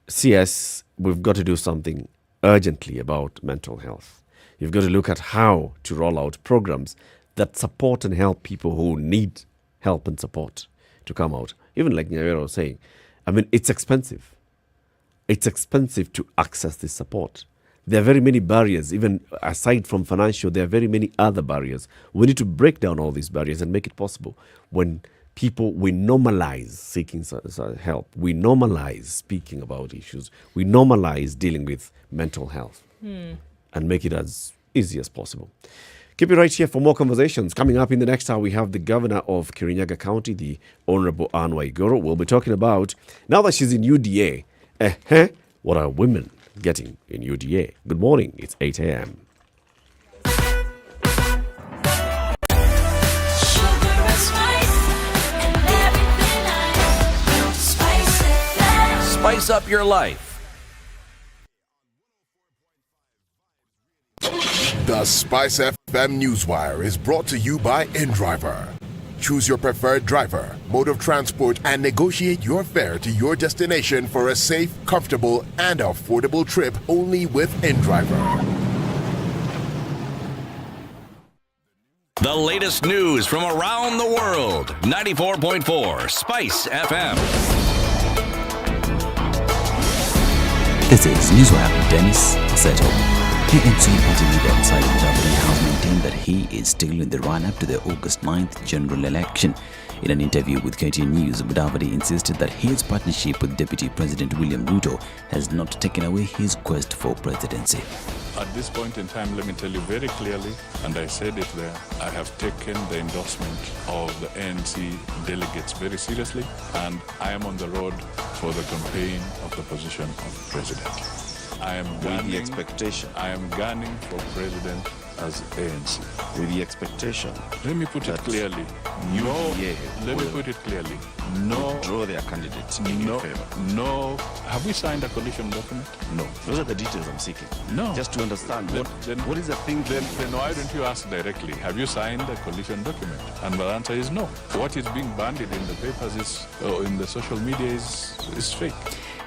CS, we've got to do something urgently about mental health. You've got to look at how to roll out programs that support and help people who need help and support to come out. Even like Nyerera was saying, I mean, it's expensive. It's expensive to access this support. There are very many barriers, even aside from financial, there are very many other barriers. We need to break down all these barriers and make it possible. When we normalize seeking help, we normalize speaking about issues, we normalize dealing with mental health and make it as easy as possible. Keep it right here for more conversations. Coming up in the next hour, we have the governor of Kirinyaga County, the Honorable Anne Waiguru. We'll be talking about, now that she's in UDA, what are women getting in UDA? Good morning. It's 8 a.m. Sugar and spice and everything I know. SpiceFM. spice up your life. The Spice FM Newswire is brought to you by InDriver. Choose your preferred driver, mode of transport, and negotiate your fare to your destination for a safe, comfortable, and affordable trip only with InDriver. The latest news from around the world. 94.4 Spice FM. This is Newswire with Dennis Aseto. ANC party leader Musalia Mudavadi has maintained that he is still in the run-up to the August 9th general election. In an interview with KTN News, Mudavadi insisted that his partnership with Deputy President William Ruto has not taken away his quest for presidency. At this point in time, let me tell you very clearly, and I said it there, I have taken the endorsement of the ANC delegates very seriously, and I am on the road for the campaign of the position of president. I am gunning, with the expectation. I am gunning for president as ANC. With the expectation. Let me put it clearly. Let me put it clearly. No. Draw their candidates in your favor. No. Have we signed a coalition document? No. Those are the details I'm seeking. No. Just to understand what is the thing. Then why don't you ask directly? Have you signed a coalition document? And the answer is no. What is being bandied in the papers in the social media is fake.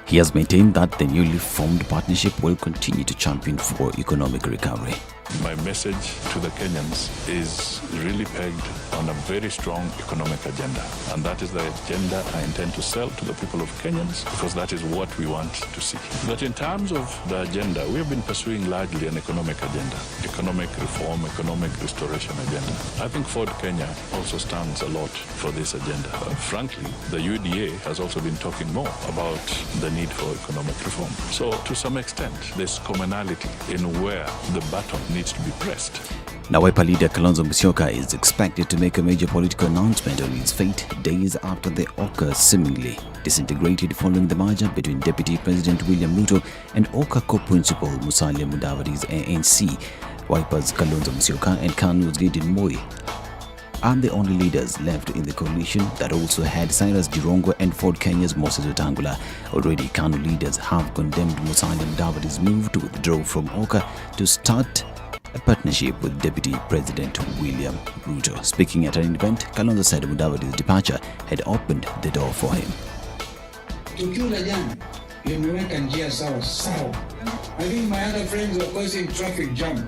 He has maintained that the newly formed partnership will continue to champion for economic recovery. My message to the Kenyans is really pegged on a very strong economic agenda. And that is the agenda I intend to sell to the people of Kenyans, because that is what we want to see. But in terms of the agenda, we have been pursuing largely an economic agenda, economic reform, economic restoration agenda. I think Ford Kenya also stands a lot for this agenda. Frankly, the UDA has also been talking more about the need for economic reform. So to some extent, there's commonality in where the baton needs to be pressed. Now, Wiper leader Kalonzo Musyoka is expected to make a major political announcement on his fate days after the Okoh seemingly disintegrated following the merger between Deputy President William Ruto and Okoh co-principal Musalia Mudavadi's ANC. Wiper's Kalonzo Musyoka and KANU's Gideon Moi are the only leaders left in the coalition that also had Cyrus Jirongo and Ford Kenya's Moses Wetangula. Already, KANU leaders have condemned Musalia Mudavadi's move to withdraw from Okoh to start a partnership with Deputy President William Ruto. Speaking at an event, Kalonzo said Mudavadi's departure had opened the door for him. Tukio la jana limeweka njia sawa sawa. I think my other friends were causing traffic jam.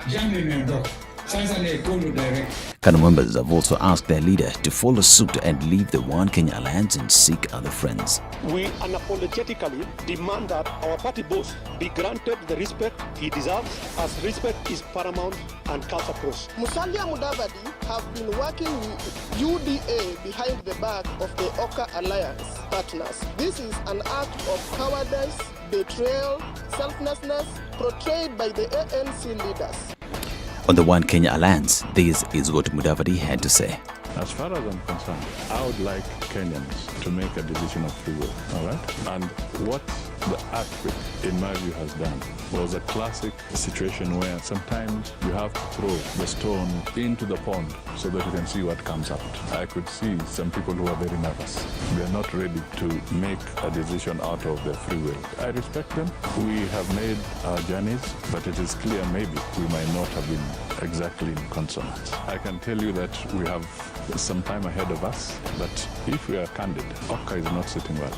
Jam imeondoka. Sasa ni Ikulu direct. KANU members have also asked their leader to follow suit and leave the One Kenya Alliance and seek other friends. We unapologetically demand that our party boss be granted the respect he deserves, as respect is paramount and cuts across. Musalia Mudavadi have been working with UDA behind the back of the Okoh Alliance partners. This is an act of cowardice, betrayal, selflessness portrayed by the ANC leaders. On the One Kenya Alliance, this is what Mudavadi had to say. As far as I'm concerned, I would like Kenyans to make a decision of free will, all right? And what the earthquake, in my view, has done was a classic situation where sometimes you have to throw the stone into the pond so that you can see what comes out. I could see some people who are very nervous. They are not ready to make a decision out of their free will. I respect them. We have made our journeys, but it is clear maybe we might not have been exactly in consonance. I can tell you that we have some time ahead of us, but if we are candid, Okoh is not sitting well.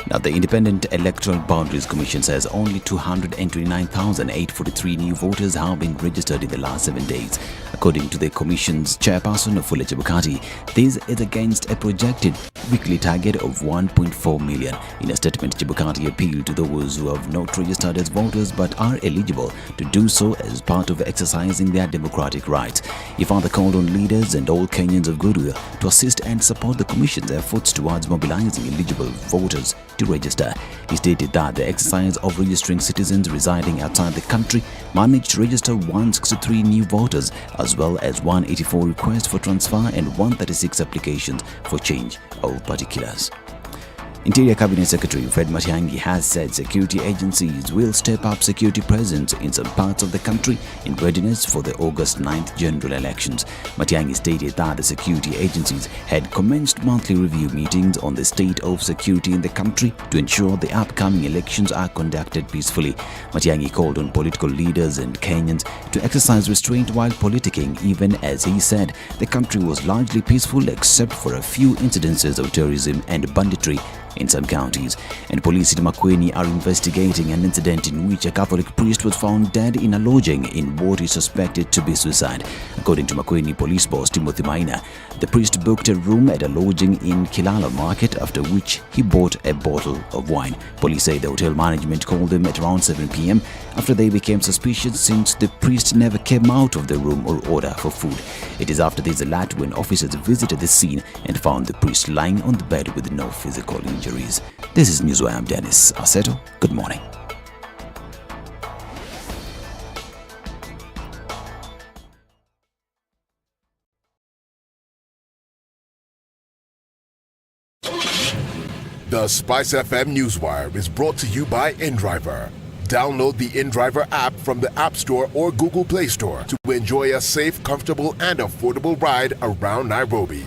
Now, the Independent Electoral Boundaries Commission says only 229,843 new voters have been registered in the last 7 days. According to the Commission's chairperson, Wafula Chebukati, this is against a projected weekly target of 1.4 million. In a statement, Chebukati appealed to those who have not registered as voters but are eligible to do so as part of exercising their democratic rights. He further called on leaders and all Kenyans of goodwill to assist and support the Commission's efforts towards mobilizing eligible voters to register. He stated that the exercise of registering citizens residing outside the country managed to register 163 new voters, as well as 184 requests for transfer and 136 applications for change of particulars. Interior Cabinet Secretary Fred Matiang'i has said security agencies will step up security presence in some parts of the country in readiness for the August 9th general elections. Matiang'i stated that the security agencies had commenced monthly review meetings on the state of security in the country to ensure the upcoming elections are conducted peacefully. Matiang'i called on political leaders and Kenyans to exercise restraint while politicking, even as he said the country was largely peaceful except for a few incidences of terrorism and banditry in some counties. And police in Makueni are investigating an incident in which a Catholic priest was found dead in a lodging in what is suspected to be suicide. According to Makueni police boss Timothy Maina, the priest booked a room at a lodging in Kilala Market, after which he bought a bottle of wine. Police say the hotel management called them at around 7 p.m. after they became suspicious since the priest never came out of the room or order for food. It is after this alert when officers visited the scene and found the priest lying on the bed with no physical injuries. This is Newswire. I'm Dennis Aseto. Good morning. The SpiceFM Newswire is brought to you by InDriver. Download the InDriver app from the App Store or Google Play Store to enjoy a safe, comfortable, and affordable ride around Nairobi.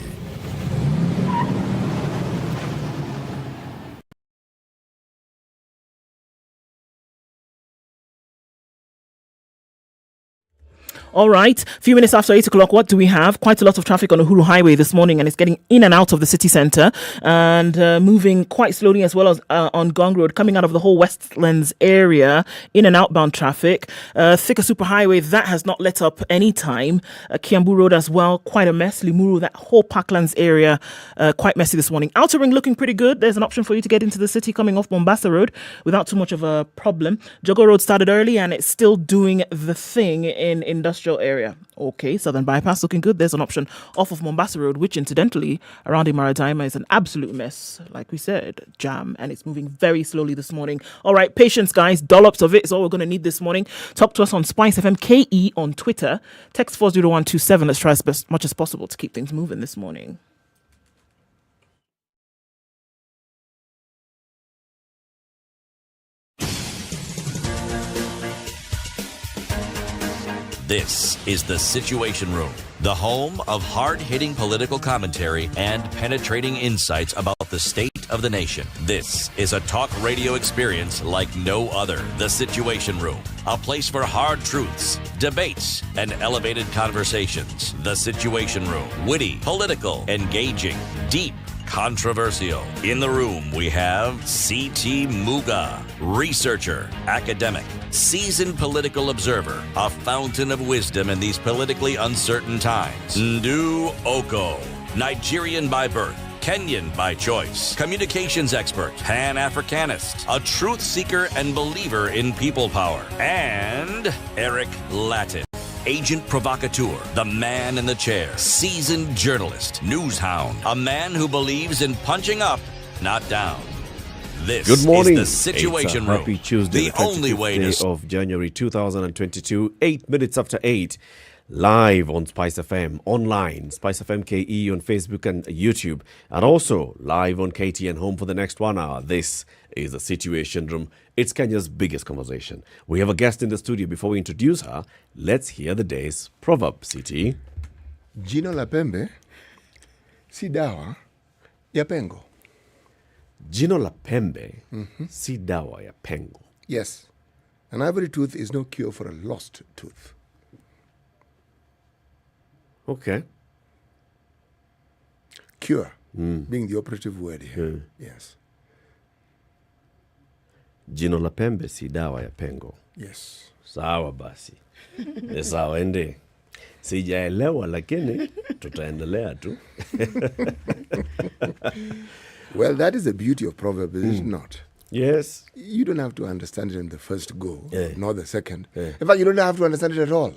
All right, a few minutes after 8 o'clock, what do we have? Quite a lot of traffic on Uhuru Highway this morning, and it's getting in and out of the city centre and moving quite slowly, as well as on Gong Road, coming out of the whole Westlands area, in and outbound traffic. Thika Superhighway, that has not let up any time. Kiambu Road as well, quite a mess. Limuru, that whole Parklands area, quite messy this morning. Outer Ring looking pretty good. There's an option for you to get into the city coming off Mombasa Road without too much of a problem. Jogo Road started early and it's still doing the thing in industrial area. Okay, Southern Bypass looking good. There's an option off of Mombasa Road, which incidentally around Imaratima is an absolute mess. Like we said, jam, and it's moving very slowly this morning. All right, patience, guys. Dollops of it is all we're going to need this morning. Talk to us on SpiceFM KE on Twitter. Text 40127. Let's try as much as possible to keep things moving this morning. This is The Situation Room, the home of hard-hitting political commentary and penetrating insights about the state of the nation. This is a talk radio experience like no other. The Situation Room, a place for hard truths, debates, and elevated conversations. The Situation Room, witty, political, engaging, deep, controversial. In the room, we have C.T. Muga, researcher, academic, seasoned political observer, a fountain of wisdom in these politically uncertain times. Ndu Okoh, Nigerian by birth, Kenyan by choice, communications expert, Pan-Africanist, a truth seeker and believer in people power, and Eric Latiff, agent provocateur, the man in the chair, seasoned journalist, news hound, a man who believes in punching up, not down. This Good morning. is The Situation Room. Happy Tuesday, the only way day to of January 2022, 8 minutes after 8, live on SpiceFM, online, SpiceFM KE on Facebook and YouTube, and also live on KTN Home for the next 1 hour. This is The Situation Room. It's Kenya's biggest conversation. We have a guest in the studio. Before we introduce her, let's hear the day's proverb, CT. Jino la pembe si dawa ya pengo. Jino la pembe si dawa ya pengo. Yes. An ivory tooth is no cure for a lost tooth. Okay. Cure being the operative word here. Yes. Jino la pembe si dawa ya pengo. Yes. Sawa basi. Sawa ende. Sijaelewa lakini tutaendelea tu. Well, that is the beauty of proverb, is it not? Yes. You don't have to understand it in the first go, nor the second. In fact, you don't have to understand it at all.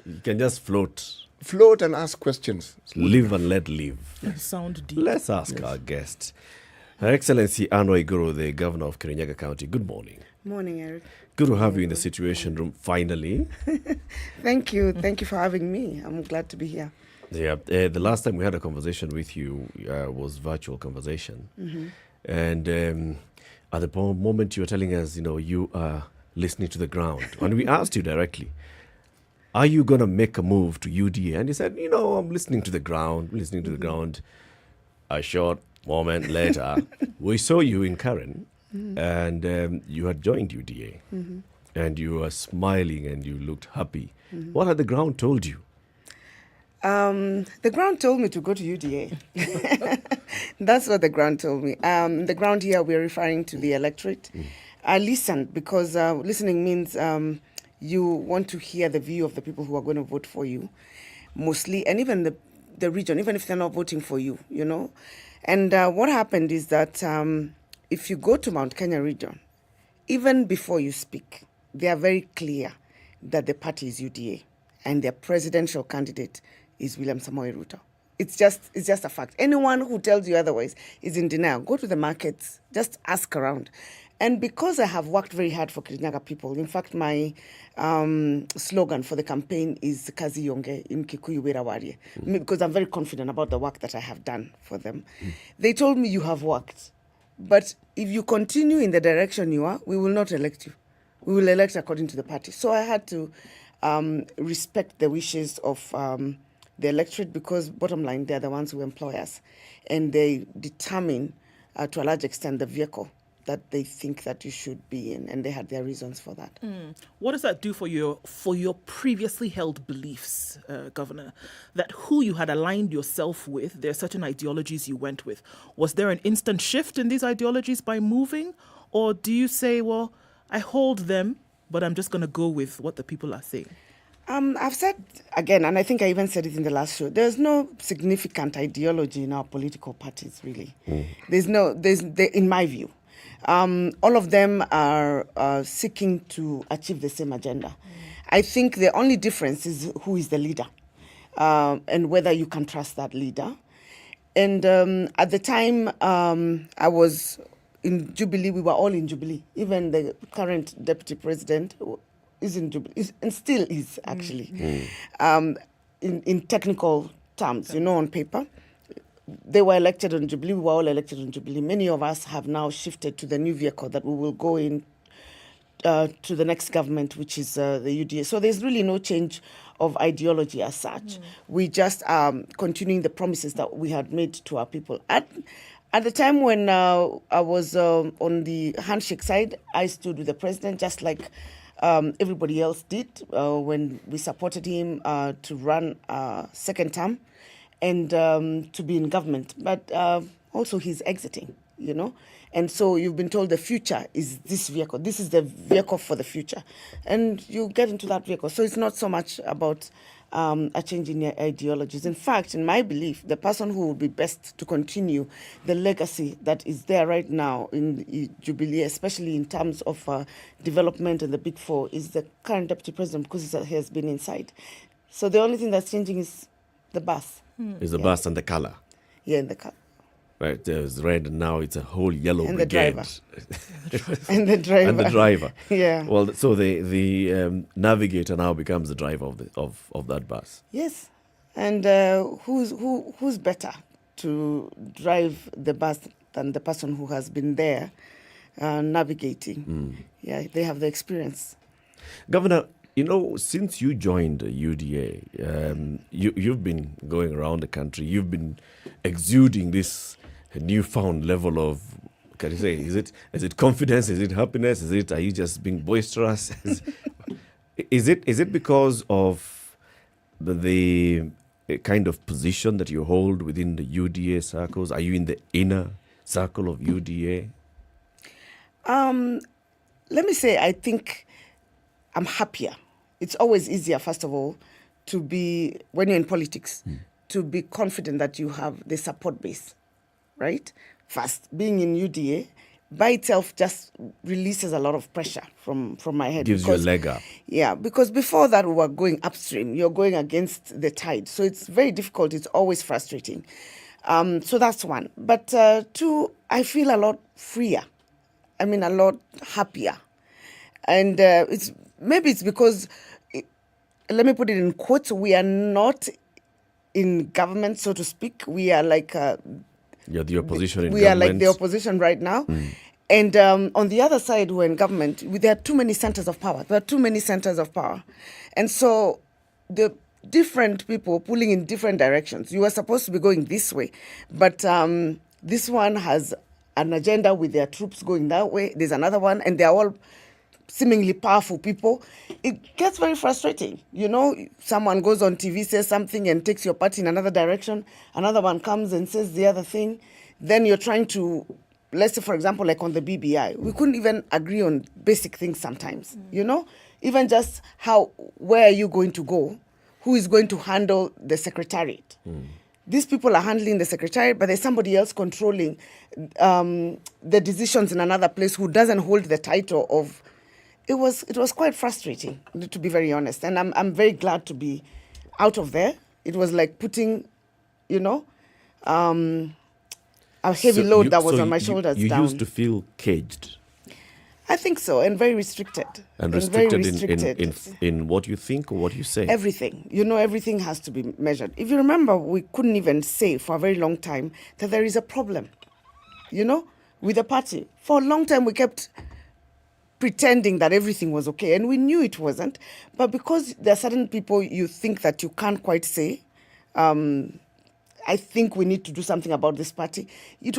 You can just float. Float and ask questions. Live and let live. Sound deep. Let's ask our guest. Her Excellency Anne Waiguru, the Governor of Kirinyaga County. Good morning. Morning, Eric. Good to have you in the Situation Room, finally. Thank you. Thank you for having me. I'm glad to be here. Yeah, the last time we had a conversation with you was virtual conversation. And at the moment you were telling us, you are listening to the ground. And we asked you directly, are you going to make a move to UDA? And you said, I'm listening to the ground, A short moment later, we saw you in Karen, and you had joined UDA. And you were smiling and you looked happy. What had the ground told you? The ground told me to go to UDA. That's what the ground told me. The ground here, we're referring to the electorate. I listened because listening means you want to hear the view of the people who are going to vote for you, mostly, and even the region, even if they're not voting for you, And what happened is that if you go to Mount Kenya region, even before you speak, they are very clear that the party is UDA and their presidential candidate is William Samoei Ruto. It's just a fact. Anyone who tells you otherwise is in denial. Go to the markets, just ask around. And because I have worked very hard for Kirinyaga people, in fact, my slogan for the campaign is Kazi Yonge in Kikuyu Wirawarie, because I'm very confident about the work that I have done for them. They told me you have worked, but if you continue in the direction you are, we will not elect you. We will elect according to the party. So I had to respect the wishes of the electorate because, bottom line, they're the ones who employ us. And they determine, to a large extent, the vehicle that they think that you should be in. And they had their reasons for that. What does that do for your previously held beliefs, Governor? That who you had aligned yourself with, there are certain ideologies you went with. Was there an instant shift in these ideologies by moving? Or do you say, well, I hold them, but I'm just going to go with what the people are saying? I've said again, and I think I even said it in the last show, there's no significant ideology in our political parties, really. In my view. All of them are seeking to achieve the same agenda. I think the only difference is who is the leader and whether you can trust that leader. And at the time I was in Jubilee, we were all in Jubilee. Even the current deputy president is in Jubilee, and still is actually, in technical terms, on paper. They were elected on Jubilee, we were all elected on Jubilee. Many of us have now shifted to the new vehicle that we will go in to the next government, which is the UDA. So there's really no change of ideology as such. We just continuing the promises that we had made to our people. At the time when I was on the handshake side, I stood with the president just like everybody else did when we supported him to run second term and to be in government. But also he's exiting, And so you've been told the future is this vehicle. This is the vehicle for the future. And you get into that vehicle. So it's not so much about a change in ideologies. In fact, in my belief, the person who would be best to continue the legacy that is there right now in Jubilee, especially in terms of development and the Big Four, is the current deputy president because he has been inside. So the only thing that's changing is the bus. Is the bus and the color. Yeah, and the color. Right, there's red and now it's a whole yellow and brigade. The driver. And the driver. And the driver. Yeah. Well, so the navigator now becomes the driver of that bus. Yes. And who's better to drive the bus than the person who has been there navigating? Yeah, they have the experience. Governor, since you joined UDA, you've been going around the country. You've been exuding this newfound level of, can you say, is it confidence? Is it happiness? Are you just being boisterous? Is it because of the kind of position that you hold within the UDA circles? Are you in the inner circle of UDA? Let me say, I think I'm happier. It's always easier, first of all, to be, when you're in politics, to be confident that you have the support base, right? First, being in UDA by itself just releases a lot of pressure from my head. Gives you a leg up. Yeah, because before that we were going upstream. You're going against the tide. So it's very difficult. It's always frustrating. So that's one. But two, I feel a lot freer. I mean, a lot happier. And maybe it's because, let me put it in quotes, we are not in government, so to speak. We are like You're the opposition in we government. are like the opposition right now. And on the other side, we're in government. There are too many centers of power. And so the different people pulling in different directions. You were supposed to be going this way, but this one has an agenda with their troops going that way. There's another one, and they're all seemingly powerful people. It gets very frustrating. You know, someone goes on TV, says something and takes your party in another direction. Another one comes and says the other thing. Then you're trying to, let's say, for example, like on the BBI, we couldn't even agree on basic things sometimes, you know? Even just where are you going to go? Who is going to handle the secretariat? These people are handling the secretariat, but there's somebody else controlling the decisions in another place who doesn't hold the title of. It was quite frustrating, to be very honest. And I'm very glad to be out of there. It was like putting, you know, a heavy load that was on my shoulders down. You used to feel caged. I think so, and very restricted. And very restricted in what you think or what you say? Everything. You know, everything has to be measured. If you remember, we couldn't even say for a very long time that there is a problem, you know, with the party. For a long time, we kept pretending that everything was okay, and we knew it wasn't. But because there are certain people you think that you can't quite say, I think we need to do something about this party. We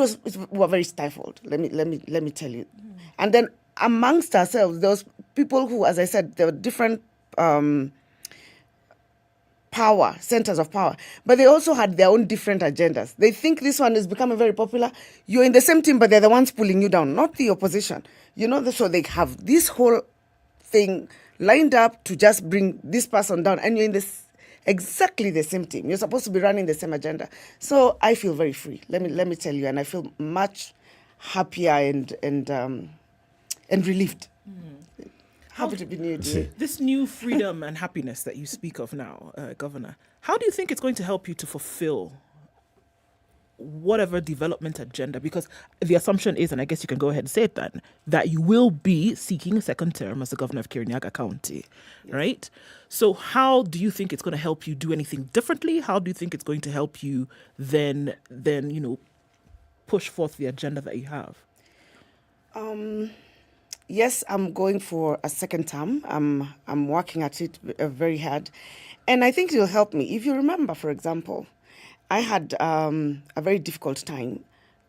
were very stifled. Let me tell you. And then amongst ourselves, there was people who, as I said, there were different centers of power, but they also had their own different agendas. They think this one is becoming very popular. You're in the same team, but they're the ones pulling you down, not the opposition. You know, so they have this whole thing lined up to just bring this person down, and you're in exactly the same team. You're supposed to be running the same agenda. So I feel very free. Let me tell you, and I feel much happier and relieved. Happy to be new. This new freedom and happiness that you speak of now, Governor, how do you think it's going to help you to fulfill whatever development agenda? Because the assumption is, and I guess you can go ahead and say it then, that you will be seeking a second term as the governor of Kirinyaga County, right? So how do you think it's going to help you do anything differently? How do you think it's going to help you then you know, push forth the agenda that you have? Yes, I'm going for a second term. I'm working at it very hard. And I think it will help me. If you remember, for example, I had a very difficult time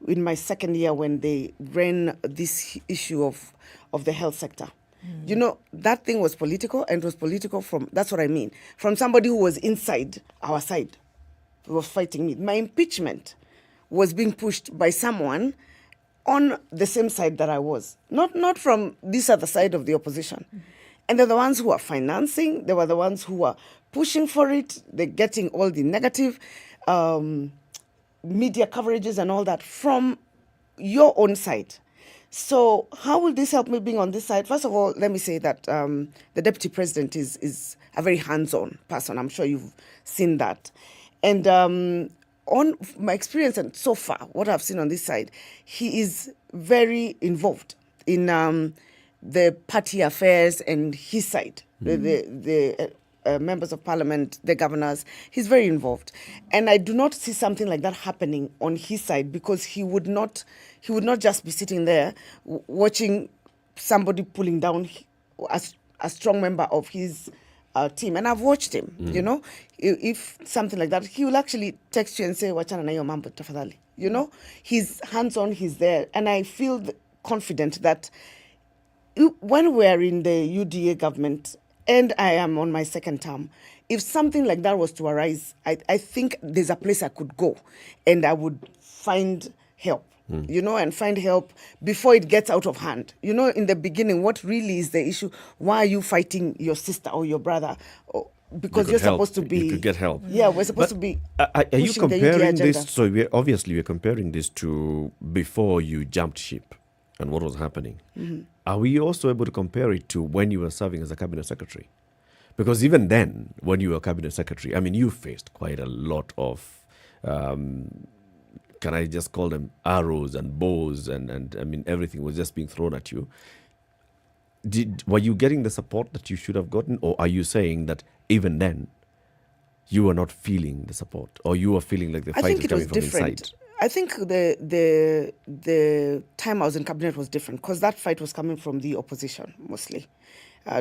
in my second year when they ran this issue of the health sector. You know, that thing was political, and it was political that's what I mean, from somebody who was inside our side, who was fighting me. My impeachment was being pushed by someone on the same side that I was, not from this other side of the opposition. And they're the ones who are financing, they were the ones who are pushing for it, they're getting all the negative media coverages and all that from your own side. So how will this help me being on this side? First of all, let me say that the deputy president is a very hands-on person. I'm sure you've seen that. And on my experience and so far, what I've seen on this side, he is very involved in the party affairs and his side, the members of parliament, the governors. He's very involved. And I do not see something like that happening on his side, because he would not just be sitting there watching somebody pulling down a strong member of his team. And I've watched him, you know, if something like that, he will actually text you and say, wachana na hiyo mambo tafadhali. You know, he's hands-on, he's there. And I feel confident that when we're in the UDA government, and I am on my second term, if something like that was to arise, I think there's a place I could go and I would find help. You know, and find help before it gets out of hand. You know, in the beginning, what really is the issue? Why are you fighting your sister or your brother? Because you're supposed to be... You could get help. Yeah, we're supposed to be Are you comparing the this... So we're comparing this to before you jumped ship and what was happening. Are we also able to compare it to when you were serving as a cabinet secretary? Because even then, when you were cabinet secretary, I mean, you faced quite a lot of... can I just call them arrows and bows and I mean, everything was just being thrown at you. Were you getting the support that you should have gotten, or are you saying that even then you were not feeling the support, or you were feeling like the fight is coming from inside? I think the time I was in cabinet was different because that fight was coming from the opposition mostly,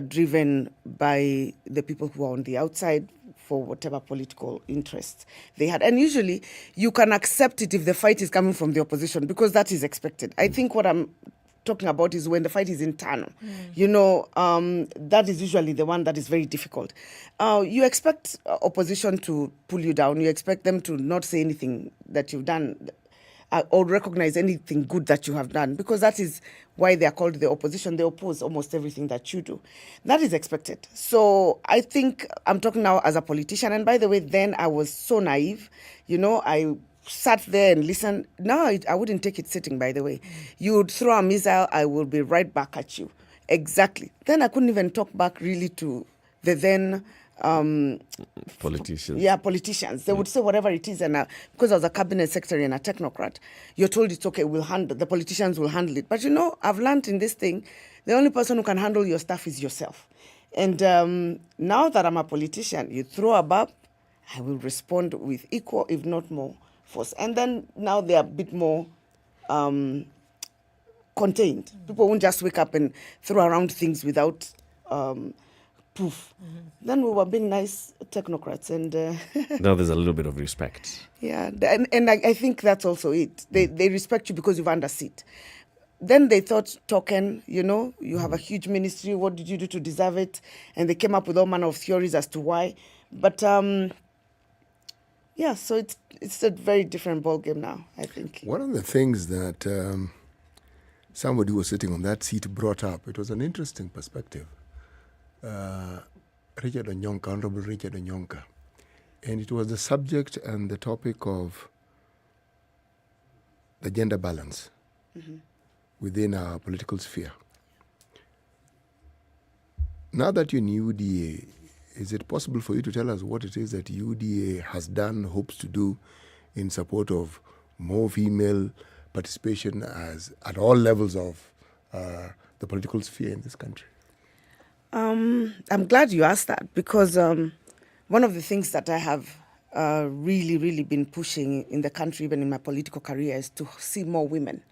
driven by the people who are on the outside for whatever political interests they had. And usually you can accept it if the fight is coming from the opposition because that is expected. I think what I'm talking about is when the fight is internal. That is usually the one that is very difficult. You expect opposition to pull you down. You expect them to not say anything that you've done or recognize anything good that you have done because that is why they are called the opposition. They oppose almost everything that you do. That is expected. So I think I'm talking now as a politician. And by the way, then I was so naive. I sat there and listened. No, I wouldn't take it sitting, by the way. You would throw a missile, I will be right back at you. Exactly. Then I couldn't even talk back really to the then... politicians. Yeah, politicians. They would say whatever it is. And because I was a cabinet secretary and a technocrat, you're told it's okay, the politicians will handle it. But I've learned in this thing, the only person who can handle your stuff is yourself. And now that I'm a politician, you throw a barb, I will respond with equal, if not more, force. And then now they are a bit more contained. People won't just wake up and throw around things without proof. Then we were being nice technocrats. And now there's a little bit of respect. Yeah, and I think that's also it. They respect you because you've earned a seat. Then they thought, token, you have a huge ministry. What did you do to deserve it? And they came up with all manner of theories as to why. But yeah, so it's a very different ballgame now, I think. One of the things that somebody who was sitting on that seat brought up, it was an interesting perspective. Richard Onyonka, Honorable Richard Onyonka. And it was the subject and the topic of the gender balance within our political sphere. Now that you're in UDA, is it possible for you to tell us what it is that UDA has done, hopes to do in support of more female participation at all levels of the political sphere in this country? I'm glad you asked that because one of the things that I have really, really been pushing in the country, even in my political career, is to see more women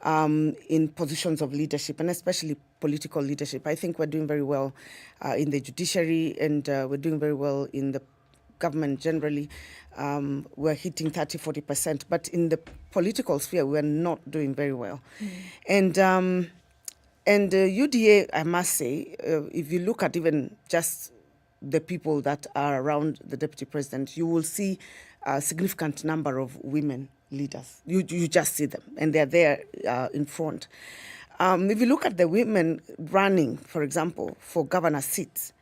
in positions of leadership, and especially political leadership. I think we're doing very well in the judiciary, and we're doing very well in the government generally. We're hitting 30-40%, but in the political sphere, we're not doing very well. And UDA, I must say, if you look at even just the people that are around the deputy president, you will see a significant number of women leaders. You just see them, and they're there in front. If you look at the women running, for example, for governor seats,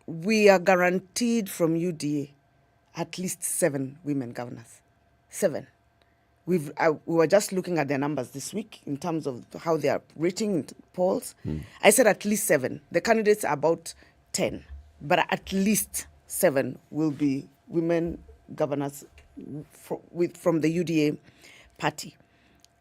we are guaranteed from UDA at least 7 women governors. 7. We were just looking at their numbers this week in terms of how they are rating in polls. I said at least 7. The candidates are about 10, but at least 7 will be women governors from the UDA party.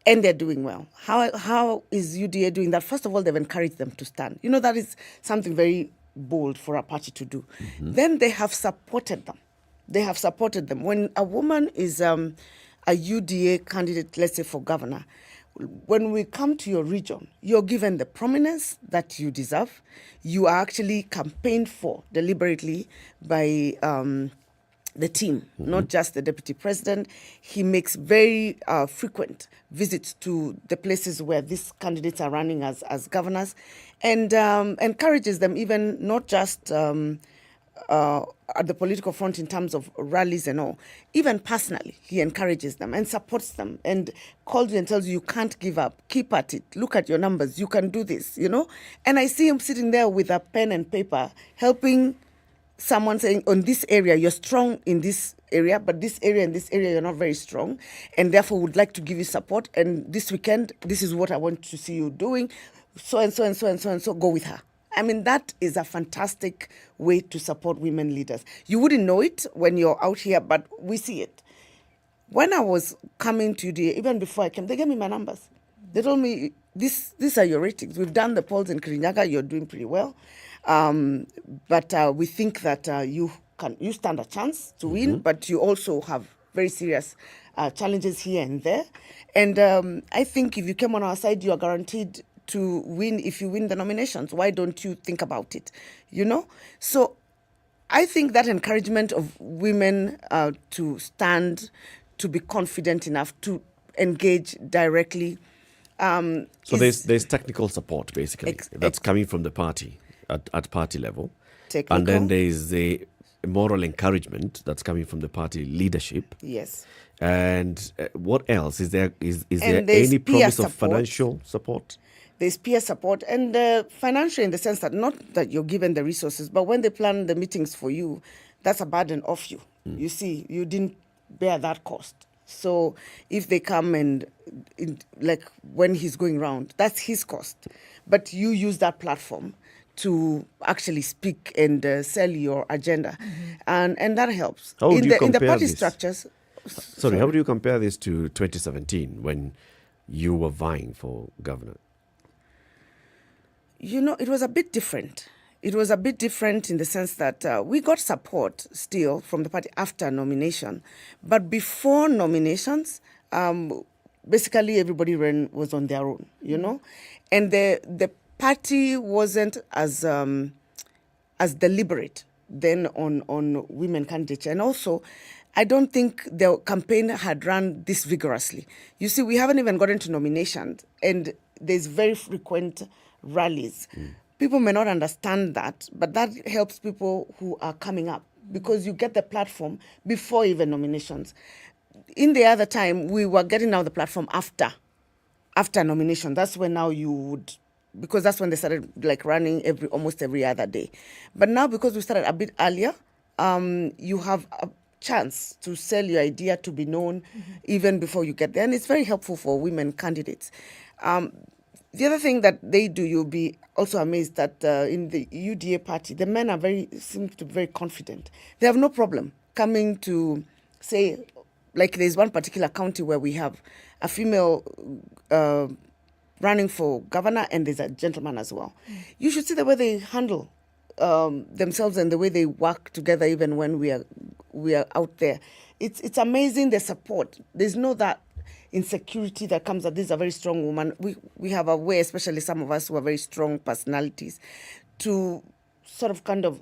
And they're doing well. How is UDA doing that? First of all, they've encouraged them to stand. That is something very bold for a party to do. Then they have supported them. When a woman is a UDA candidate, let's say for governor, when we come to your region, you're given the prominence that you deserve. You are actually campaigned for deliberately by the team, not just the deputy president. He makes very frequent visits to the places where these candidates are running as governors, and encourages them, even not just at the political front in terms of rallies and all, even personally, he encourages them and supports them and calls you and tells you can't give up, keep at it, look at your numbers, you can do this, And I see him sitting there with a pen and paper, helping someone, saying, on this area, you're strong in this area, but this area and this area, you're not very strong, and therefore would like to give you support. And this weekend, this is what I want to see you doing. So and so and so and so and so, go with her. I mean, that is a fantastic way to support women leaders. You wouldn't know it when you're out here, but we see it. When I was coming to UDA, even before I came, they gave me my numbers. They told me, these are your ratings. We've done the polls in Kirinyaga, you're doing pretty well. But we think that you stand a chance to win, but you also have very serious challenges here and there. And I think if you came on our side, you are guaranteed to win if you win the nominations. Why don't you think about it? So I think that encouragement of women to stand, to be confident enough to engage directly. So there's technical support, basically, that's coming from the party at party level. Technical. And then there's the moral encouragement that's coming from the party leadership. Yes. And what else? Is there And any there's peer promise of support. financial support? There's peer support and financial, in the sense that not that you're given the resources, but when they plan the meetings for you, that's a burden off you. You see, you didn't bear that cost. So if they come and like when he's going around, that's his cost. But you use that platform to actually speak and sell your agenda, and that helps. How would you in the compare party this? structures. Sorry, how do you compare this to 2017 when you were vying for governor? It was a bit different. It was a bit different in the sense that we got support still from the party after nomination. But before nominations, basically everybody was on their own, And the party wasn't as deliberate then on women candidates. And also, I don't think the campaign had run this vigorously. You see, we haven't even gotten to nominations, and there's very frequent rallies. People may not understand that, but that helps people who are coming up because you get the platform before even nominations. In the other time, we were getting now the platform after nomination. That's when now you would, because that's when they started like running almost every other day. But now because we started a bit earlier, you have a chance to sell your idea, to be known even before you get there. And it's very helpful for women candidates. The other thing that they do, you'll be also amazed that in the UDA party, the men seem to be very confident. They have no problem coming to say, like there's one particular county where we have a female running for governor and there's a gentleman as well. You should see the way they handle themselves and the way they work together even when we are out there. It's amazing, the support. There's no that insecurity that comes that this is a very strong woman. We have a way, especially some of us who are very strong personalities, to sort of kind of,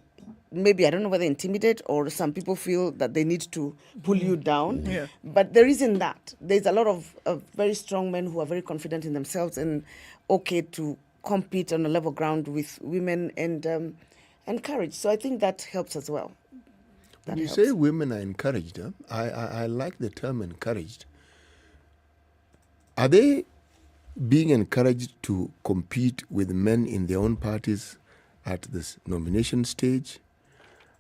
maybe, I don't know whether intimidate or some people feel that they need to pull you down. Yeah. But there isn't that. There's a lot of very strong men who are very confident in themselves and okay to compete on a level ground with women and encourage. So I think that helps as well. When you say women are encouraged, I like the term encouraged. Are they being encouraged to compete with men in their own parties at this nomination stage?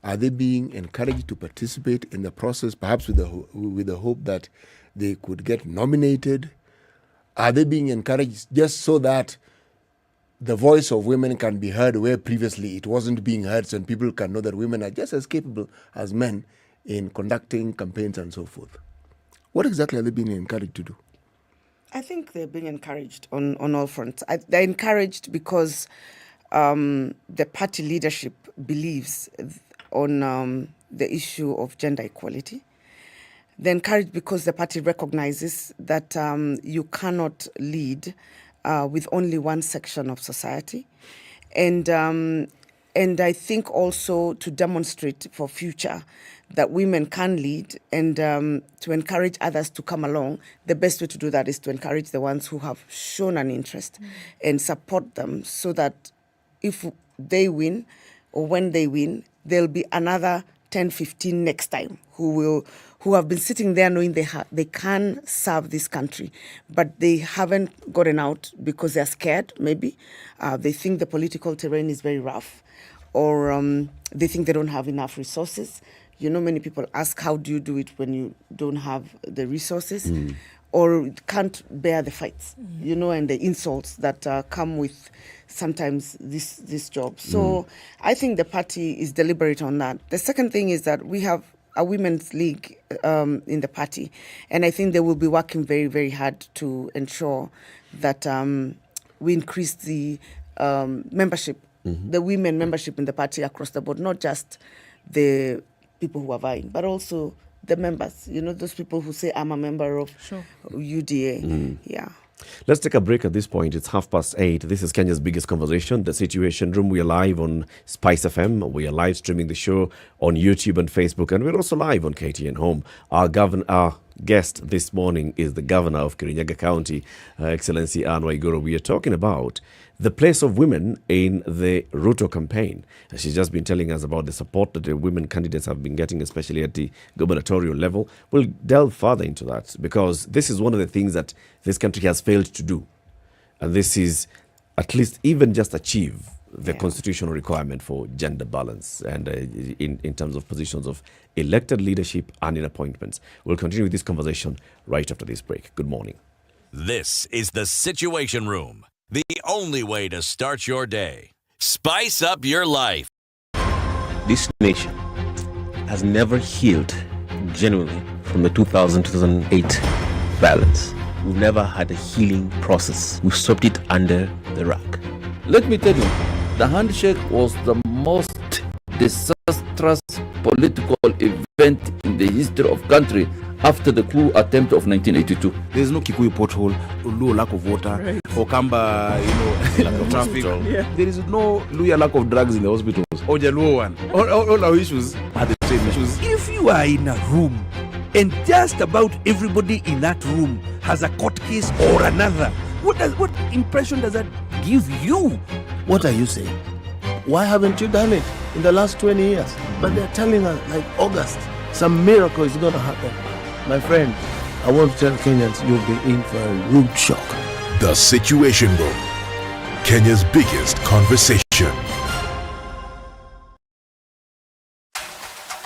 Are they being encouraged to participate in the process, perhaps with the hope that they could get nominated? Are they being encouraged just so that the voice of women can be heard where previously it wasn't being heard, so people can know that women are just as capable as men in conducting campaigns and so forth? What exactly are they being encouraged to do? I think they're being encouraged on all fronts. They're encouraged because the party leadership believes on the issue of gender equality. They're encouraged because the party recognizes that you cannot lead with only one section of society. And I think also to demonstrate for future that women can lead and to encourage others to come along, the best way to do that is to encourage the ones who have shown an interest and support them so that if they win or when they win, there'll be another 10, 15 next time who have been sitting there knowing they can serve this country, but they haven't gotten out because they're scared, maybe. They think the political terrain is very rough, or they think they don't have enough resources. Many people ask, how do you do it when you don't have the resources? Or can't bear the fights, and the insults that come with sometimes this job. So I think the party is deliberate on that. The second thing is that we have a women's league in the party, and I think they will be working very, very hard to ensure that we increase the membership, the women membership in the party across the board, not just the people who are vying, but also the members, those people who say, I'm a member of UDA. Yeah. Let's take a break at this point. It's 8:30. This is Kenya's biggest conversation, The Situation Room. We are live on SpiceFM. We are live streaming the show on YouTube and Facebook. And we're also live on KTN Home. Our guest this morning is the governor of Kirinyaga County, Excellency Anne Waiguru. We are talking about the place of women in the Ruto campaign. She's just been telling us about the support that the women candidates have been getting, especially at the gubernatorial level. We'll delve further into that because this is one of the things that this country has failed to do. And this is at least even just achieve the constitutional requirement for gender balance and in terms of positions of elected leadership and in appointments. We'll continue with this conversation right after this break. Good morning. This is The Situation Room, the only way to start your day. Spice up your life. This nation has never healed genuinely from the 2008 violence. We've never had a healing process. We swept it under the rug. Let me tell you, the handshake was the most disastrous political event in the history of country after the coup attempt of 1982. There's no Kikuyu pothole, Luo lack of water, Okamba, lack of traffic. There is no Luya lack of drugs in the hospitals. Or Jaluo one. All our issues are the same issues. If you are in a room and just about everybody in that room has a court case or another, what impression does that give you? What are you saying? Why haven't you done it in the last 20 years? But they're telling us, like August, some miracle is going to happen. My friend, I want to tell Kenyans you'll be in for a rude shock. The Situation Room, Kenya's biggest conversation.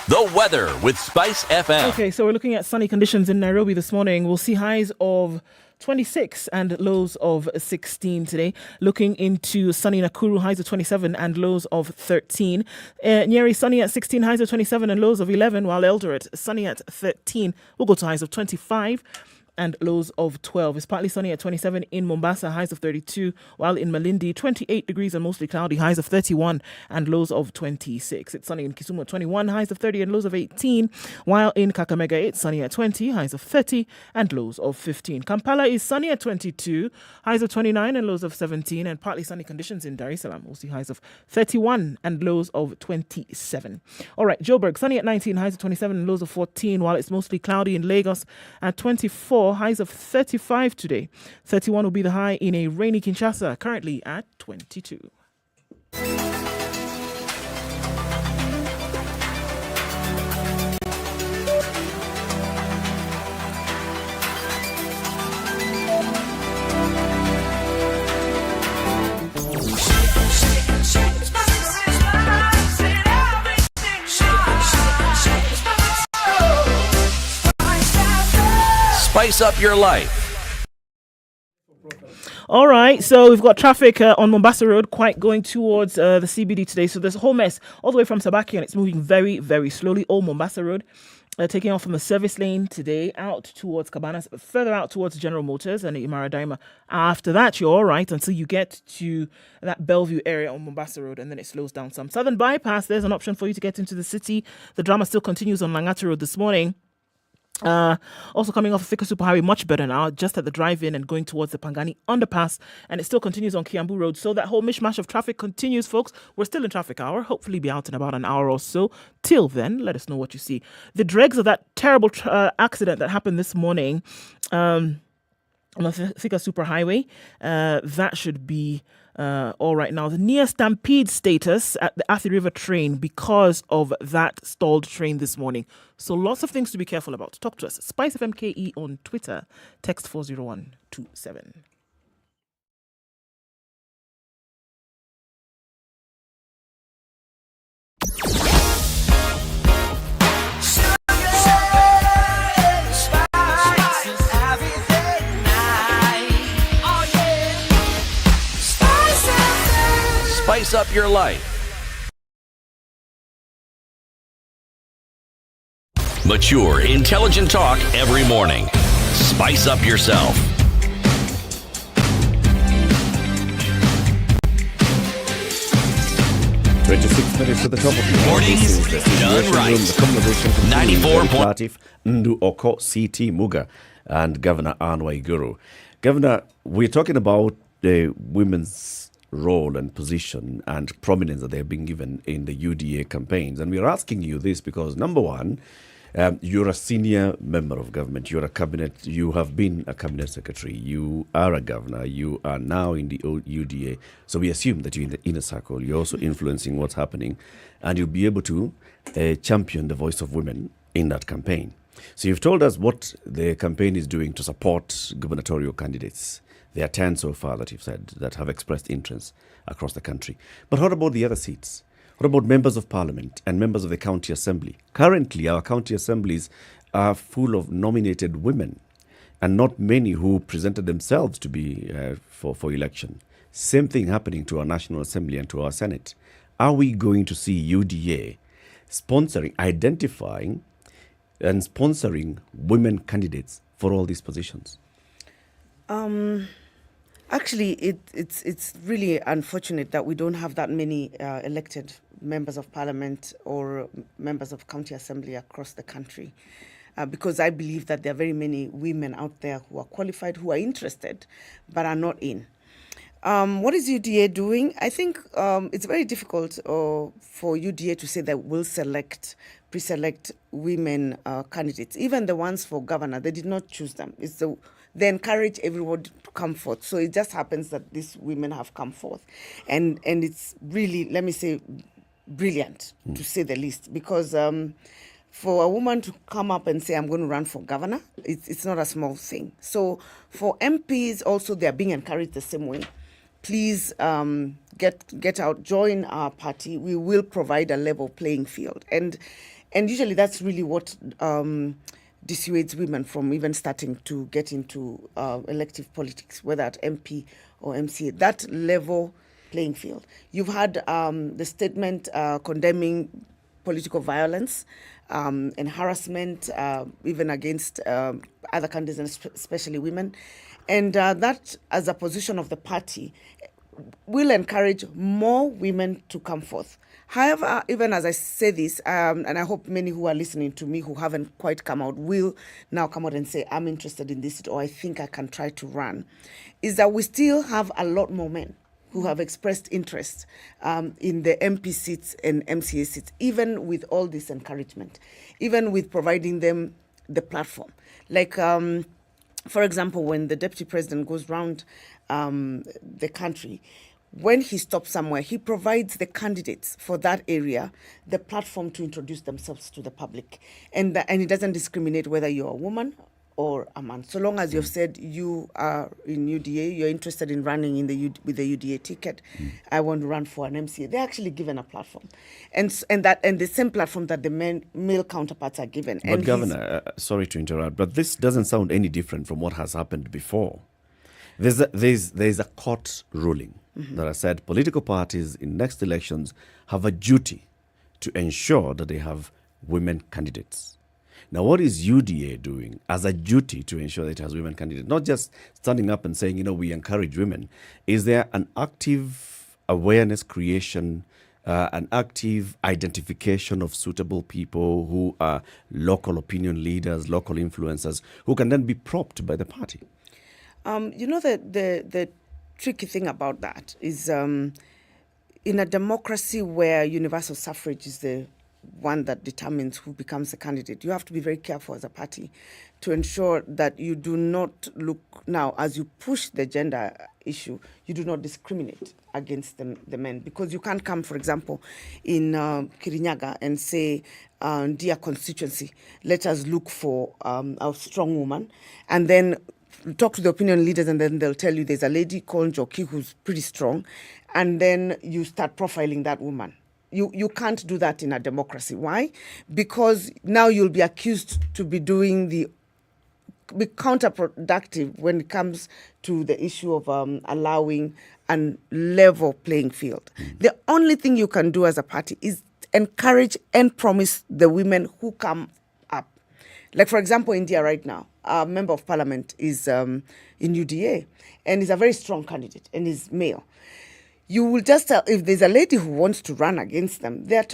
The weather with SpiceFM. Okay, so we're looking at sunny conditions in Nairobi this morning. We'll see highs of 26 and lows of 16 today. Looking into sunny Nakuru, highs of 27 and lows of 13. Nyeri, sunny at 16, highs of 27 and lows of 11, while Eldoret, sunny at 13. We'll go to highs of 25 and lows of 12. It's partly sunny at 27 in Mombasa, highs of 32, while in Malindi, 28 degrees and mostly cloudy, highs of 31 and lows of 26. It's sunny in Kisumu at 21, highs of 30 and lows of 18, while in Kakamega, it's sunny at 20, highs of 30 and lows of 15. Kampala is sunny at 22, highs of 29 and lows of 17, and partly sunny conditions in Dar es Salaam. We'll see highs of 31 and lows of 27. All right, Joburg, sunny at 19, highs of 27 and lows of 14, while it's mostly cloudy in Lagos at 24, highs of 35 today. 31 will be the high in a rainy Kinshasa, currently at 22. Spice up your life. All right, so we've got traffic on Mombasa Road quite going towards the CBD today. So there's a whole mess all the way from Sabaki, and it's moving very, very slowly. Old Mombasa Road taking off from the service lane today out towards Cabanas, further out towards General Motors and Imara Daima. After that, you're all right until you get to that Bellevue area on Mombasa Road, and then it slows down some. Southern Bypass, there's an option for you to get into the city. The drama still continues on Langata Road this morning. Also coming off Thika Superhighway, much better now, just at the drive-in and going towards the Pangani underpass, and it still continues on Kiambu Road. So that whole mishmash of traffic continues, folks. We're still in traffic hour, hopefully be out in about an hour or so. Till then, let us know what you see. The dregs of that terrible accident that happened this morning on the Thika Superhighway, that should be all right now. The near stampede status at the Athi River train because of that stalled train this morning. So lots of things to be careful about. Talk to us. SpiceFMKE on Twitter. Text 40127. Spice up your life. Mature, intelligent talk every morning. Spice up yourself. 26 minutes to the top of the hour. Mornings This is the done Situation right. Room, the conversation continuing 94 with Eric Latiff, Ndu Okoh, CT Muga, and Governor Anne Waiguru. Governor, we're talking about the women's role and position and prominence that they're being given in the UDA campaigns. And we're asking you this because, number one, you're a senior member of government. You're a cabinet. You have been a cabinet secretary. You are a governor. You are now in the UDA. So we assume that you're in the inner circle. You're also influencing what's happening, and you'll be able to champion the voice of women in that campaign. So you've told us what the campaign is doing to support gubernatorial candidates. There are 10 so far that you've said that have expressed interest across the country. But what about the other seats? What about members of parliament and members of the county assembly? Currently, our county assemblies are full of nominated women and not many who presented themselves to be for election. Same thing happening to our National Assembly and to our Senate. Are we going to see UDA sponsoring, identifying and sponsoring women candidates for all these positions? Actually, it's really unfortunate that we don't have that many elected members of parliament or members of county assembly across the country, because I believe that there are very many women out there who are qualified, who are interested, but are not in. What is UDA doing? I think it's very difficult for UDA to say that we'll pre-select women candidates. Even the ones for governor, they did not choose them. They encourage everyone to come forth. So it just happens that these women have come forth. And it's really, let me say, brilliant, to say the least, because for a woman to come up and say, I'm going to run for governor, it's not a small thing. So for MPs also, they're being encouraged the same way. Please get out, join our party. We will provide a level playing field. And usually that's really what dissuades women from even starting to get into elective politics, whether at MP or MCA. That level playing field. You've had the statement condemning political violence and harassment, even against other candidates, and especially women. And that, as a position of the party, will encourage more women to come forth. However, even as I say this, and I hope many who are listening to me who haven't quite come out will now come out and say, I'm interested in this, or I think I can try to run, is that we still have a lot more men who have expressed interest in the MP seats and MCA seats, even with all this encouragement, even with providing them the platform. Like, for example, when the deputy president goes round the country, when he stops somewhere, he provides the candidates for that area the platform to introduce themselves to the public. And he doesn't discriminate whether you're a woman or a man. So long as you've said you are in UDA, you're interested in running with the UDA ticket, I want to run for an MCA. They're actually given a platform. And the same platform that the male counterparts are given. But Governor, sorry to interrupt, but this doesn't sound any different from what has happened before. There's a court ruling that has said political parties in next elections have a duty to ensure that they have women candidates. Now, what is UDA doing as a duty to ensure that it has women candidates? Not just standing up and saying, we encourage women. Is there an active awareness creation, an active identification of suitable people who are local opinion leaders, local influencers, who can then be propped by the party? The tricky thing about that is in a democracy where universal suffrage is the one that determines who becomes a candidate, you have to be very careful as a party to ensure that you do not look, now as you push the gender issue, you do not discriminate against the men, because you can't come, for example, in Kirinyaga and say, dear constituency, let us look for a strong woman, and then talk to the opinion leaders, and then they'll tell you there's a lady called Njoki who's pretty strong, and then you start profiling that woman. You can't do that in a democracy. Why? Because now you'll be accused to be be counterproductive when it comes to the issue of allowing a level playing field. The only thing you can do as a party is encourage and promise the women who come up. Like, for example, India right now, a member of parliament is in UDA, and is a very strong candidate, and is male. You will just tell, if there's a lady who wants to run against them, they've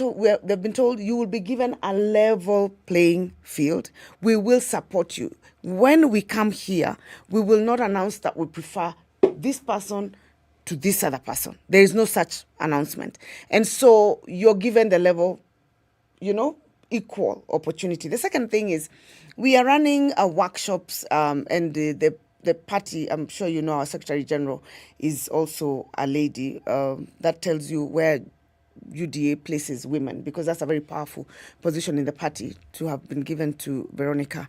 been told you will be given a level playing field. We will support you. When we come here, we will not announce that we prefer this person to this other person. There is no such announcement. And so you're given the level, equal opportunity. The second thing is we are running workshops and the party, I'm sure you know our Secretary General is also a lady. That tells you where UDA places women, because that's a very powerful position in the party to have been given to Veronica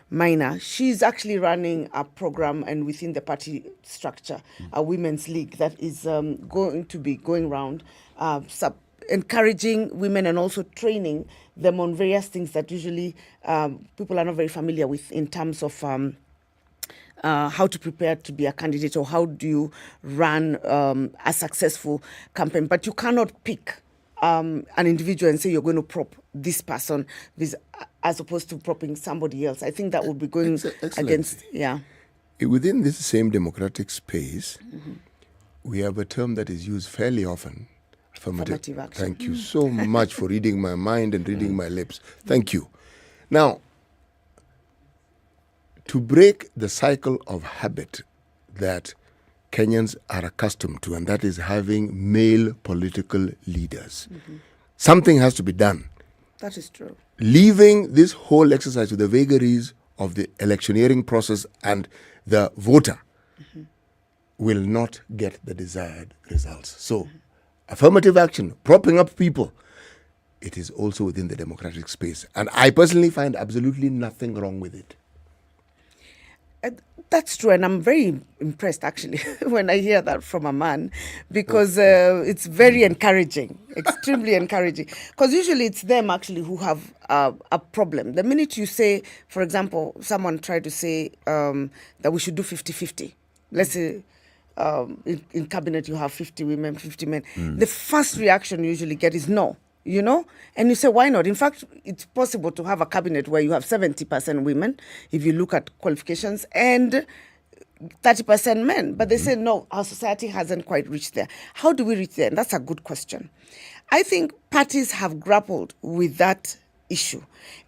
Maina. She's actually running a program, and within the party structure, a women's league that is going to be going around encouraging women and also training them on various things that usually people are not very familiar with in terms of how to prepare to be a candidate, or how do you run a successful campaign. But you cannot pick an individual and say you're going to prop this person as opposed to propping somebody else. I think that would be going against, Within this same democratic space, we have a term that is used fairly often. Affirmative action. Thank you so much for reading my mind and reading my lips. Thank you. Now, to break the cycle of habit that Kenyans are accustomed to, and that is having male political leaders, something has to be done. That is true. Leaving this whole exercise to the vagaries of the electioneering process and the voter will not get the desired results. So, affirmative action, propping up people, it is also within the democratic space. And I personally find absolutely nothing wrong with it. That's true, and I'm very impressed actually when I hear that from a man, because it's very encouraging, extremely encouraging. Because usually it's them actually who have a problem. The minute you say, for example, someone tried to say that we should do 50-50, let's say in cabinet you have 50 women, 50 men, the first reaction you usually get is no. And you say, why not? In fact, it's possible to have a cabinet where you have 70% women, if you look at qualifications, and 30% men. But they say, no, our society hasn't quite reached there. How do we reach there? And that's a good question. I think parties have grappled with that issue.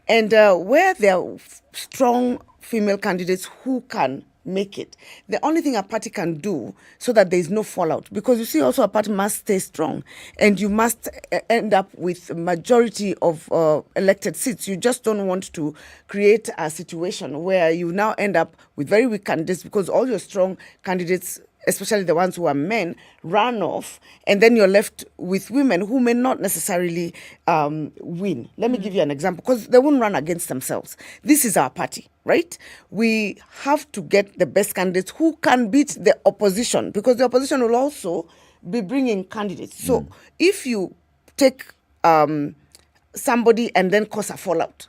And where there are strong female candidates who can make it, the only thing a party can do so that there is no fallout, because you see also a party must stay strong and you must end up with a majority of elected seats. You just don't want to create a situation where you now end up with very weak candidates, because all your strong candidates, especially the ones who are men, run off, and then you're left with women who may not necessarily win. Let me give you an example, because they won't run against themselves. This is our party, right? We have to get the best candidates who can beat the opposition, because the opposition will also be bringing candidates. So if you take somebody and then cause a fallout,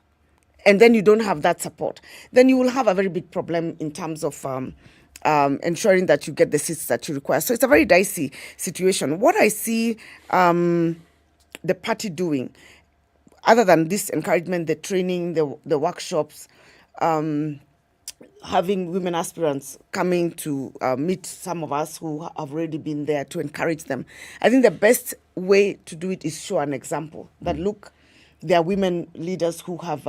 and then you don't have that support, then you will have a very big problem in terms of ensuring that you get the seats that you require. So it's a very dicey situation. What I see the party doing, other than this encouragement, the training, the workshops, having women aspirants coming to meet some of us who have already been there to encourage them. I think the best way to do it is show an example that, look, there are women leaders who have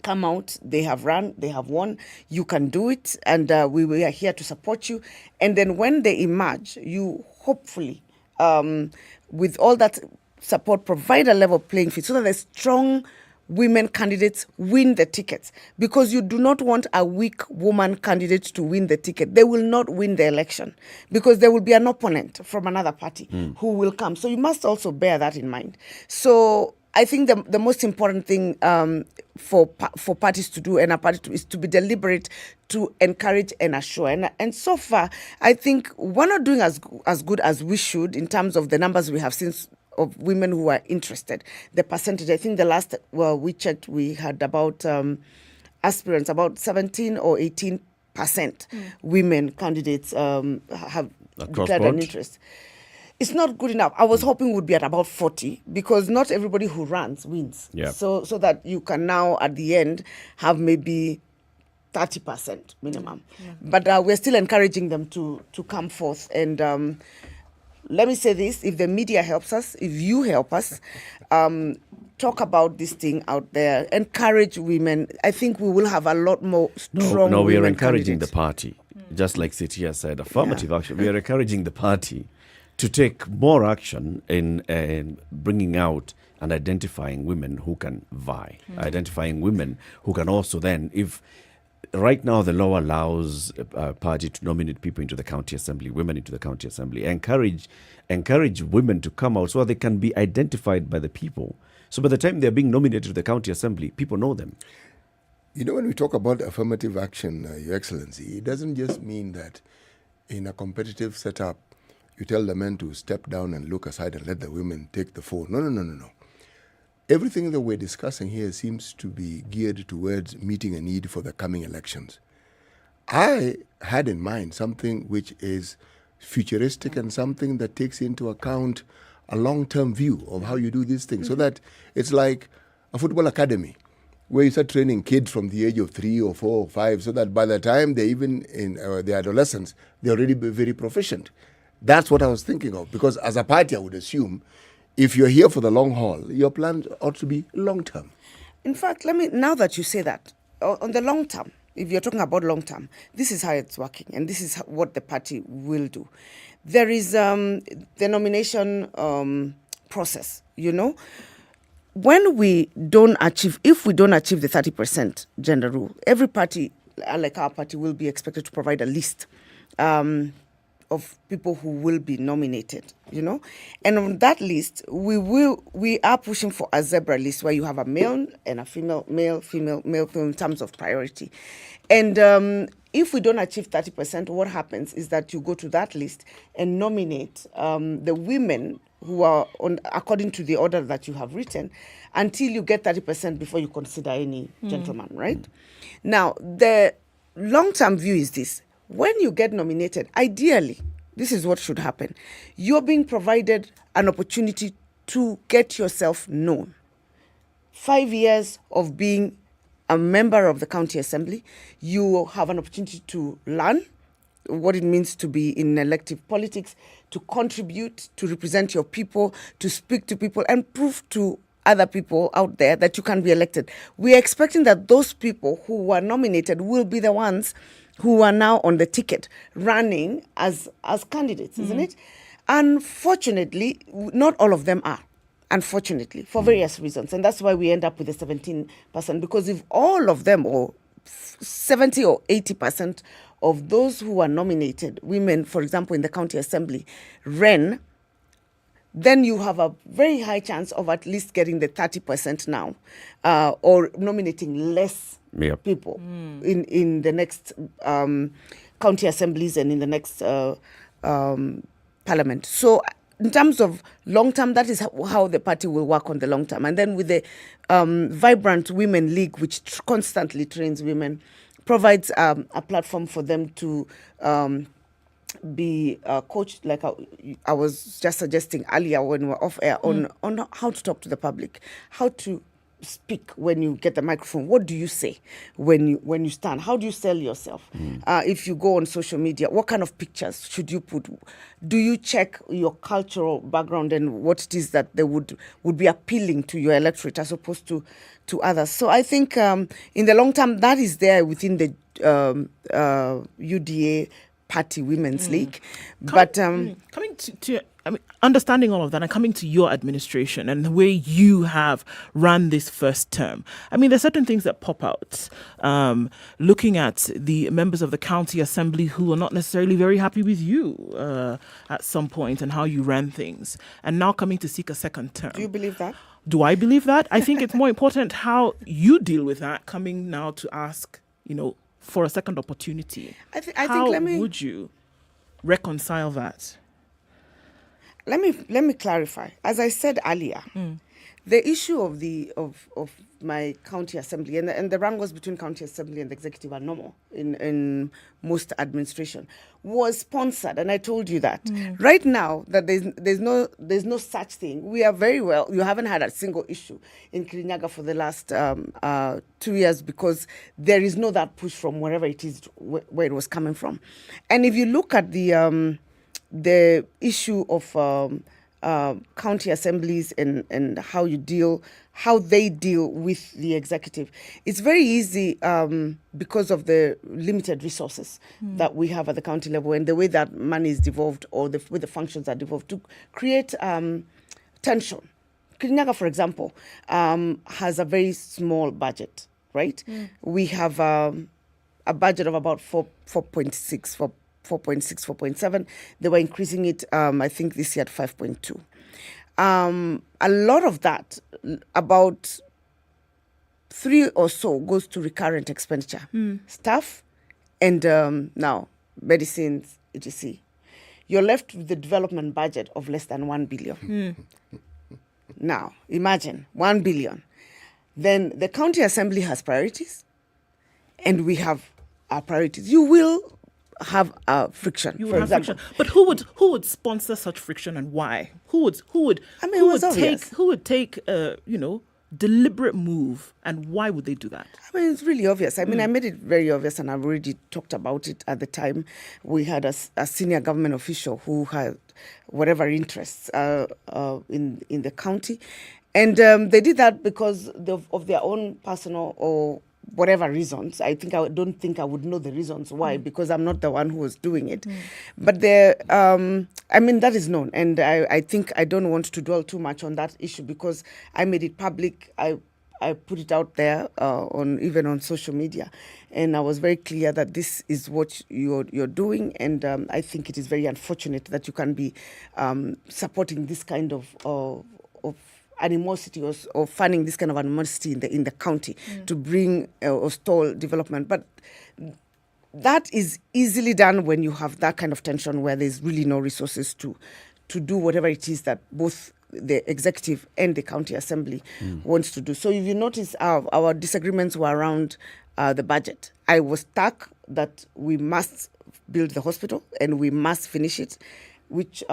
come out, they have run, they have won, you can do it, and we are here to support you. And then when they emerge, you hopefully, with all that support, provide a level playing field so that the strong women candidates win the tickets, because you do not want a weak woman candidate to win the ticket. They will not win the election because there will be an opponent from another party who will come. So you must also bear that in mind. So I think the most important thing for parties to do and a party is to be deliberate, to encourage and assure. And so far, I think we're not doing as good as we should in terms of the numbers we have seen of women who are interested. The percentage, I think the last, we checked, we had about aspirants, about 17 or 18% women candidates have declared an interest. It's not good enough. I was hoping we'd be at about 40, because not everybody who runs wins. Yeah. So that you can now at the end have maybe 30% minimum. Yeah. But we're still encouraging them to come forth and let me say this: if the media helps us, if you help us, talk about this thing out there, encourage women, I think we will have a lot more strong. No, we are women encouraging candidates. the party, just like Sitia said, affirmative action. We are encouraging the party to take more action in bringing out and identifying women who can vie, identifying women who can also then, if right now the law allows a party to nominate people into the county assembly, women into the county assembly, encourage women to come out so that they can be identified by the people. So by the time they're being nominated to the county assembly, people know them. You know, when we talk about affirmative action, Your Excellency, it doesn't just mean that in a competitive setup, you tell the men to step down and look aside and let the women take the phone. No. Everything that we're discussing here seems to be geared towards meeting a need for the coming elections. I had in mind something which is futuristic and something that takes into account a long-term view of how you do these things, so that it's like a football academy where you start training kids from the age of 3 or 4 or 5, so that by the time they're even in their adolescence, they're already very proficient. That's what I was thinking of, because as a party, I would assume if you're here for the long haul, your plan ought to be long-term. In fact, now that you say that, on the long term, if you're talking about long term, this is how it's working, and this is what the party will do. There is the nomination process, When we don't achieve, if we don't achieve the 30% gender rule, every party, like our party, will be expected to provide a list of people who will be nominated, And on that list, we are pushing for a zebra list where you have a male and a female, male, female, in terms of priority. And if we don't achieve 30%, what happens is that you go to that list and nominate the women who are according to the order that you have written until you get 30% before you consider any gentleman, right? Now, the long-term view is this. When you get nominated, ideally, this is what should happen. You're being provided an opportunity to get yourself known. 5 years of being a member of the county assembly, you have an opportunity to learn what it means to be in elective politics, to contribute, to represent your people, to speak to people, and prove to other people out there that you can be elected. We are expecting that those people who were nominated will be the ones who are now on the ticket running as candidates, isn't it? Unfortunately, not all of them are. Unfortunately, for various reasons. And that's why we end up with the 17%. Because if all of them, or 70 or 80% of those who are nominated, women, for example, in the county assembly, ran, then you have a very high chance of at least getting the 30% now, or nominating less people in the next county assemblies and in the next parliament. So in terms of long term, that is how the party will work on the long term. And then with the Vibrant Women League, which constantly trains women, provides a platform for them to be coached, like I was just suggesting earlier when we were off air, on how to talk to the public, how to speak when you get the microphone. What do you say when you stand? How do you sell yourself? If you go on social media, what kind of pictures should you put? Do you check your cultural background and what it is that they would be appealing to your electorate as opposed to others? So I think in the long term, that is there within the UDA Party Women's League. But coming to understanding all of that and coming to your administration and the way you have run this first term, there's certain things that pop out. Looking at the members of the county assembly who are not necessarily very happy with you at some point and how you ran things, and now coming to seek a second term. Do you believe that? Do I believe that? I think it's more important how you deal with that, coming now to ask, for a second opportunity. How would you reconcile that? Let me clarify. As I said earlier, the issue of my county assembly and the wrangles between county assembly and the executive are normal in most administration was sponsored, and I told you that. Right now that there's no such thing. We are very well. You haven't had a single issue in Kirinyaga for the last 2 years because there is no that push from wherever it is where it was coming from. And if you look at the the issue of county assemblies and how they deal with the executive. It's very easy because of the limited resources that we have at the county level and the way that money is devolved or the way the functions are devolved to create tension. Kirinyaga, for example, has a very small budget, right? We have a budget of about 4.6, 4.7. They were increasing it, I think, this year at 5.2. A lot of that, about 3 or so, goes to recurrent expenditure, staff, and now medicines, etc. You're left with the development budget of less than 1 billion. Now, imagine 1 billion. Then the county assembly has priorities, and we have our priorities. You will have friction, for example. Friction. But who would sponsor such friction and why? Who would take deliberate move, and why would they do that? I mean, it's really obvious. I mean, I made it very obvious, and I've already talked about it at the time. We had a senior government official who had whatever interests in the county, and they did that because of their own personal or whatever reasons. I don't think I would know the reasons why, because I'm not the one who was doing it. But that is known, and I think I don't want to dwell too much on that issue because I made it public. I put it out there even on social media, and I was very clear that this is what you're doing, and I think it is very unfortunate that you can be supporting this kind of animosity or funding this kind of animosity in the county to bring or stall development. But that is easily done when you have that kind of tension where there's really no resources to do whatever it is that both the executive and the county assembly wants to do. So if you notice, our disagreements were around the budget. I was stuck that we must build the hospital and we must finish it, which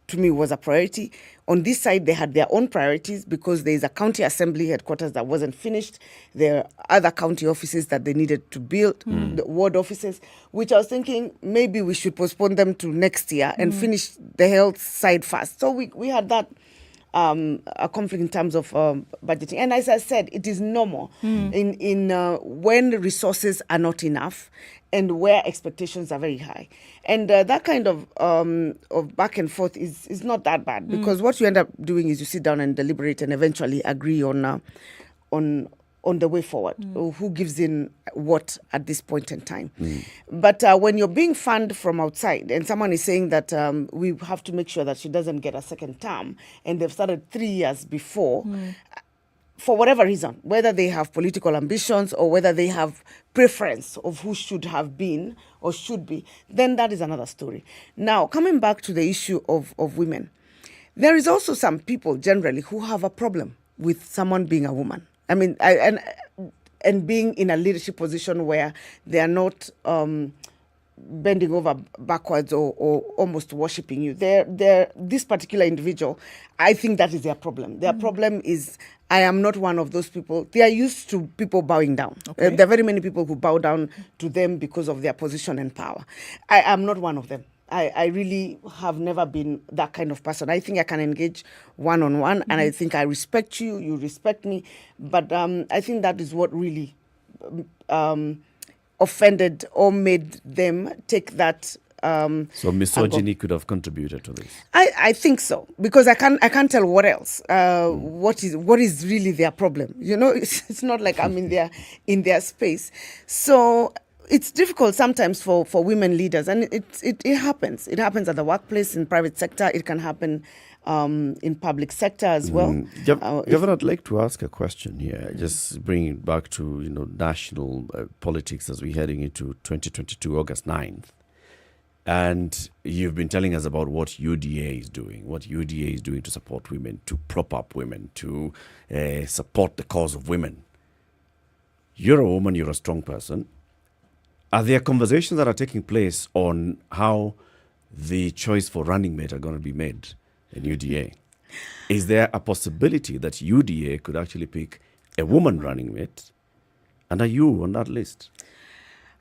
to me was a priority. On this side, they had their own priorities because there is a county assembly headquarters that wasn't finished. There are other county offices that they needed to build, the ward offices, which I was thinking maybe we should postpone them to next year and finish the health side first. So we had that a conflict in terms of budgeting. And as I said, it is normal in when resources are not enough and where expectations are very high. And that kind of back and forth is not that bad, because what you end up doing is you sit down and deliberate and eventually agree on the way forward, who gives in what at this point in time. But when you're being funded from outside and someone is saying that we have to make sure that she doesn't get a second term, and they've started 3 years before, for whatever reason, whether they have political ambitions or whether they have preference of who should have been or should be, then that is another story. Now, coming back to the issue of women, there is also some people generally who have a problem with someone being a woman. I mean, and being in a leadership position where they are not bending over backwards or almost worshipping you. This particular individual, I think that is their problem. Their problem is, I am not one of those people. They are used to people bowing down. There are very many people who bow down to them because of their position and power. I am not one of them. I really have never been that kind of person. I think I can engage one-on-one, and I think I respect you, you respect me. But I think that is what really offended or made them take that. So misogyny could have contributed to this. I think so, because I can't tell what else. What is really their problem? You know, it's not like I'm in their space. So it's difficult sometimes for women leaders, and it happens. It happens at the workplace, in private sector. It can happen in public sector as well. Governor, I'd like to ask a question here. Just bringing it back to national politics as we're heading into 2022, August 9th. And you've been telling us about what UDA is doing, to support women, to prop up women, to support the cause of women. You're a woman, you're a strong person. Are there conversations that are taking place on how the choice for running mate are going to be made in UDA? Is there a possibility that UDA could actually pick a woman running mate? And are you on that list?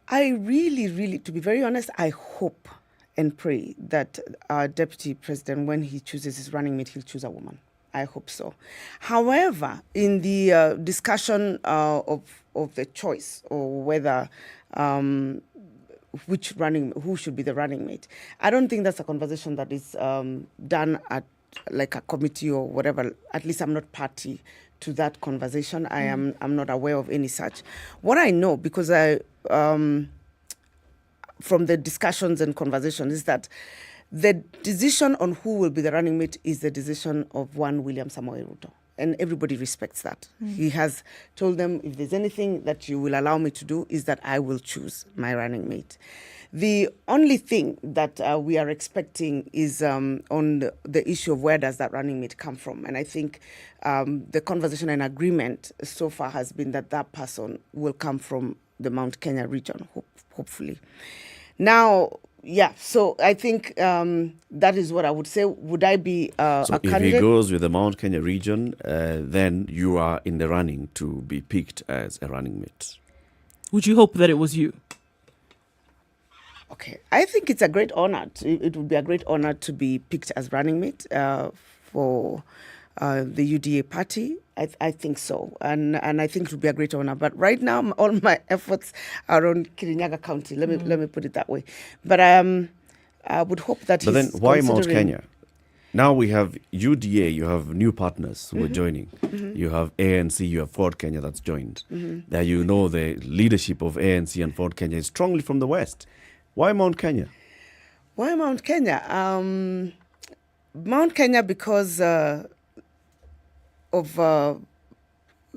I really, to be very honest, I hope and pray that our deputy president, when he chooses his running mate, he'll choose a woman. I hope so. However, in the discussion of the choice or whether who should be the running mate, I don't think that's a conversation that is done at like a committee or whatever. At least I'm not party to that conversation. I'm not aware of any such. What I know, because I from the discussions and conversations, is that the decision on who will be the running mate is the decision of one William Samoei Ruto. And everybody respects that. He has told them, if there's anything that you will allow me to do, is that I will choose my running mate. The only thing that we are expecting is on the issue of where does that running mate come from. And I think the conversation and agreement so far has been that that person will come from the Mount Kenya region, hopefully. Now, yeah, so I think that is what I would say. Would I be a candidate? If he goes with the Mount Kenya region, then you are in the running to be picked as a running mate. Would you hope that it was you? Okay, I think it's a great honor. It would be a great honor to be picked as running mate for the UDA party. I think so, and I think it would be a great honor. But right now, all my efforts are on Kirinyaga County. Let me put it that way. But I would hope that. But then, why Mount Kenya? Now we have UDA. You have new partners who are joining. You have ANC. You have Ford Kenya that's joined. Now you know the leadership of ANC and Ford Kenya is strongly from the West. Why Mount Kenya? Why Mount Kenya? Mount Kenya because of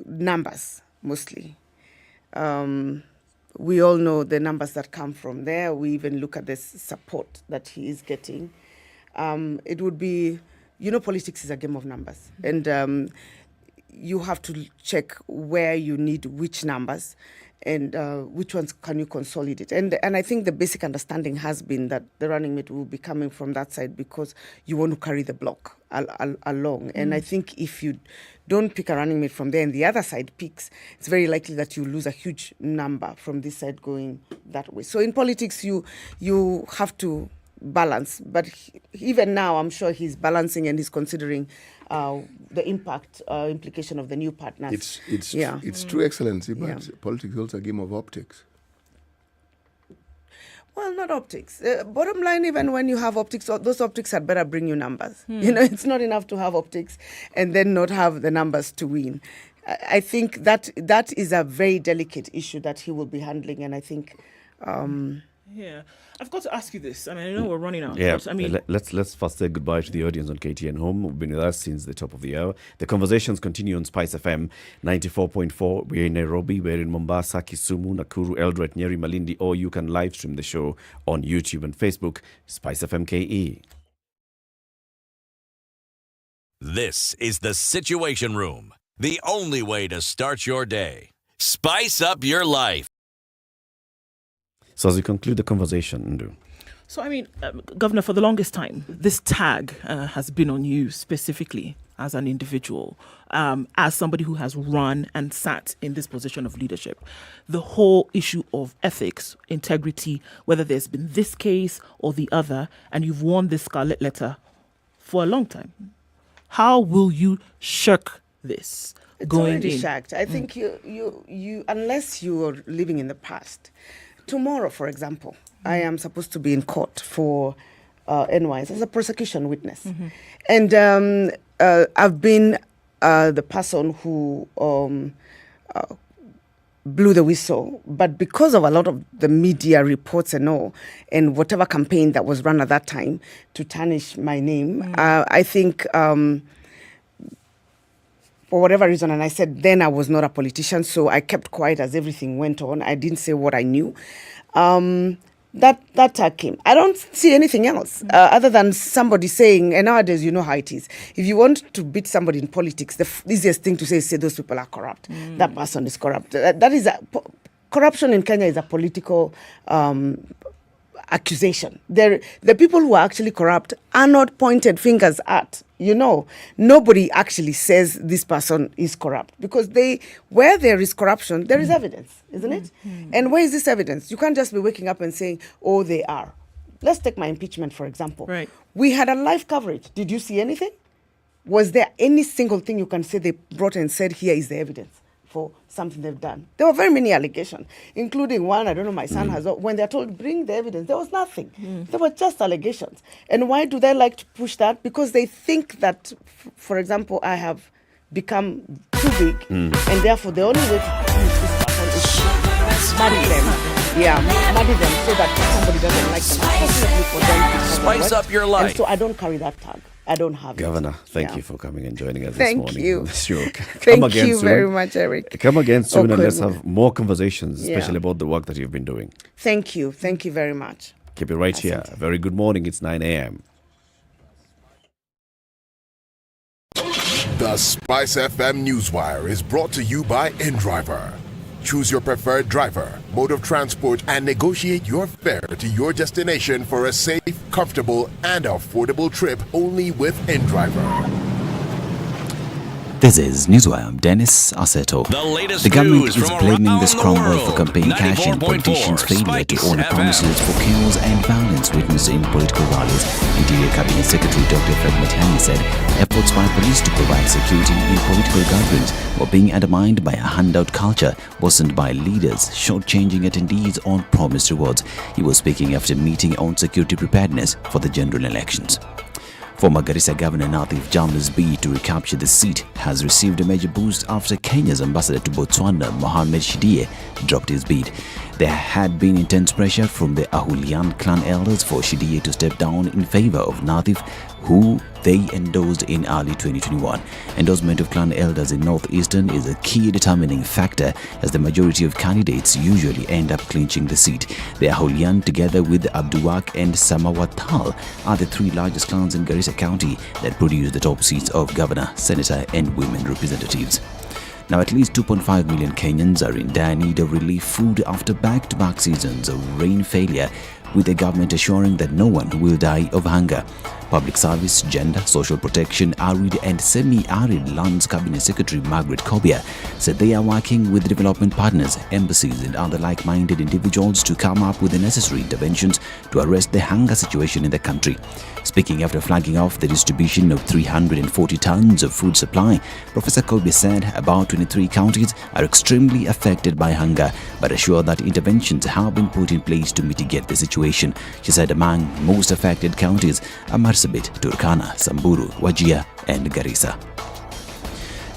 numbers, mostly. We all know the numbers that come from there. We even look at the support that he is getting. It would be, politics is a game of numbers. And you have to check where you need which numbers and which ones can you consolidate. And I think the basic understanding has been that the running mate will be coming from that side because you want to carry the block along. And I think if you don't pick a running mate from there and the other side picks, it's very likely that you lose a huge number from this side going that way. So in politics, you have to balance. But even now, I'm sure he's balancing and he's considering the implication of the new partners. It's true, Excellency, but politics is also a game of optics. Well, not optics. Bottom line, even when you have optics, those optics had better bring you numbers. It's not enough to have optics and then not have the numbers to win. I think that is a very delicate issue that he will be handling, and I think. Yeah, I've got to ask you this. I know we're running out. Yeah, but let's first say goodbye to the audience on KTN Home who've been with us since the top of the hour. The conversations continue on SpiceFM 94.4. We're in Nairobi, we're in Mombasa, Kisumu, Nakuru, Eldoret, Nyeri, Malindi, or you can live stream the show on YouTube and Facebook, SpiceFM KE. This is the Situation Room, the only way to start your day. Spice up your life. So as we conclude the conversation, Ndu. So, Governor, for the longest time, this tag has been on you specifically as an individual, as somebody who has run and sat in this position of leadership. The whole issue of ethics, integrity, whether there's been this case or the other, and you've worn this scarlet letter for a long time. How will you shirk this? It's already shirked. I think you unless you are living in the past. Tomorrow, for example, I am supposed to be in court for NYS as a prosecution witness. And I've been the person who blew the whistle. But because of a lot of the media reports and all, and whatever campaign that was run at that time to tarnish my name, I think... for whatever reason, and I said then I was not a politician, so I kept quiet as everything went on. I didn't say what I knew. That tag came. I don't see anything else other than somebody saying, and nowadays you know how it is. If you want to beat somebody in politics, the easiest thing to say is those people are corrupt. That person is corrupt. That is corruption in Kenya is a political accusation. The people who are actually corrupt are not pointed fingers at. Nobody actually says this person is corrupt because where there is corruption, there is evidence, isn't it? And where is this evidence? You can't just be waking up and saying, oh, they are. Let's take my impeachment, for example. Right. We had a live coverage. Did you see anything? Was there any single thing you can say they brought and said, here is the evidence for something they've done? There were very many allegations, including one, I don't know, my son has, when they're told, bring the evidence, there was nothing. There were just allegations. And why do they like to push that? Because they think that, for example, I have become too big, and therefore the only way to punish this person is to marry them. Yeah, marry them so that somebody doesn't like them. Unfortunately for them, it's Spice up your life. And so I don't carry that tag. I don't have Governor, it. thank you for coming and joining us Thank this morning. you. Sure. Thank you very much, Eric. Come again soon, and let's Okay. have more conversations, especially about the work that you've been doing. Thank you. Thank you very much. Keep it right here. Very good morning. It's 9 a.m. The Spice FM Newswire is brought to you by InDriver. Choose your preferred driver, mode of transport, and negotiate your fare to your destination for a safe, comfortable, and affordable trip only with InDriver. This is Newswire. I'm Dennis Aseto. The latest The government news is from blaming around the scramble the for world. campaign cash and 94.4 politicians' failure to honor SpiceFM. promises for chaos and violence witnessed in political rallies. Interior Cabinet Secretary Dr. Fred Matiang'i said efforts by police to provide security in political gatherings were being undermined by a handout culture worsened by leaders shortchanging attendees on promised rewards. He was speaking after a meeting on security preparedness for the general elections. Former Garissa Governor Natif Jamla's bid to recapture the seat has received a major boost after Kenya's ambassador to Botswana, Mohamed Shidie, dropped his bid. There had been intense pressure from the Ahulian clan elders for Shidie to step down in favor of Natif, who they endorsed in early 2021. Endorsement of clan elders in Northeastern is a key determining factor, as the majority of candidates usually end up clinching the seat. The Ahulian, together with Abduwak and Samawatal, are the three largest clans in Garissa County that produce the top seats of governor, senator, and women representatives. Now, at least 2.5 million Kenyans are in dire need of relief food after back-to-back seasons of rain failure, with the government assuring that no one will die of hunger. Public Service, Gender, Social Protection, Arid and Semi-Arid Lands Cabinet Secretary Margaret Kobia said they are working with development partners, embassies and other like-minded individuals to come up with the necessary interventions to arrest the hunger situation in the country. Speaking after flagging off the distribution of 340 tons of food supply, Professor Kobia said about 23 counties are extremely affected by hunger, but assured that interventions have been put in place to mitigate the situation. She said among most affected counties are Marsabit, Turkana, Samburu, Wajir and Garissa.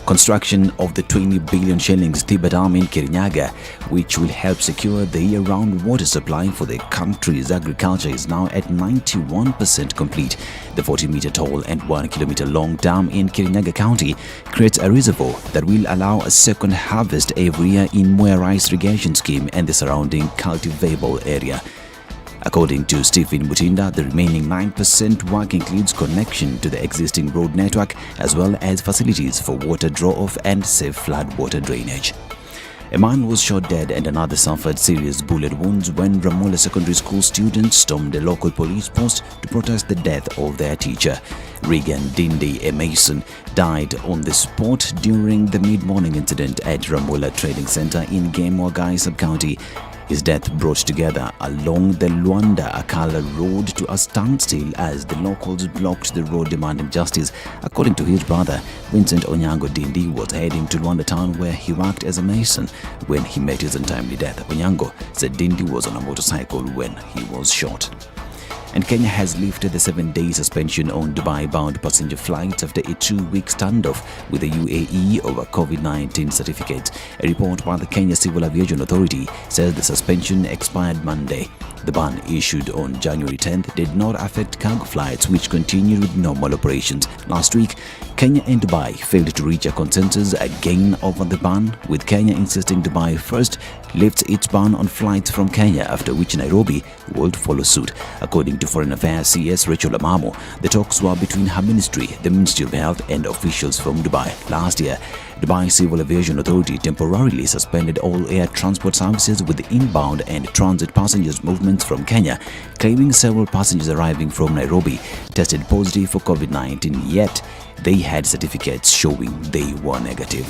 Construction of the 20 billion shillings Tiba Dam in Kirinyaga, which will help secure the year-round water supply for the country's agriculture, is now at 91% complete. The 40-meter tall and 1 kilometer long dam in Kirinyaga County creates a reservoir that will allow a second harvest every year in Mwea Rice Irrigation Scheme and the surrounding cultivable area. According to Stephen Mutinda, the remaining 9% work includes connection to the existing road network as well as facilities for water draw-off and safe flood water drainage. A man was shot dead and another suffered serious bullet wounds when Ramola Secondary School students stormed a local police post to protest the death of their teacher. Regan Dindi, a Mason, died on the spot during the mid-morning incident at Ramola Trading Center in Gamogai Sub-County. His death brought together along the Luanda-Akala road to a standstill as the locals blocked the road demanding justice. According to his brother, Vincent Onyango Dindi was heading to Luanda town where he worked as a mason when he met his untimely death. Onyango said Dindi was on a motorcycle when he was shot. And Kenya has lifted the 7-day suspension on Dubai-bound passenger flights after a 2-week standoff with the UAE over COVID-19 certificates. A report by the Kenya Civil Aviation Authority says the suspension expired Monday. The ban issued on January 10th did not affect cargo flights, which continued with normal operations. Last week, Kenya and Dubai failed to reach a consensus again over the ban, with Kenya insisting Dubai first lifts its ban on flights from Kenya, after which Nairobi would follow suit. According to Foreign Affairs CS Rachel Amamo, the talks were between her ministry, the Ministry of Health and officials from Dubai. Last year, Dubai Civil Aviation Authority temporarily suspended all air transport services with inbound and transit passengers movements from Kenya, claiming several passengers arriving from Nairobi tested positive for COVID-19, yet they had certificates showing they were negative.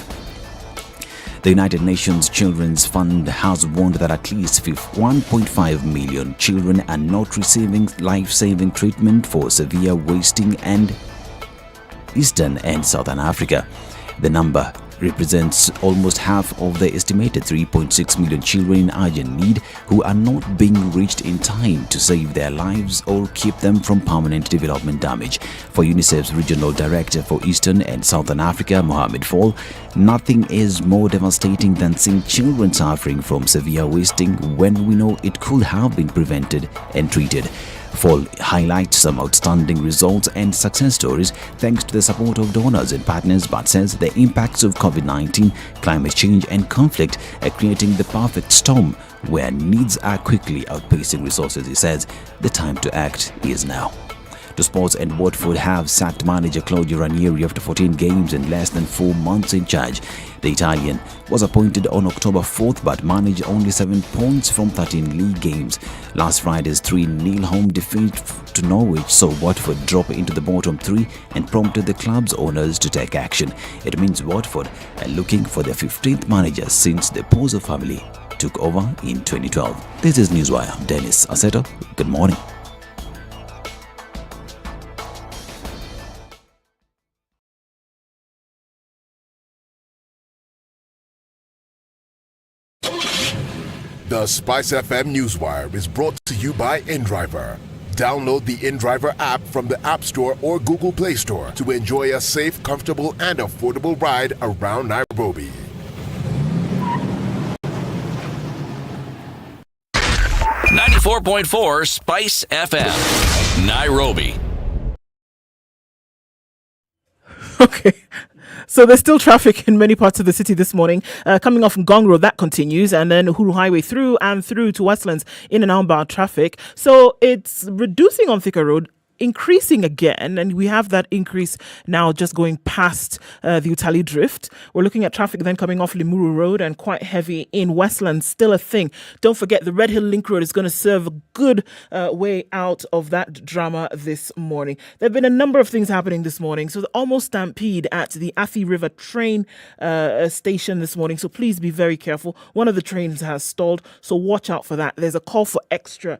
The United Nations Children's Fund has warned that at least 1.5 million children are not receiving life-saving treatment for severe wasting in Eastern and Southern Africa. The number represents almost half of the estimated 3.6 million children in urgent need who are not being reached in time to save their lives or keep them from permanent development damage. For UNICEF's Regional Director for Eastern and Southern Africa, Mohammed Fall, nothing is more devastating than seeing children suffering from severe wasting when we know it could have been prevented and treated. Fall highlights some outstanding results and success stories thanks to the support of donors and partners, but says the impacts of COVID-19, climate change and conflict are creating the perfect storm where needs are quickly outpacing resources. He says the time to act is now. To sports, and Watford have sacked manager Claudio Ranieri after 14 games and less than 4 months in charge. The Italian was appointed on October 4th but managed only 7 points from 13 league games. Last Friday's 3-0 home defeat to Norwich saw Watford drop into the bottom 3 and prompted the club's owners to take action. It means Watford are looking for their 15th manager since the Pozzo family took over in 2012. This is Newswire. I'm Dennis Aseto. Good morning. The SpiceFM Newswire is brought to you by InDriver. Download the InDriver app from the App Store or Google Play Store to enjoy a safe, comfortable, and affordable ride around Nairobi. .4 Spice FM, Nairobi. Okay. So there's still traffic in many parts of the city this morning. Coming off from Gong Road, that continues, and then Uhuru Highway through to Westlands, in and outbound traffic. So it's reducing on Thika Road, increasing again, and we have that increase now just going past the Utali Drift. We're looking at traffic then coming off Limuru Road and quite heavy in Westlands, still a thing. Don't forget the Red Hill Link Road is going to serve a good way out of that drama this morning. There have been a number of things happening this morning. So the almost stampede at the Athi River train station this morning. So please be very careful. One of the trains has stalled, so watch out for that. There's a call for extra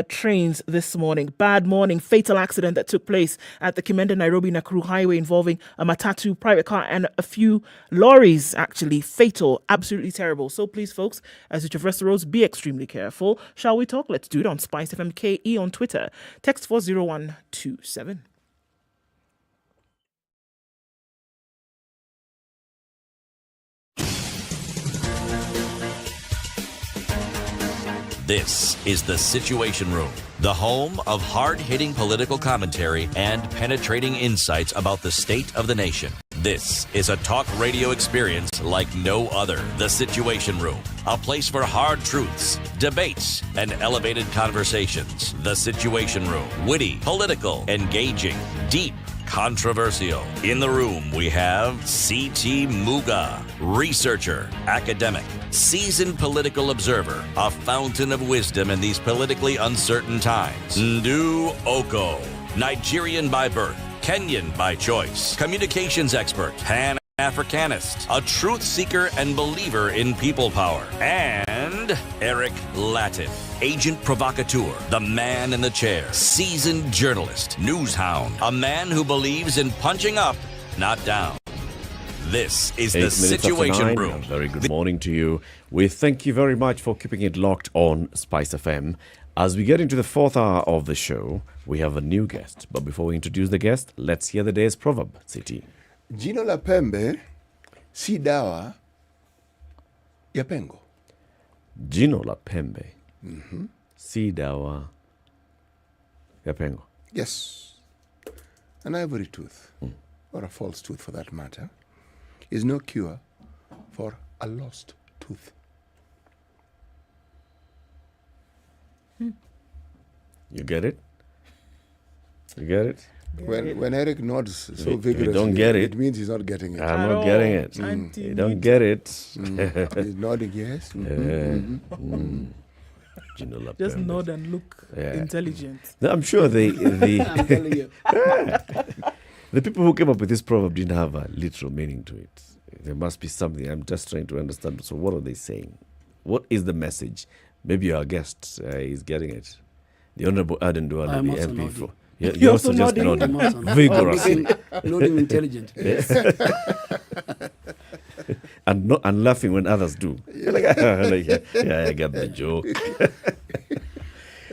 trains this morning. Bad morning. Fatal accident that took place at the Kimenda Nairobi Nakuru highway involving a matatu, private car and a few lorries. Actually fatal, absolutely terrible. So please folks, as you traverse the roads, be extremely careful. Shall we talk? Let's do it on SpiceFM KE on Twitter. Text 40127. This is The Situation Room, the home of hard-hitting political commentary and penetrating insights about the state of the nation. This is a talk radio experience like no other. The Situation Room, a place for hard truths, debates, and elevated conversations. The Situation Room, witty, political, engaging, deep, controversial. In the room, we have C.T. Muga, researcher, academic, seasoned political observer, a fountain of wisdom in these politically uncertain times. Ndu Okoh, Nigerian by birth, Kenyan by choice, communications expert, Pan-Africanist, a truth seeker and believer in people power, and Eric Latiff, agent provocateur, the man in the chair, seasoned journalist, news hound, a man who believes in punching up, not down. This is The Situation Room. Very good morning to you. We thank you very much for keeping it locked on Spice FM. As we get into the fourth hour of the show, we have a new guest. But before we introduce the guest, let's hear the day's proverb. City. Jino la pembe si dawa ya pengo. Jino la pembe si dawa ya pengo. Yes. An ivory tooth, or a false tooth for that matter, is no cure for a lost tooth. You get it? You get it? When Eric nods so vigorously, you don't get it. It means he's not getting it. I'm not getting it. You don't get it. He's nodding, yes. Just nod and look intelligent. No, I'm sure I'm telling you. the people who came up with this proverb didn't have a literal meaning to it. There must be something. I'm just trying to understand. So what are they saying? What is the message? Maybe our guest is getting it. The Honorable Aden Duale, I'm the also MP. nodding. You're also just nodding vigorously. Nodding intelligent. Yes. and laughing when others do. Like, yeah, I got the joke.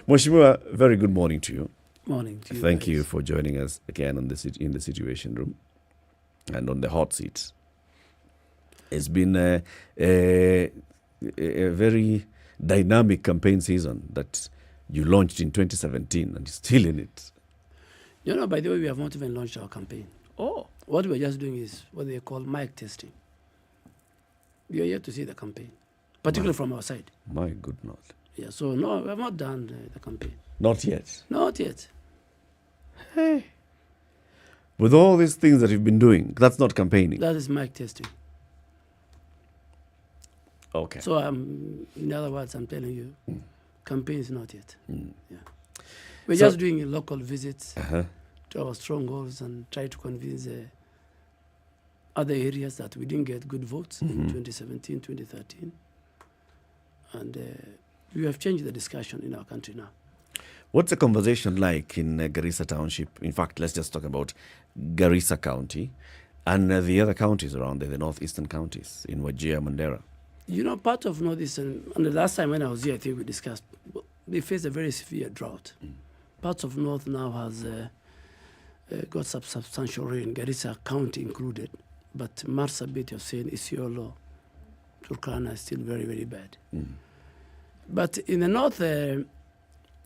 Mheshimiwa, very good morning to you. Morning to you. Thank you for joining us again in the Situation Room and on the hot seat. It's been a very dynamic campaign season that you launched in 2017 and you're still in it. You know, by the way, we have not even launched our campaign. Oh. What we're just doing is what they call mic testing. We are yet to see the campaign, particularly from our side. My good Lord. Yeah, so no, we have not done the campaign. Not yet. Not yet. Hey. With all these things that you've been doing, that's not campaigning. That is mic testing. Okay. So in other words, I'm telling you, campaign is not yet. Yeah. We're just doing local visits to our strongholds and try to convince other areas that we didn't get good votes in 2017, 2013. And we have changed the discussion in our country now. What's the conversation like in Garissa Township? In fact, let's just talk about Garissa County and the other counties around there, the northeastern counties in Wajir, Mandera. You know, part of northeastern, and the last time when I was here, I think we discussed, they face a very severe drought. Parts of north now has got substantial rain, Garissa County included, but Marsabit, you're saying, Isiolo, Turkana is still very, very bad. But in the north, the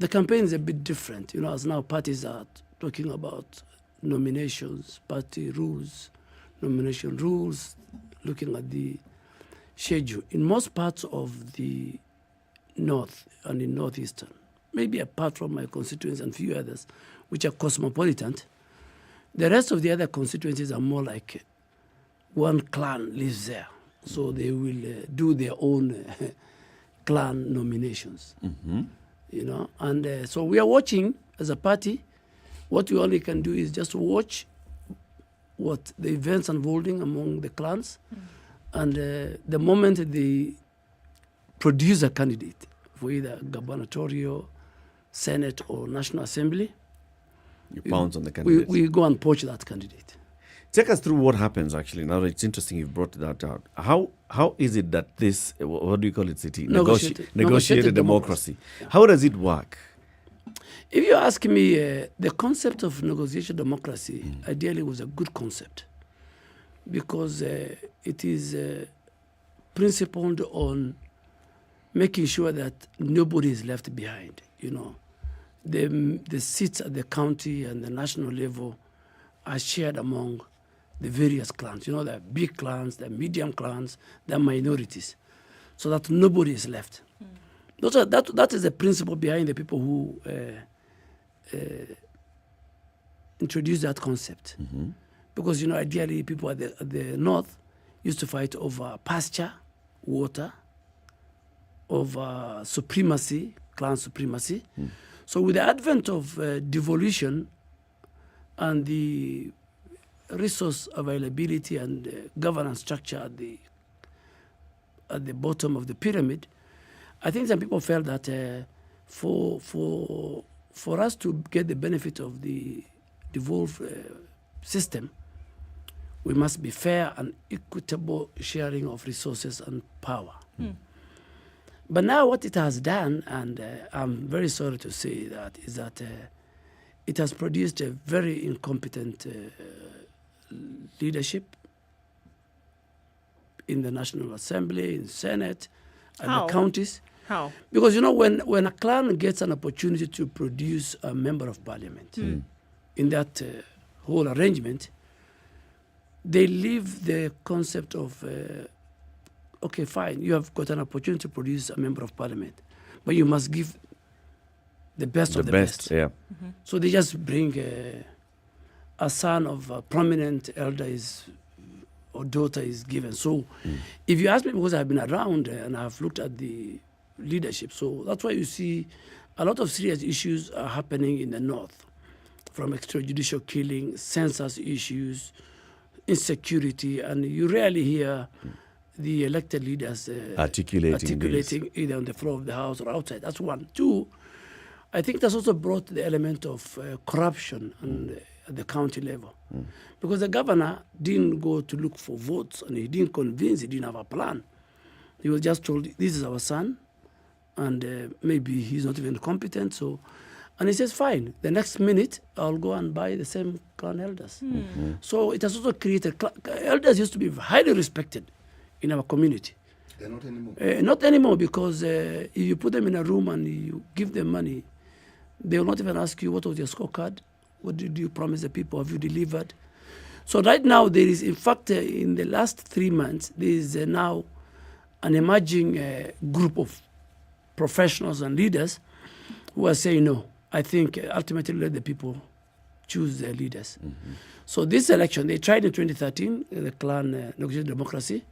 campaign is a bit different. You know, as now parties are talking about nominations, party rules, nomination rules, looking at the schedule. In most parts of the north and in northeastern, maybe apart from my constituents and few others, which are cosmopolitan, the rest of the other constituencies are more like one clan lives there. So they will do their own clan nominations. You know, and so we are watching as a party. What we only can do is just watch what the events unfolding among the clans, and the moment they produce a candidate for either gubernatorial, Senate, or National Assembly, you pounce on the candidate. We go and poach that candidate. Take us through what happens actually. Now it's interesting you've brought that out. How is it that this, what do you call it, City? Negotiated democracy. Yeah. How does it work? If you ask me, the concept of negotiation democracy ideally was a good concept because it is principled on making sure that nobody is left behind. You know, the seats at the county and the national level are shared among the various clans. You know, there are big clans, there are medium clans, there are minorities, so that nobody is left. That is the principle behind the people who introduced that concept. Because, you know, ideally people at the north used to fight over pasture, water, over supremacy, clan supremacy. So with the advent of devolution and the resource availability and governance structure at the bottom of the pyramid, I think some people felt that for us to get the benefit of the devolved system, we must be fair and equitable sharing of resources and power. But now what it has done, and I'm very sorry to say that, is that it has produced a very incompetent leadership in the National Assembly, in Senate, and the counties. How? Because, you know, when a clan gets an opportunity to produce a member of parliament, in that whole arrangement, they leave the concept of, okay, fine, you have got an opportunity to produce a member of parliament, but you must give the best of the best. Yeah. So they just bring a son of a prominent elder or daughter is given. So if you ask me, because I've been around and I've looked at the leadership, so that's why you see a lot of serious issues are happening in the north, from extrajudicial killing, census issues, insecurity, and you rarely hear the elected leaders articulating either on the floor of the House or outside. That's one. Two, I think that's also brought the element of corruption at the county level. Because the governor didn't go to look for votes, and he didn't convince, he didn't have a plan. He was just told, this is our son, and maybe he's not even competent. So, and he says, fine, the next minute I'll go and buy the same clan elders. So it has also created, elders used to be highly respected in our community. They're not anymore. Not anymore, because if you put them in a room and you give them money, they will not even ask you, what was your scorecard? What did you promise the people? Have you delivered? So right now, there is, in fact, in the last 3 months, there is now an emerging group of professionals and leaders who are saying, no, I think ultimately let the people choose their leaders. So this election, they tried in 2013, the clan negotiated democracy.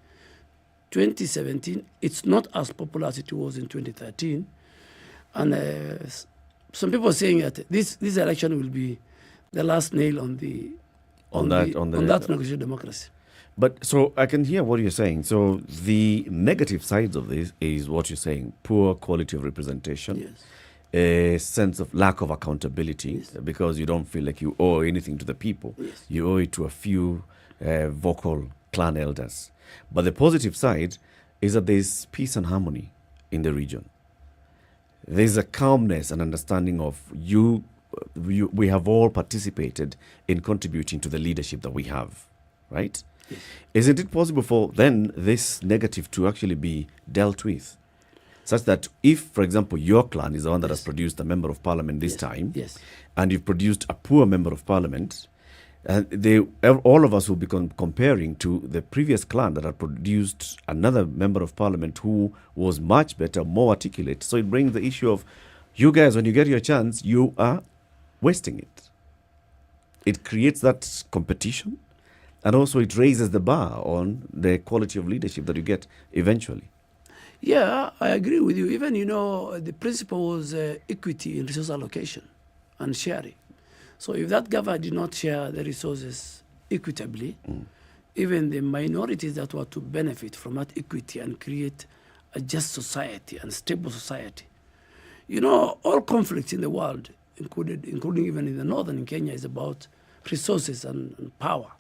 2017, it's not as popular as it was in 2013. And some people are saying that this election will be the last nail on that negotiated democracy. But so I can hear what you're saying. So the negative sides of this is what you're saying: poor quality of representation, a sense of lack of accountability, because you don't feel like you owe anything to the people. You owe it to a few vocal clan elders. But the positive side is that there's peace and harmony in the region. There's a calmness and understanding of we have all participated in contributing to the leadership that we have, right? Isn't it possible for then this negative to actually be dealt with? Such that if, for example, your clan is the one that has produced a member of parliament this time, and you've produced a poor member of parliament, all of us will be comparing to the previous clan that had produced another member of parliament who was much better, more articulate. So it brings the issue of, you guys, when you get your chance, you are wasting it. It creates that competition, and also it raises the bar on the quality of leadership that you get eventually. Yeah, I agree with you. Even, the principle was equity in resource allocation and sharing. So if that government did not share the resources equitably, even the minorities that were to benefit from that equity and create a just society and stable society. All conflicts in the world, including even in the northern in Kenya, is about resources and power.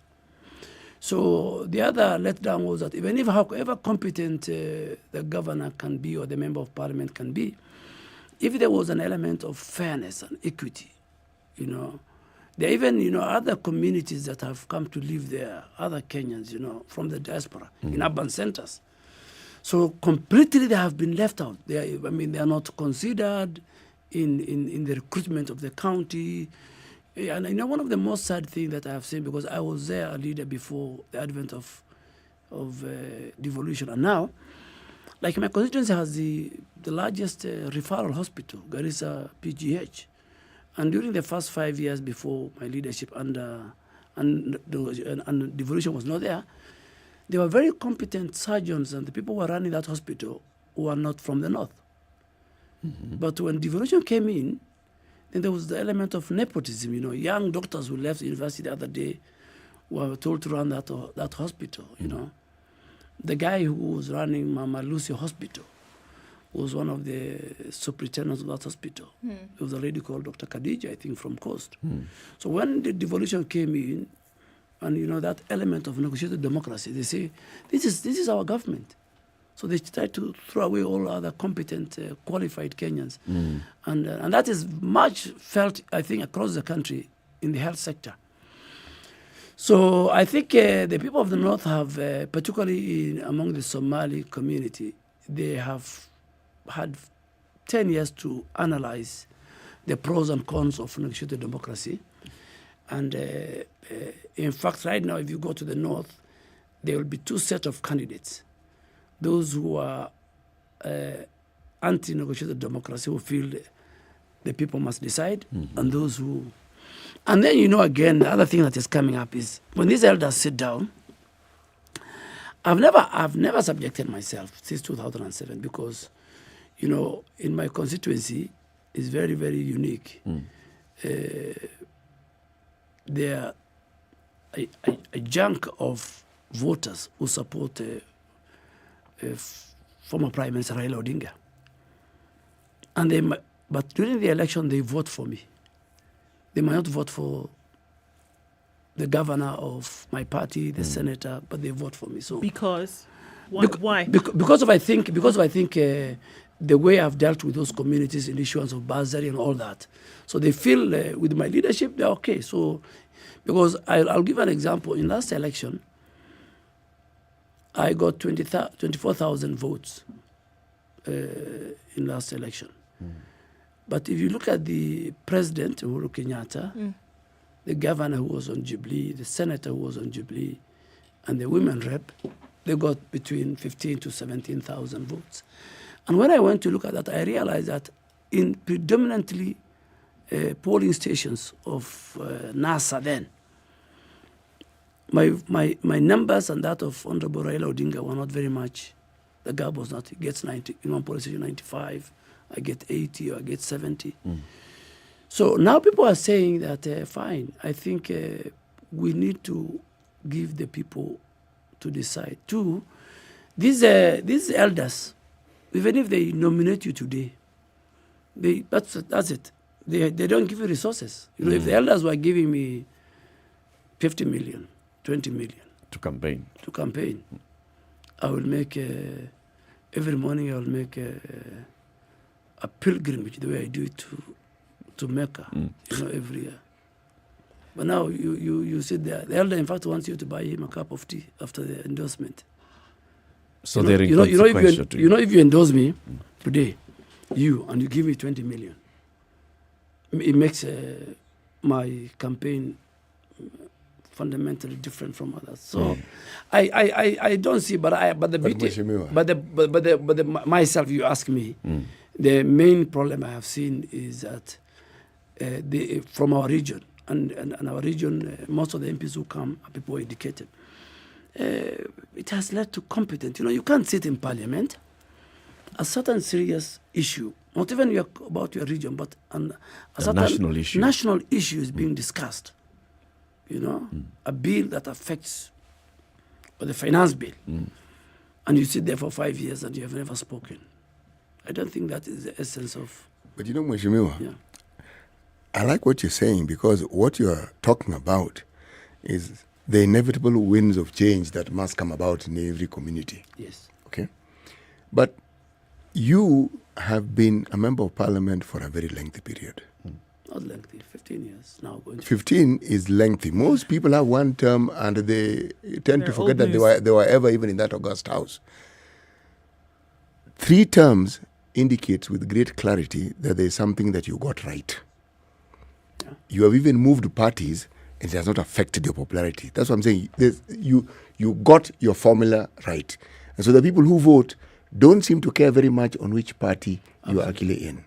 So the other letdown was that even if however competent the governor can be or the member of parliament can be, if there was an element of fairness and equity, there are even, other communities that have come to live there, other Kenyans, from the diaspora, in urban centers. So completely they have been left out. They are not considered in the recruitment of the county. And one of the most sad things that I have seen, because I was there a leader before the advent of devolution, and now, like my constituency has the largest referral hospital, Garissa PGH. And during the first 5 years before my leadership and devolution was not there were very competent surgeons, and the people who were running that hospital who were not from the north. But when devolution came in, then there was the element of nepotism. Young doctors who left the university the other day were told to run that hospital. The guy who was running Mama Lucy Hospital was one of the superintendents of that hospital. There was a lady called Dr. Khadija, I think, from Coast. So when the devolution came in, and that element of negotiated democracy, they say, this is our government. So they try to throw away all other competent, qualified Kenyans. And that is much felt, I think, across the country in the health sector. So I think the people of the north have, particularly among the Somali community, they have had 10 years to analyze the pros and cons of negotiated democracy. And in fact, right now, if you go to the north, there will be two sets of candidates. Those who are anti-negotiated democracy, who feel the people must decide, and those who... And then, again, the other thing that is coming up is when these elders sit down, I've never subjected myself since 2007 because, in my constituency, it's very, very unique. There are a chunk of voters who support former Prime Minister Raila Odinga. And but during the election, they vote for me. They might not vote for the governor of my party, the senator, but they vote for me. So because why? Because I think the way I've dealt with those communities in issuance of bursary and all that. So they feel with my leadership they're okay. So because I'll give an example. In last election, I got 24,000 votes in last election. But if you look at the president, Uhuru Kenyatta, the governor who was on Jubilee, the senator who was on Jubilee, and the women rep, they got between 15 to 17,000 votes. And when I went to look at that, I realized that in predominantly polling stations of NASA then, my numbers and that of Honorable Raila Odinga were not very much. The gap was not. He gets 90 in one polling station, 95. I get 80 or I get 70. So now people are saying that, fine, I think we need to give the people to decide. Two, these elders, even if they nominate you today, that's it. They don't give you resources. You know, if the elders were giving me 50 million, 20 million. To campaign, I will make, every morning I will make a pilgrimage the way I do it to Mecca, every year. But now you sit there. The elder, in fact, wants you to buy him a cup of tea after the endorsement. So they're inconsequential to you. If you endorse me today, and you give me 20 million, it makes my campaign fundamentally different from others. So I don't see, but the beauty, but myself, you ask me, the main problem I have seen is that from our region, and our region, most of the MPs who come are people educated. It has led to competence. You can't sit in parliament. A certain serious issue, not even about your region, but a certain national issue is being discussed. A bill that affects, or the finance bill, and you sit there for 5 years and you have never spoken. I don't think that is the essence of. But Mheshimiwa, I like what you're saying, because what you're talking about is the inevitable winds of change that must come about in every community. Yes. Okay? But you have been a member of parliament for a very lengthy period. Not lengthy, 15 years now. 15 is lengthy. Most people have one term and they tend to forget that they were ever even in that august house. 3 terms indicates with great clarity that there is something that you got right. Yeah. You have even moved parties and it has not affected your popularity. That's what I'm saying. You got your formula right. And so the people who vote don't seem to care very much on which party you are actually in.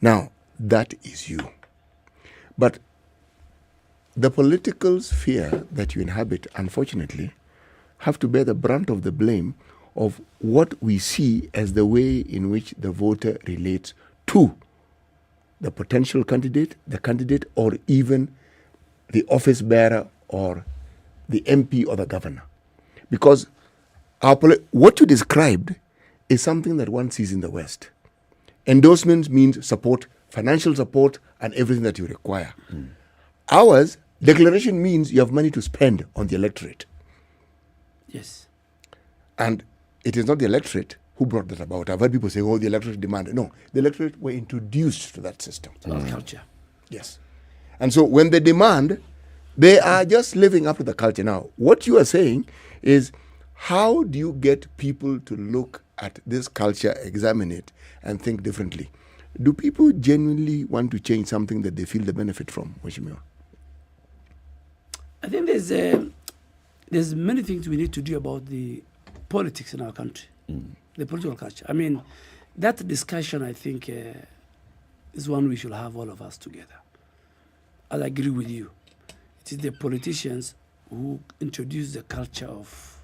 Now, that is you. But the political sphere that you inhabit, unfortunately, have to bear the brunt of the blame of what we see as the way in which the voter relates to the potential candidate, the candidate, or even the office bearer or the MP or the governor. Because what you described is something that one sees in the West. Endorsements means support, financial support, and everything that you require. Ours, declaration means you have money to spend on the electorate. Yes. And it is not the electorate who brought that about. I've heard people say, the electorate demanded. No, the electorate were introduced to that system. It's about culture. Yes. And so when they demand, they are just living up to the culture. Now, what you are saying is, how do you get people to look at this culture, examine it, and think differently? Do people genuinely want to change something that they feel the benefit from, Mheshimiwa? I think there's many things we need to do about the politics in our country, the political culture. I mean, that discussion, I think, is one we should have all of us together. I agree with you. It is the politicians who introduce the culture of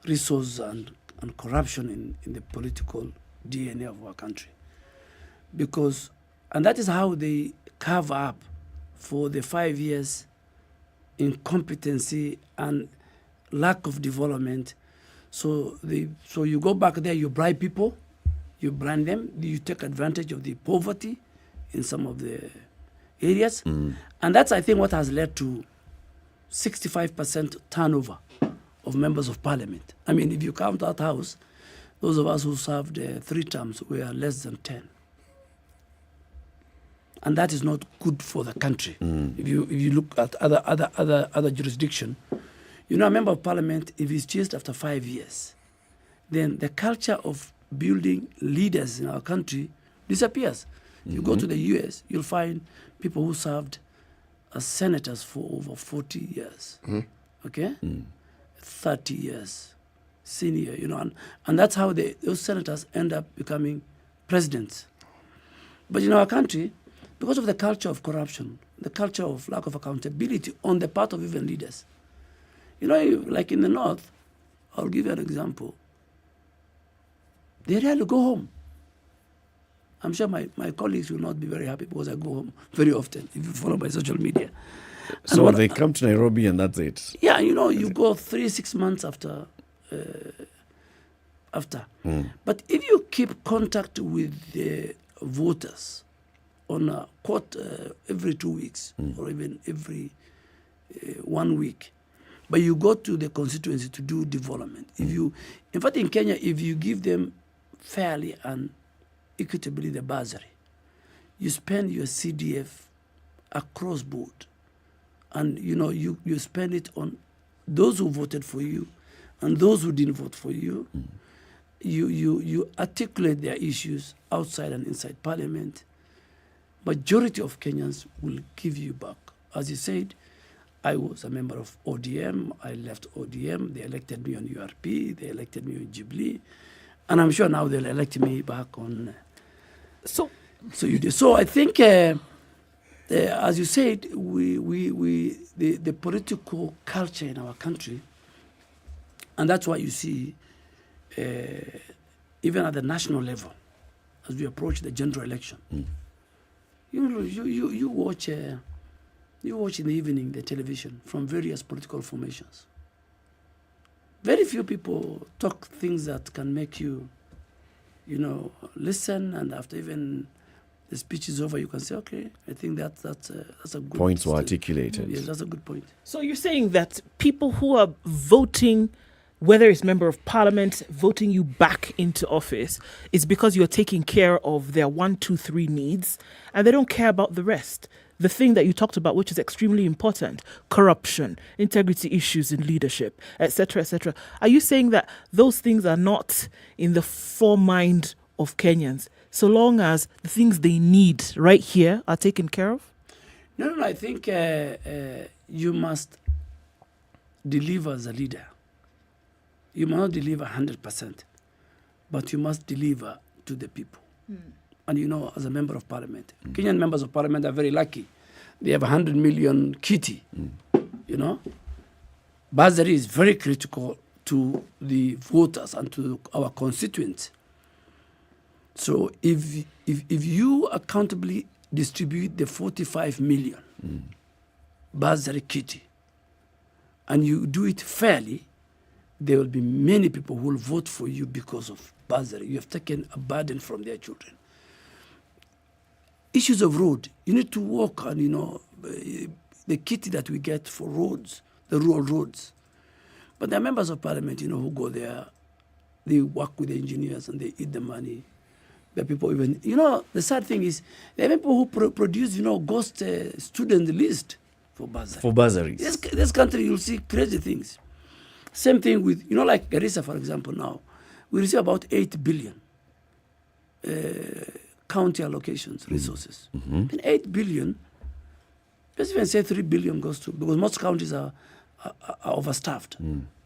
resource and corruption in the political DNA of our country. And that is how they carve up for the 5 years incompetency and lack of development. So you go back there, you bribe people, you brand them, you take advantage of the poverty in some of the areas. And that's, I think, what has led to 65% turnover of members of parliament. I mean, if you count that house, those of us who served 3 terms were less than 10. And that is not good for the country. If you look at other jurisdiction, you know, a member of parliament, if he's chased after 5 years, then the culture of building leaders in our country disappears. You go to the US, you'll find people who served as senators for over 40 years, okay? 30 years, senior, you know, and that's how those senators end up becoming presidents. But in our country, because of the culture of corruption, the culture of lack of accountability on the part of even leaders, you know, like in the North, I'll give you an example. They rarely go home. I'm sure my colleagues will not be very happy because I go home very often, if you follow my social media. So they come to Nairobi and that's it? Yeah, you know, you go 3-6 months after. But if you keep contact with the voters on a every 2 weeks or even every 1 week, but you go to the constituency to do development. In fact, in Kenya, if you give them fairly and equitably the bursary, you spend your CDF across board, and you know you spend it on those who voted for you and those who didn't vote for you. You articulate their issues outside and inside parliament. Majority of Kenyans will give you back. As you said, I was a member of ODM. I left ODM. They elected me on URP. They elected me on Jubilee. And I'm sure now they'll elect me back on. So I think, as you said, the political culture in our country, and that's why you see, even at the national level, as we approach the general election, you watch in the evening the television from various political formations. Very few people talk things that can make you, you know, listen, and after even the speech is over, you can say, okay, I think that's a good points were articulated. Yes, that's a good point. So you're saying that people who are voting, whether it's member of parliament, voting you back into office, is because you're taking care of their 1, 2, 3 needs, and they don't care about the rest. The thing that you talked about, which is extremely important, corruption, integrity issues in leadership, etc., etc. Are you saying that those things are not in the foremind of Kenyans, so long as the things they need right here are taken care of? No, I think you must deliver as a leader. You must not deliver 100%, but you must deliver to the people. And you know, as a member of parliament, Kenyan members of parliament are very lucky. They have 100 million kitty, you know. Bursary is very critical to the voters and to our constituents. So if you accountably distribute the 45 million bursary kitty, and you do it fairly, there will be many people who will vote for you because of bursary. You have taken a burden from their children. Issues of road, you need to walk, and you know, the kitty that we get for roads, the rural roads. But there are members of parliament, you know, who go there, they work with the engineers and they eat the money. There are people even, you know, the sad thing is, there are people who produce, you know, ghost student list for bursary. For bursaries. This country, you'll see crazy things. Same thing with, you know, like Garissa, for example, now. We receive about 8 billion county allocations, resources. And 8 billion, let's even say 3 billion goes to, because most counties are overstaffed.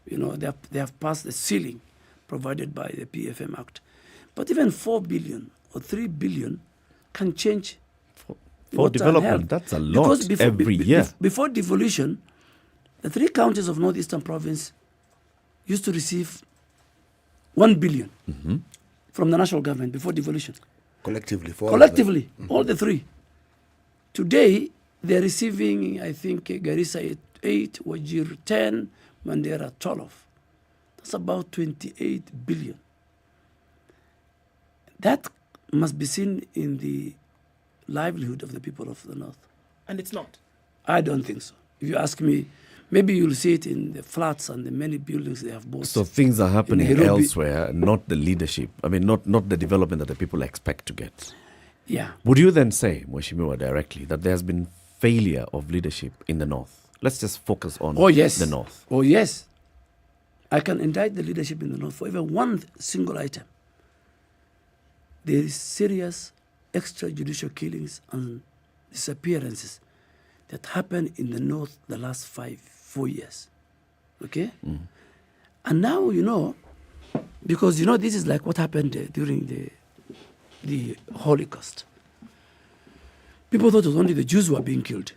You know, they have passed the ceiling provided by the PFM Act. But even 4 billion or 3 billion can change for development. That's a lot every year. Before devolution, the 3 counties of Northeastern Province used to receive 1 billion from the national government before devolution. Collectively, all the 3. Today, they're receiving, I think, Garissa 8, Wajir 10, Mandera 12. That's about 28 billion. That must be seen in the livelihood of the people of the North. And it's not? I don't think so. If you ask me, maybe you'll see it in the flats and the many buildings they have bought. So things are happening elsewhere, not the leadership. I mean, not the development that the people expect to get. Yeah. Would you then say, Mheshimiwa, directly, that there has been failure of leadership in the North? Let's just focus on the North. Oh, yes. I can indict the leadership in the North for even one single item. There is serious extrajudicial killings and disappearances that happened in the North the last 4 years. Okay? And now, because, this is like what happened during the Holocaust. People thought it was only the Jews who were being killed,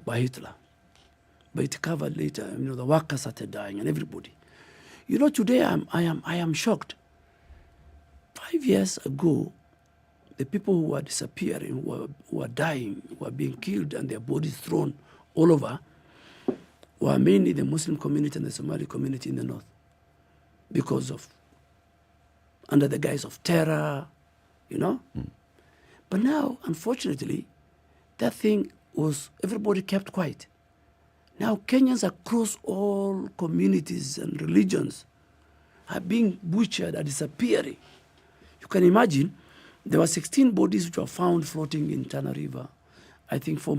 by Hitler. But it covered later, the workers started dying and everybody. Today I am shocked. 5 years ago, the people who were disappearing, who were dying, who were being killed and their bodies thrown all over, were mainly the Muslim community and the Somali community in the North. Because of, under the guise of terror, But now, unfortunately, that thing everybody kept quiet. Now Kenyans across all communities and religions are being butchered, are disappearing. You can imagine, there were 16 bodies which were found floating in Tana River, I think 4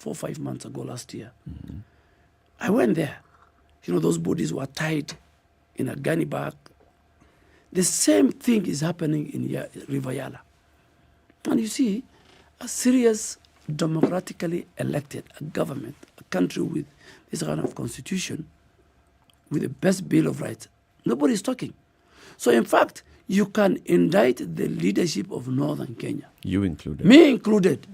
or 5 months ago last year. I went there. Those bodies were tied in a gunny bag. The same thing is happening in River Yala. And you see, a serious democratically elected government, a country with this kind of constitution, with the best Bill of Rights, nobody is talking. So in fact, you can indict the leadership of Northern Kenya. You included. Me included.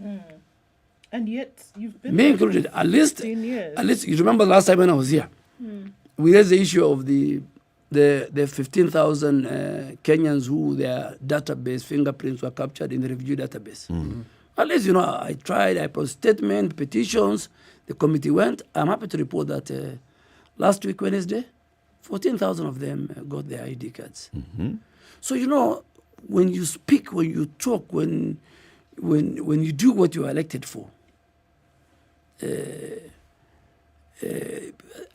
And yet you've been Me included. At least, you remember last time when I was here, we raised the issue of the 15,000 Kenyans who their database fingerprints were captured in the refugee database. At least, I tried, I posted statement, petitions, the committee went. I'm happy to report that last week, Wednesday, 14,000 of them got their ID cards. So, when you speak, when you talk, when you do what you are elected for,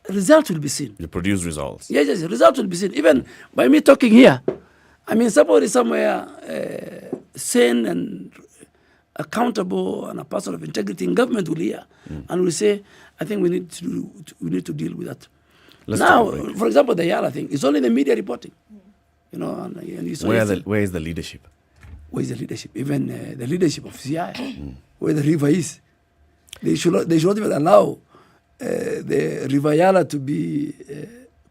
results will be seen. You produce results. Yes, results will be seen. Even by me talking here, somebody somewhere sane and accountable and a person of integrity in government will hear and will say, I think we need to deal with that. Now, for example, the Yala thing, it's only the media reporting. And where is the leadership? Where is the leadership? Even the leadership of CI, where the river is. They should not even allow the River Yala to be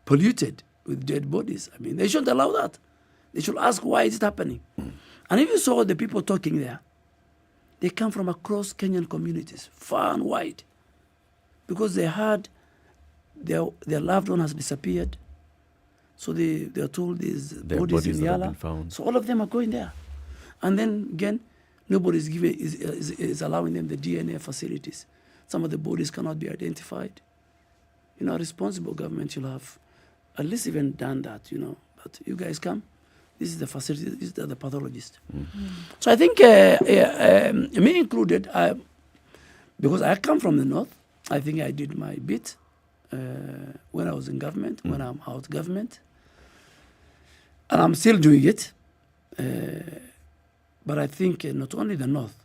polluted with dead bodies. They shouldn't allow that. They should ask why is it happening. And if you saw the people talking there, they come from across Kenyan communities, far and wide, because they heard their loved one has disappeared. So they are told these bodies in Yala. So all of them are going there. And then again, nobody is allowing them the DNA facilities. Some of the bodies cannot be identified. A responsible government should have at least even done that, But you guys come, this is the facility, this is the pathologist. So I think, me included, because I come from the North, I think I did my bit when I was in government, when I'm out government. And I'm still doing it. But I think not only the North,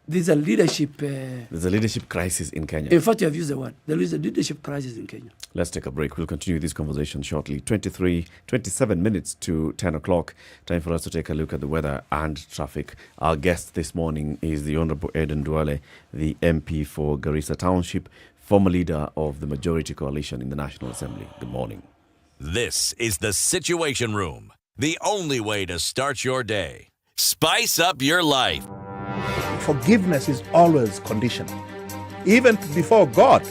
there's a leadership... there's a leadership crisis in Kenya. In fact, you have used the word. There is a leadership crisis in Kenya. Let's take a break. We'll continue this conversation shortly. 27 minutes to 10 o'clock. Time for us to take a look at the weather and traffic. Our guest this morning is the Honorable Ed Nduale, the MP for Garissa Township, former leader of the majority coalition in the National Assembly. Good morning. This is the Situation Room, the only way to start your day. Spice up your life. Forgiveness is always conditional. Even before God,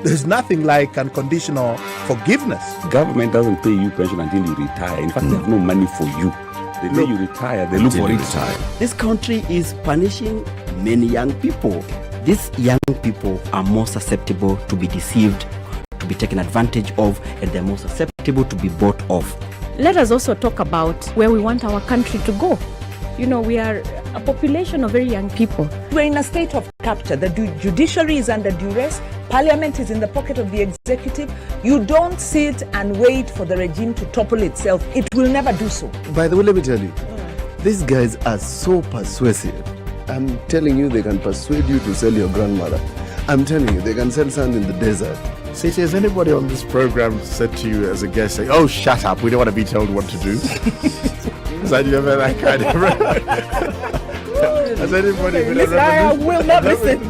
there's nothing like unconditional forgiveness. Government doesn't pay you pension until you retire. In fact, they have no money for you. The day you retire, they look for it. This country is punishing many young people. these young people are more susceptible to be deceived, to be taken advantage of, and they're more susceptible to be bought off. Let us also talk about where we want our country to go. You know, we are a population of very young people. We're in a state of capture. The judiciary is under duress. Parliament is in the pocket of the executive. You don't sit and wait for the regime to topple itself. It will never do so. By the way, let me tell you, these guys are so persuasive. I'm telling you, they can persuade you to sell your grandmother. I'm telling you, they can sell sand in the desert. Ceci, has anybody on this program said to you as a guest, say, "Oh, shut up, we don't want to be told what to do"? Has you ever that kind of... Has anybody been I will not listen.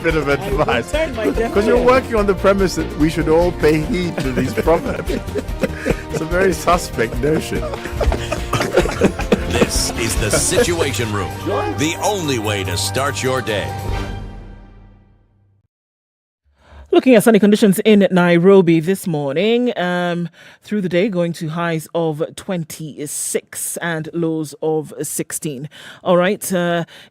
bit of advice? Because you're working on the premise that we should all pay heed to these proverbs. It's a very suspect notion. This is the Situation Room, the only way to start your day. Looking at sunny conditions in Nairobi this morning, through the day going to highs of 26 and lows of 16. All right,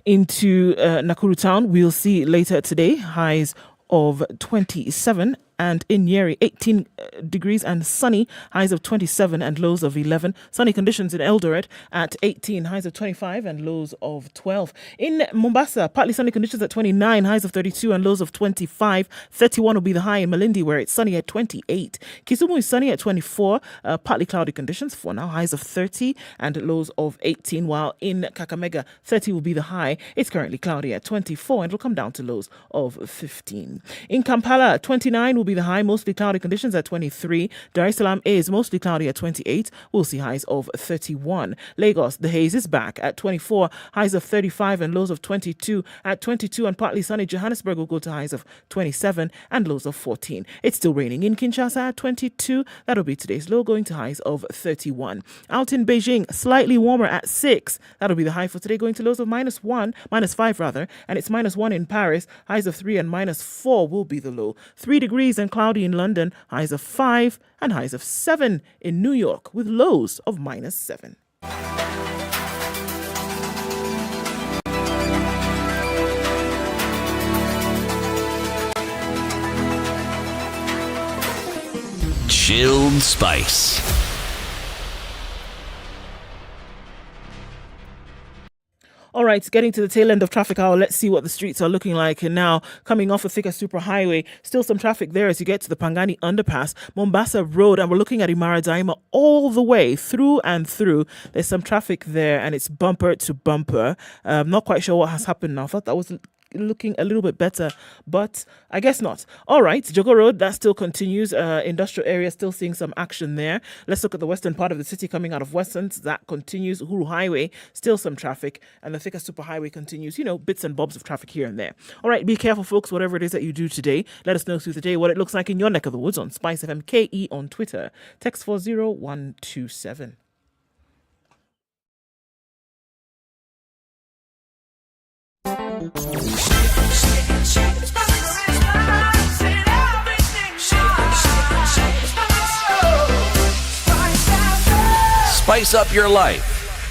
into Nakuru town, we'll see later today highs of 27, and in Nyeri 18 degrees and sunny, highs of 27 and lows of 11. Sunny conditions in Eldoret at 18, highs of 25 and lows of 12. In Mombasa, partly sunny conditions at 29, highs of 32 and lows of 25. 31 will be the high in Malindi, where it's sunny at 28. Kisumu is sunny at 24, partly cloudy conditions for now, highs of 30 and lows of 18, while in Kakamega 30 will be the high. It's currently cloudy at 24 and it'll come down to lows of 15. In Kampala, 29 will be the high, mostly cloudy conditions at 23. Dar es Salaam is mostly cloudy at 28. We'll see highs of 31. Lagos, the haze is back at 24, highs of 35 and lows of 22. At 22 and partly sunny, Johannesburg will go to highs of 27 and lows of 14. It's still raining in Kinshasa at 22. That'll be today's low, going to highs of 31. Out in Beijing, slightly warmer at 6. That'll be the high for today, going to lows of -5 rather, and it's -1 in Paris. Highs of 3 and -4 will be the low. 3 degrees and cloudy in London, highs of 5 and highs of 7 in New York with lows of -7. Chilled Spice. All right, getting to the tail end of traffic hour, let's see what the streets are looking like. And now, coming off a thicker superhighway, still some traffic there as you get to the Pangani underpass, Mombasa Road, and we're looking at Imara Daima all the way through and through. There's some traffic there, and it's bumper to bumper. Not quite sure what has happened now. I thought that was looking a little bit better, but I guess not. All right, Jogo Road, that still continues. Industrial area, still seeing some action there. Let's look at the western part of the city coming out of Westlands. That continues. Uhuru Highway, still some traffic, and the thicker superhighway continues. You know, bits and bobs of traffic here and there. All right, be careful, folks, whatever it is that you do today. Let us know through the day what it looks like in your neck of the woods on SpiceFM KE on Twitter. Text 40127. Spice up your life.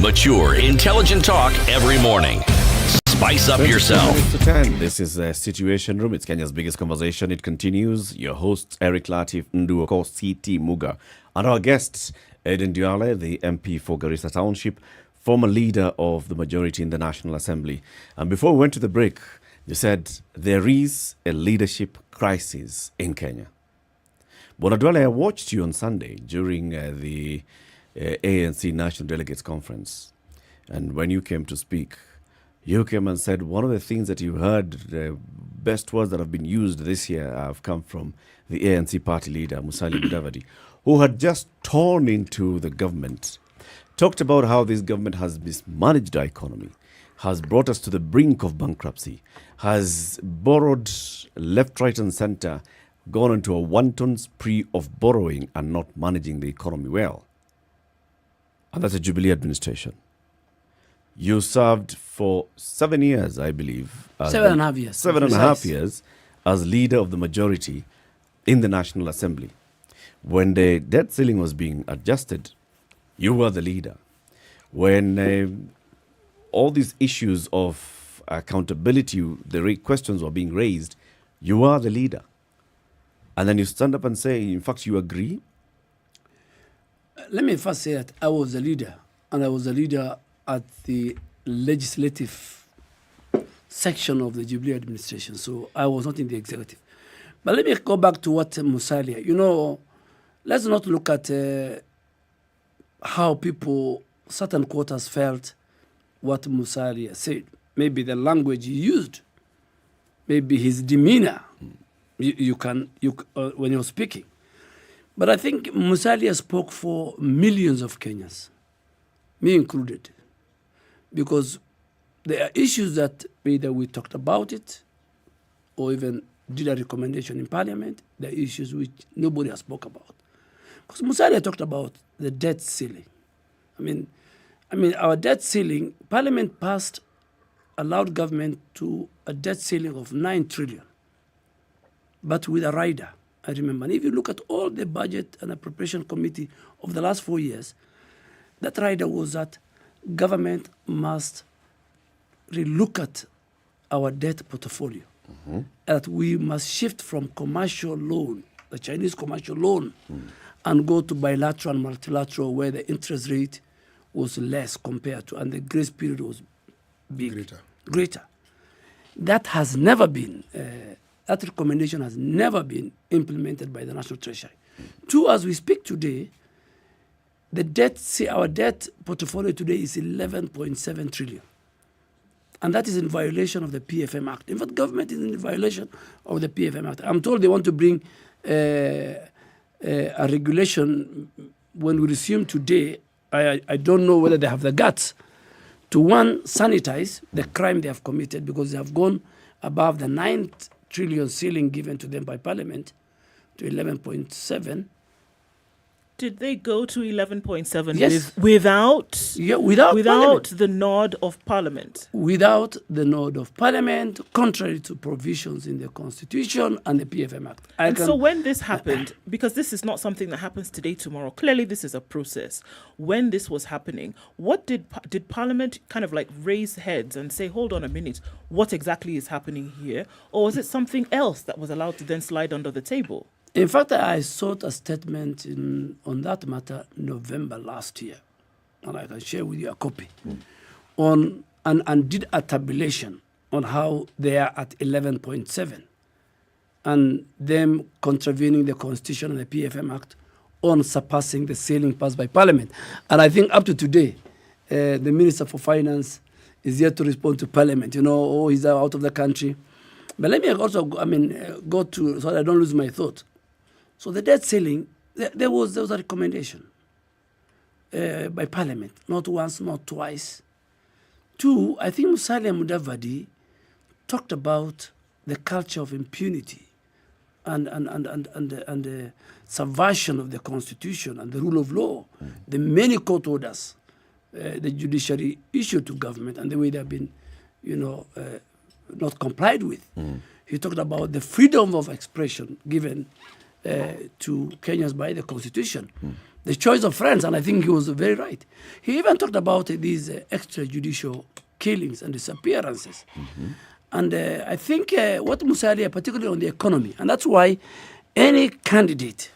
Mature, intelligent talk every morning. Spice up yourself. To 10. This is a Situation Room. It's Kenya's biggest conversation. It continues. Your hosts, Eric Latiff, Ndu Okoh, CT Muga. And our guests, Eden Duale, the MP for Garissa Township, former leader of the majority in the National Assembly. And before we went to the break, you said there is a leadership crisis in Kenya. Bwana Duale, I watched you on Sunday during the ANC National Delegates Conference. And when you came to speak, you came and said one of the things that you heard, the best words that have been used this year have come from the ANC party leader, Musalia Mudavadi, who had just torn into the government, talked about how this government has mismanaged our economy, has brought us to the brink of bankruptcy, has borrowed left, right and center, gone into a wanton spree of borrowing and not managing the economy well. And that's a Jubilee administration. You served for 7 years, I believe. 7.5 years. 7.5 years as leader of the majority. in the National Assembly. When the debt ceiling was being adjusted, you were the leader. When all these issues of accountability, questions were being raised, you are the leader. And then you stand up and say, in fact, you agree? Let me first say that I was a leader, and I was a leader at the legislative section of the Jubilee administration, so I was not in the executive. But let me go back to what Musalia, let's not look at how people, certain quarters felt what Musalia said. Maybe the language he used, maybe his demeanor, when he was speaking. But I think Musalia spoke for millions of Kenyans, me included, because there are issues that either we talked about it or even did a recommendation in Parliament. There are issues which nobody has spoke about. Because Musalia talked about the debt ceiling. I mean, our debt ceiling, Parliament allowed government to a debt ceiling of 9 trillion, but with a rider. I remember. And if you look at all the budget and appropriation committee of the last 4 years, that rider was that government must relook at our debt portfolio. That we must shift from commercial loan, the Chinese commercial loan, and go to bilateral and multilateral where the interest rate was less compared to, and the grace period was greater. That has never been, that recommendation has never been implemented by the National Treasury. 2, as we speak today, our debt portfolio today is 11.7 trillion. And that is in violation of the PFM Act. In fact, government is in violation of the PFM Act. I'm told they want to bring a regulation when we resume today. I don't know whether they have the guts to, one, sanitize the crime they have committed, because they have gone above the 9 trillion ceiling given to them by Parliament to 11.7. Did they go to 11.7 Yes. without Parliament. the nod of Parliament? Without the nod of Parliament, contrary to provisions in the Constitution and the PFM Act. So when this happened, because this is not something that happens today, tomorrow, clearly this is a process. When this was happening, what did Parliament kind of like raise heads and say, hold on a minute, what exactly is happening here? Or was it something else that was allowed to then slide under the table? In fact, I sought a statement on that matter November last year, and I can share with you a copy, and did a tabulation on how they are at 11.7, and them contravening the Constitution and the PFM Act on surpassing the ceiling passed by Parliament. And I think up to today, the Minister for Finance is yet to respond to Parliament. He's out of the country. But let me also, go to, so that I don't lose my thought. So the debt ceiling, there was a recommendation by Parliament, not once, not twice. 2, I think Musalia Mudavadi talked about the culture of impunity and the subversion of the Constitution and the rule of law, the many court orders the judiciary issued to government and the way they have been, not complied with. He talked about the freedom of expression given to Kenyans by the Constitution, the choice of friends, and I think he was very right. He even talked about these extrajudicial killings and disappearances. And I think what Musalia, particularly on the economy, and that's why any candidate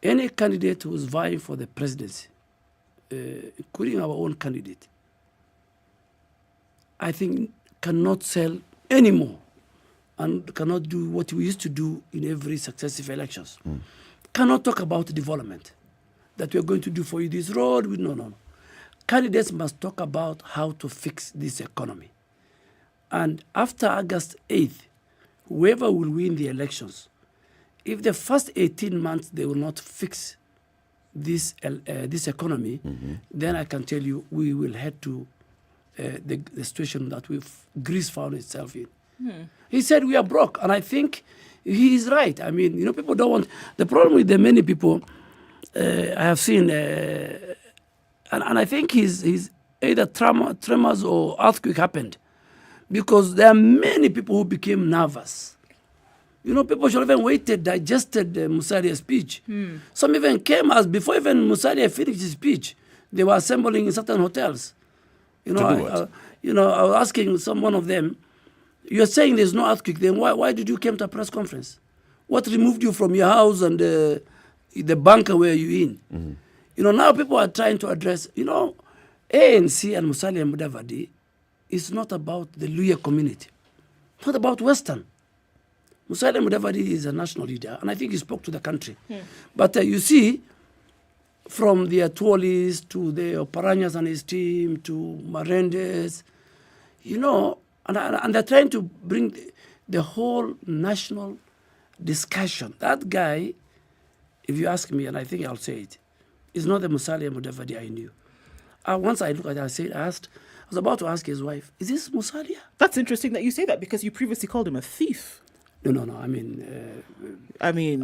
who's vying for the presidency, including our own candidate, I think cannot sell anymore and cannot do what we used to do in every successive elections. Cannot talk about development, that we're going to do for you this road. No. Candidates must talk about how to fix this economy. And after August 8th, whoever will win the elections, if the first 18 months they will not fix this economy, then I can tell you we will head to the situation that Greece found itself in. He said we are broke, and I think he is right. I mean, people don't want. The problem with the many people I have seen, and I think he's either tremors or earthquake happened, because there are many people who became nervous You know, people should have even waited, digested Musalia's speech. Some even came as before even Musalia finished his speech. They were assembling in certain hotels. You know, I was asking one of them, you're saying there's no earthquake, then why did you come to a press conference? What removed you from your house and the bunker where you're in? You know, now people are trying to address, you know, ANC and Musalia Mudavadi is not about the Luhya community, not about Western. Musalia Mudavadi is a national leader, and I think he spoke to the country. But you see, from the Atuolis to the Oparanyas and his team to Marendes, you know, and they're trying to bring the whole national discussion. That guy, if you ask me, and I think I'll say it, is not the Musalia Mudavadi I knew. Once I looked at it, I was about to ask his wife, is this Musalia? That's interesting that you say that, because you previously called him a thief. No. I mean,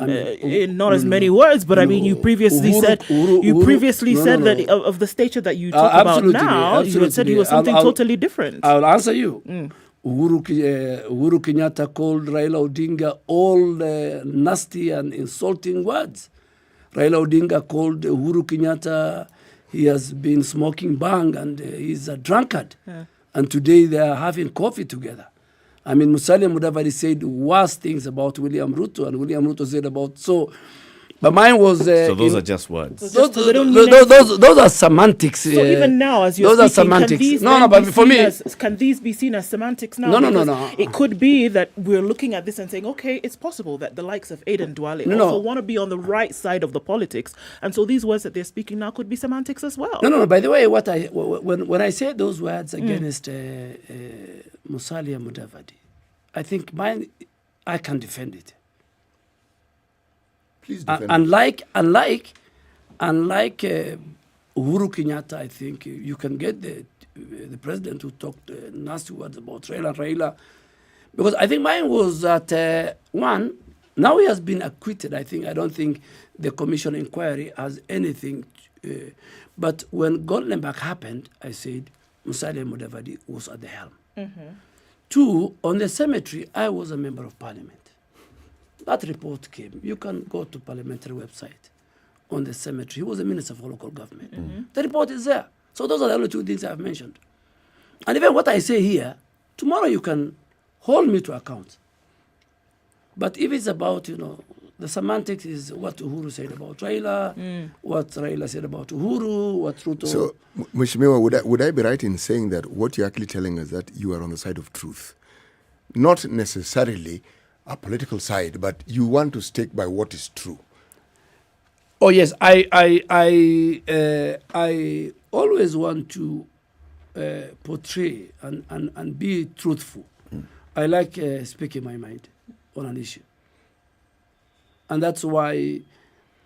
not as many words, but I mean, you previously said that of the stature that you talk about now, you had said he was something totally different. I'll answer you. Uhuru Kenyatta called Raila Odinga all nasty and insulting words. Raila Odinga called Uhuru Kenyatta, he has been smoking bang and he's a drunkard. And today they are having coffee together. I mean, Musalia Mudavadi said worse things about William Ruto, and William Ruto said about But mine was. So those are just words. Those are semantics. So even now, as you're those speaking, are semantics. But for me, can these be seen as semantics now? No. It could be that we're looking at this and saying, okay, it's possible that the likes of Aiden Duale also want to be on the right side of the politics, and so these words that they're speaking now could be semantics as well. No. By the way, when I say those words against Musalia Mudavadi, I think I can defend it. Please defend Unlike Uhuru Kenyatta, I think you can get the president who talked nasty words about Raila. Because I think mine was that, one, now he has been acquitted, I don't think the commission inquiry has anything. But when Goldenberg happened, I said Musalia Mudavadi was at the helm. Two, on the cemetery, I was a member of parliament. That report came. You can go to parliamentary website on the cemetery. He was a minister for local government. The report is there. So those are the only two things I've mentioned. And even what I say here, tomorrow you can hold me to account. But if it's about, the semantics is what Uhuru said about Raila, what Raila said about Uhuru, what Ruto... So, Mheshimiwa, would I be right in saying that what you're actually telling us that you are on the side of truth? Not necessarily a political side, but you want to stick by what is true. Oh yes, I always want to portray and be truthful. I like speaking my mind on an issue, and that's why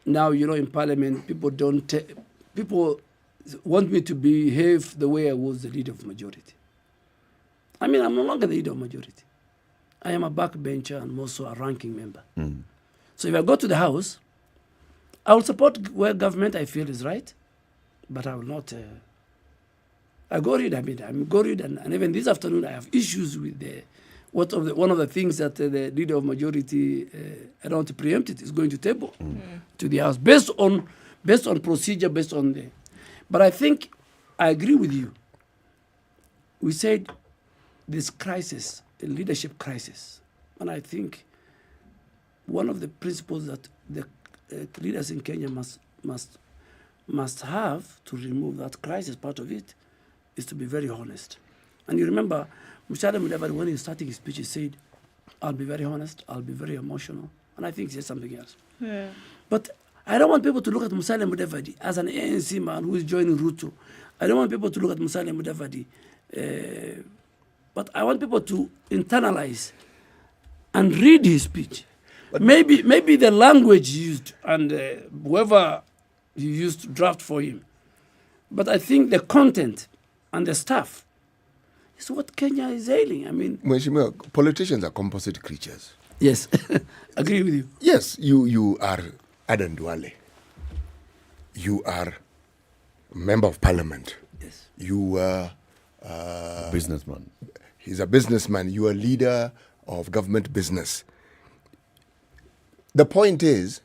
now in Parliament people want me to behave the way I was the leader of majority. I mean, I'm no longer the leader of majority. I am a backbencher and also a ranking member. So if I go to the House, I will support where government I feel is right, but I will not. I'm worried, and even this afternoon I have issues with one of the things that the leader of majority, I don't want to preempt it, is going to table to the House based on procedure, But I think I agree with you. We said this crisis, a leadership crisis, and I think one of the principles that the leaders in Kenya must have to remove that crisis, part of it, is to be very honest. And you remember, Musalia Mudavadi, when he was starting his speech, he said, I'll be very honest, I'll be very emotional. And I think he said something else. But I don't want people to look at Musalia Mudavadi as an ANC man who is joining Ruto. I don't want people to look at Musalia Mudavadi, but I want people to internalize and read his speech. But maybe the language used and whoever he used to draft for him. But I think the content and the stuff is what Kenya is ailing. I mean, Mheshimiwa, politicians are composite creatures. Yes, agree with you. Yes, you are Aiden Duale. You are a member of parliament. Yes. You are businessman. He's a businessman. You are a leader of government business. The point is,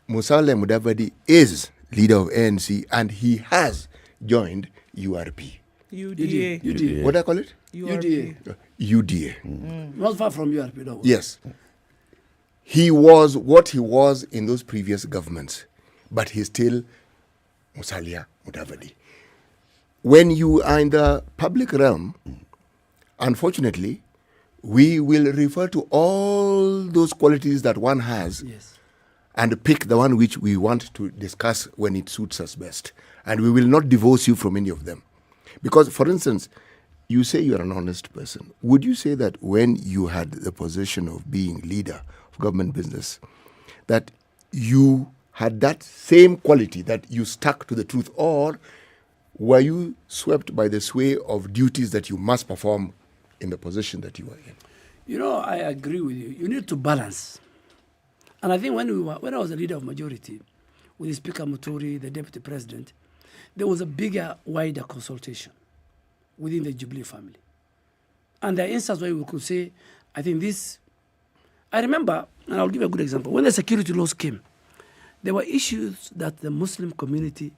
Musalia Mudavadi is leader of ANC and he has joined URP. UDA. What do I call it? UDA. UDA. Not far from URP, though. Yes. He was what he was in those previous governments, but he's still Musalia Mudavadi. When you are in the public realm, unfortunately, we will refer to all those qualities that one has and pick the one which we want to discuss when it suits us best. And we will not divorce you from any of them. Because, for instance, you say you're an honest person. Would you say that when you had the position of being leader of government business, that you had that same quality, that you stuck to the truth, or were you swept by the sway of duties that you must perform in the position that you are in? You know, I agree with you. You need to balance. And I think when I was the leader of majority, with the Speaker Muthui, the Deputy President, there was a bigger, wider consultation within the Jubilee family. And there are instances where we could say, I think this... I remember, and I'll give you a good example, when the security laws came, there were issues that the Muslim community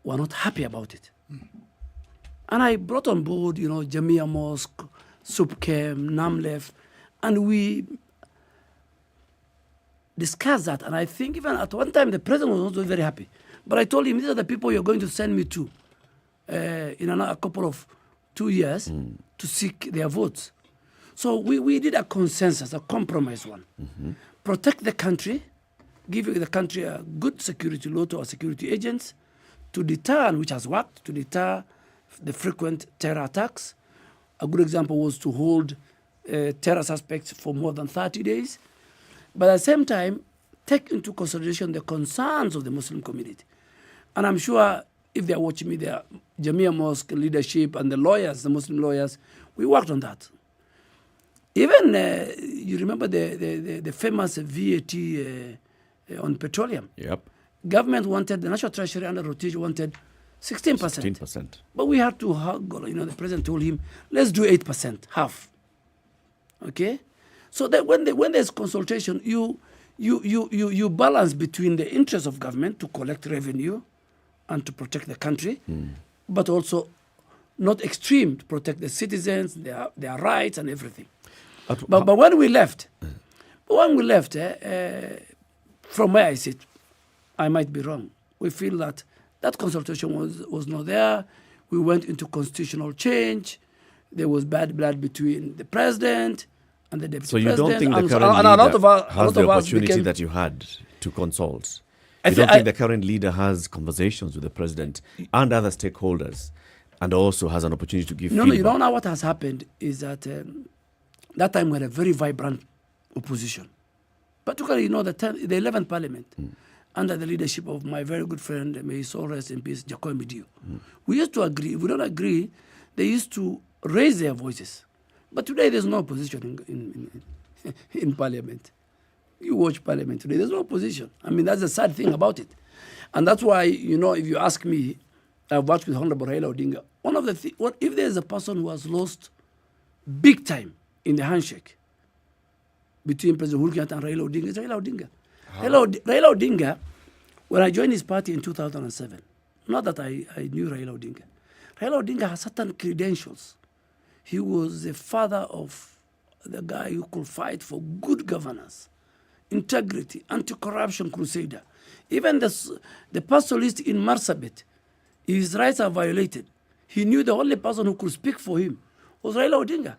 were not happy about it. And I brought on board, Jamia Mosque, Subkem, Namlef, and we discussed that. And I think even at one time, the president was not very happy. But I told him, these are the people you're going to send me to in a couple of 2 years to seek their votes. So we did a consensus, a compromise one. Protect the country, give the country a good security law to our security agents to deter, and which has worked, to deter the frequent terror attacks. A good example was to hold terror suspects for more than 30 days. But at the same time, take into consideration the concerns of the Muslim community. And I'm sure if they're watching me, the Jamia Mosque leadership and the lawyers, the Muslim lawyers, we worked on that. Even, you remember the famous VAT on petroleum? Yep. Government wanted, the National Treasury under rotation wanted 16%. 16%. But we had to haggle. The president told him, let's do 8%, half. Okay? So that when there's consultation, you balance between the interests of government to collect revenue and to protect the country, but also not extreme to protect the citizens, their rights and everything. But when we left, from where I sit, I might be wrong. We feel that consultation was not there. We went into constitutional change. There was bad blood between the president and the deputy president. So you don't think the current leader has the opportunity that you had to consult? You don't think the current leader has conversations with the president and other stakeholders and also has an opportunity to give feedback? No, you don't know what has happened is that that time we had a very vibrant opposition. Particularly, the 11th parliament, under the leadership of my very good friend, may his soul rest in peace, Jacob Midio. We used to agree. If we don't agree, they used to raise their voices. But today there's no opposition in parliament. You watch parliament today, there's no opposition. I mean, that's the sad thing about it. And that's why, if you ask me, I've worked with Honorable Raila Odinga. One of the if there's a person who has lost big time in the handshake between President Uhuru Kenyatta and Raila Odinga, it's Raila Odinga. Raila Odinga, when I joined his party in 2007, not that I knew Raila Odinga. Raila Odinga has certain credentials. He was the father of the guy who could fight for good governance, integrity, anti-corruption crusader. Even the pastoralist in Marsabit, his rights are violated. He knew the only person who could speak for him was Raila Odinga.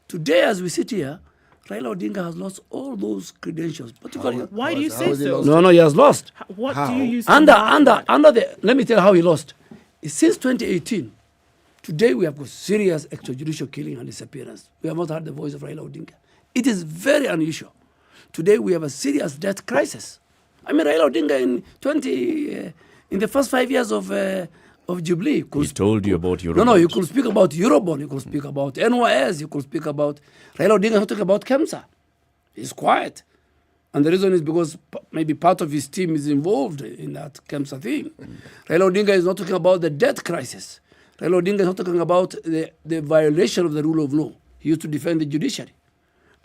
Today, as we sit here, Raila Odinga has lost all those credentials. Particularly, why do you say so? No, he has lost. What do you use? Let me tell you how he lost. Since 2018, today we have got serious extrajudicial killing and disappearance. We have not heard the voice of Raila Odinga. It is very unusual. Today we have a serious death crisis. I mean, Raila Odinga in the first 5 years of Jubilee. He told you about Eurobond. No, you could speak about Eurobond, you could speak about NYS, you could speak about... Raila Odinga not talking about KEMSA. He's quiet. And the reason is because maybe part of his team is involved in that KEMSA thing. Raila Odinga is not talking about the debt crisis. Raila Odinga is not talking about the violation of the rule of law. He used to defend the judiciary.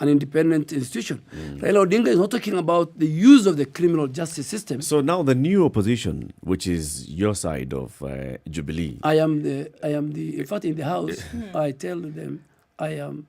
an independent institution. Raila Odinga is not talking about the use of the criminal justice system. So now the new opposition, which is your side of Jubilee. I am the, in fact, in the House, I tell them I am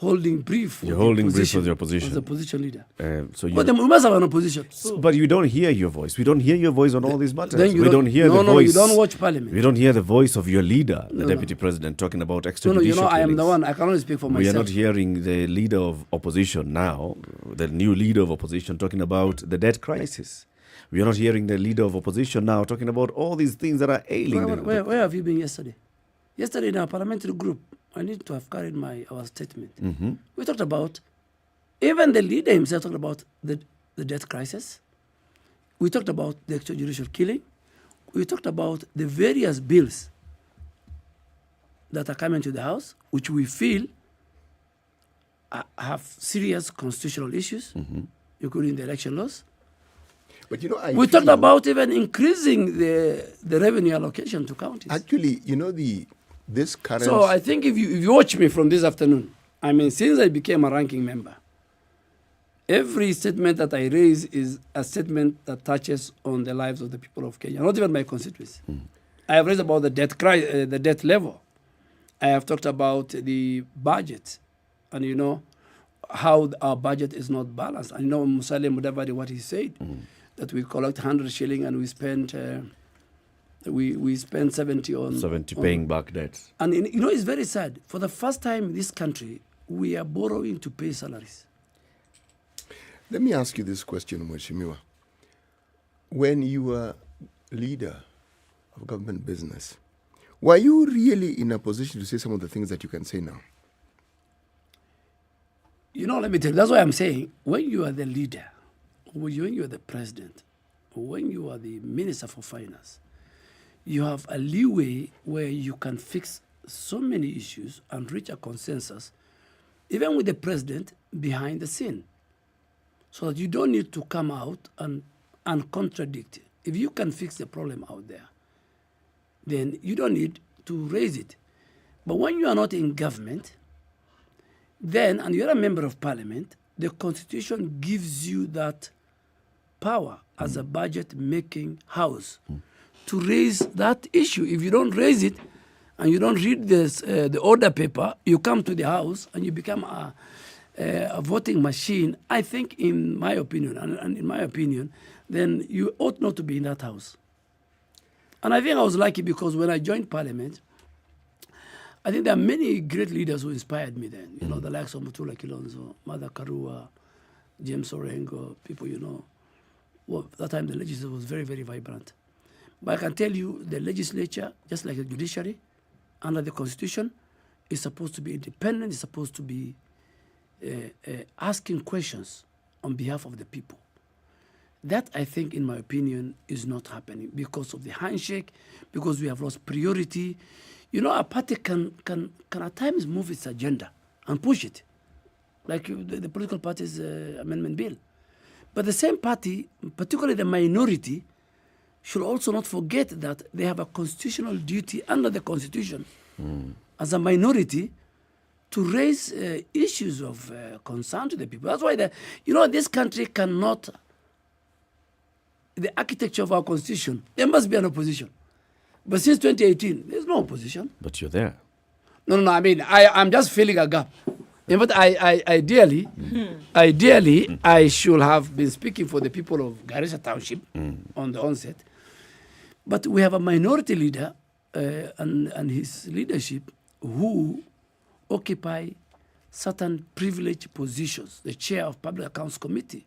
holding brief. You're holding brief with your opposition. As a opposition leader. But then we must have an opposition. But you don't hear your voice. We don't hear your voice on all these matters. Then We don't hear the voice. No, you don't watch Parliament. We don't hear the voice of your leader, the Deputy President, talking about extrajudicial I am killings. the one. I can only speak for myself. We are not hearing the leader of opposition now, the new leader of opposition, talking about the debt crisis. We are not hearing the leader of opposition now talking about all these things that are ailing. Where have you been yesterday? Yesterday in our parliamentary group, I need to have carried our statement. We talked about, even the leader himself talked about the debt crisis. We talked about the extrajudicial killing. We talked about the various bills that are coming to the House, which we feel have serious constitutional issues, including the election laws. But we talked about even increasing the revenue allocation to counties. Actually, this current... So I think if you watch me from this afternoon, I mean, since I became a ranking member, every statement that I raise is a statement that touches on the lives of the people of Kenya, not even my constituency. I have raised about the debt level. I have talked about the budget, and how our budget is not balanced. And Musalia Mudavadi, what he said, that we collect 100 shilling and we spend... We spend 70 on... 70 paying back debts. And it's very sad. For the first time in this country, we are borrowing to pay salaries. Let me ask you this question, Mheshimiwa. When you were leader of government business, were you really in a position to say some of the things that you can say now? Let me tell you, that's why I'm saying, when you are the leader, when you are the president, when you are the minister for finance, you have a leeway where you can fix so many issues and reach a consensus, even with the president behind the scene, so that you don't need to come out and contradict. If you can fix the problem out there, then you don't need to raise it. But when you are not in government, then, and you're a member of parliament, the constitution gives you that power as a budget-making house to raise that issue. If you don't raise it and you don't read the order paper, you come to the House and you become a voting machine. I think, in my opinion, and in my opinion, then you ought not to be in that House. And I think I was lucky because when I joined Parliament, I think there are many great leaders who inspired me then. The likes of Muthui Kilonzo, Martha Karua, James Orengo, people, that time the legislature was very, very vibrant. But I can tell you, the legislature, just like the judiciary, under the Constitution, is supposed to be independent, is supposed to be asking questions on behalf of the people. That, I think, in my opinion, is not happening because of the handshake, because we have lost priority. A party can at times move its agenda and push it, like the political party's amendment bill. But the same party, particularly the minority, should also not forget that they have a constitutional duty under the Constitution as a minority to raise issues of concern to the people. That's why this country cannot, the architecture of our Constitution, there must be an opposition. But since 2018, there's no opposition. But you're there. No, I mean, I'm just filling a gap. But ideally, I should have been speaking for the people of Garissa Township on the onset. But we have a minority leader and his leadership who occupy certain privileged positions. The chair of Public Accounts Committee,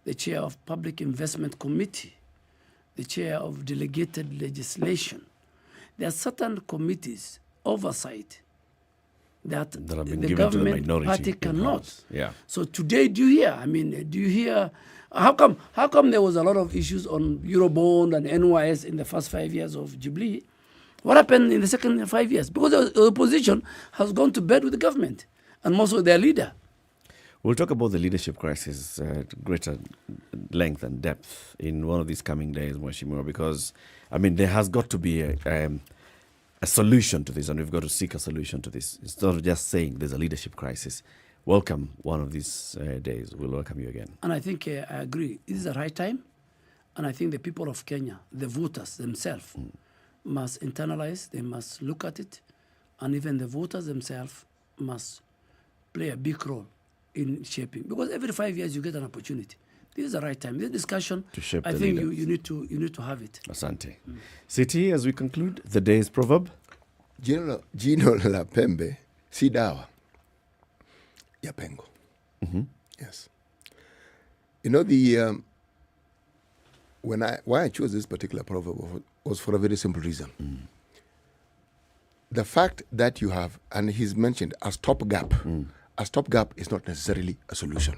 the chair of Public Investment Committee, the chair of Delegated Legislation. There are certain committees, oversight, that the government party cannot. Yeah. So today, do you hear? How come there was a lot of issues on Eurobond and NYS in the first 5 years of Jubilee? What happened in the second 5 years? Because the opposition has gone to bed with the government and most of their leader. We'll talk about the leadership crisis at greater length and depth in one of these coming days, Mheshimiwa, because, there has got to be a solution to this, and we've got to seek a solution to this. It's not just saying there's a leadership crisis. welcome one of these days. We'll welcome you again. And I think I agree. This is the right time. And I think the people of Kenya, the voters themselves, must internalize, they must look at it. And even the voters themselves must play a big role in shaping. Because every 5 years you get an opportunity. This is the right time. This discussion, to shape I the think leaders. you need to have it. Asante. City, as we conclude, the day's proverb. Jino la pembe si dawa ya pengo. Yes. You know, why I chose this particular proverb was for a very simple reason. The fact that you have, and he's mentioned a stopgap. A stopgap is not necessarily a solution.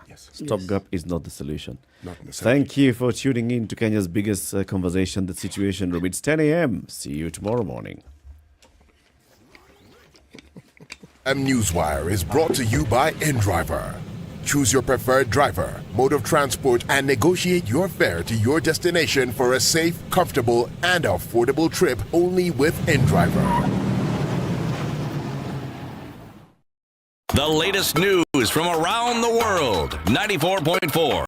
Yes. Stopgap is not the solution. Not necessarily. Thank you for tuning in to Kenya's biggest conversation, The Situation Room. It's 10 a.m. See you tomorrow morning. Newswire is brought to you by InDriver. Choose your preferred driver, mode of transport, and negotiate your fare to your destination for a safe, comfortable, and affordable trip only with InDriver. The latest news from around the world. 94.4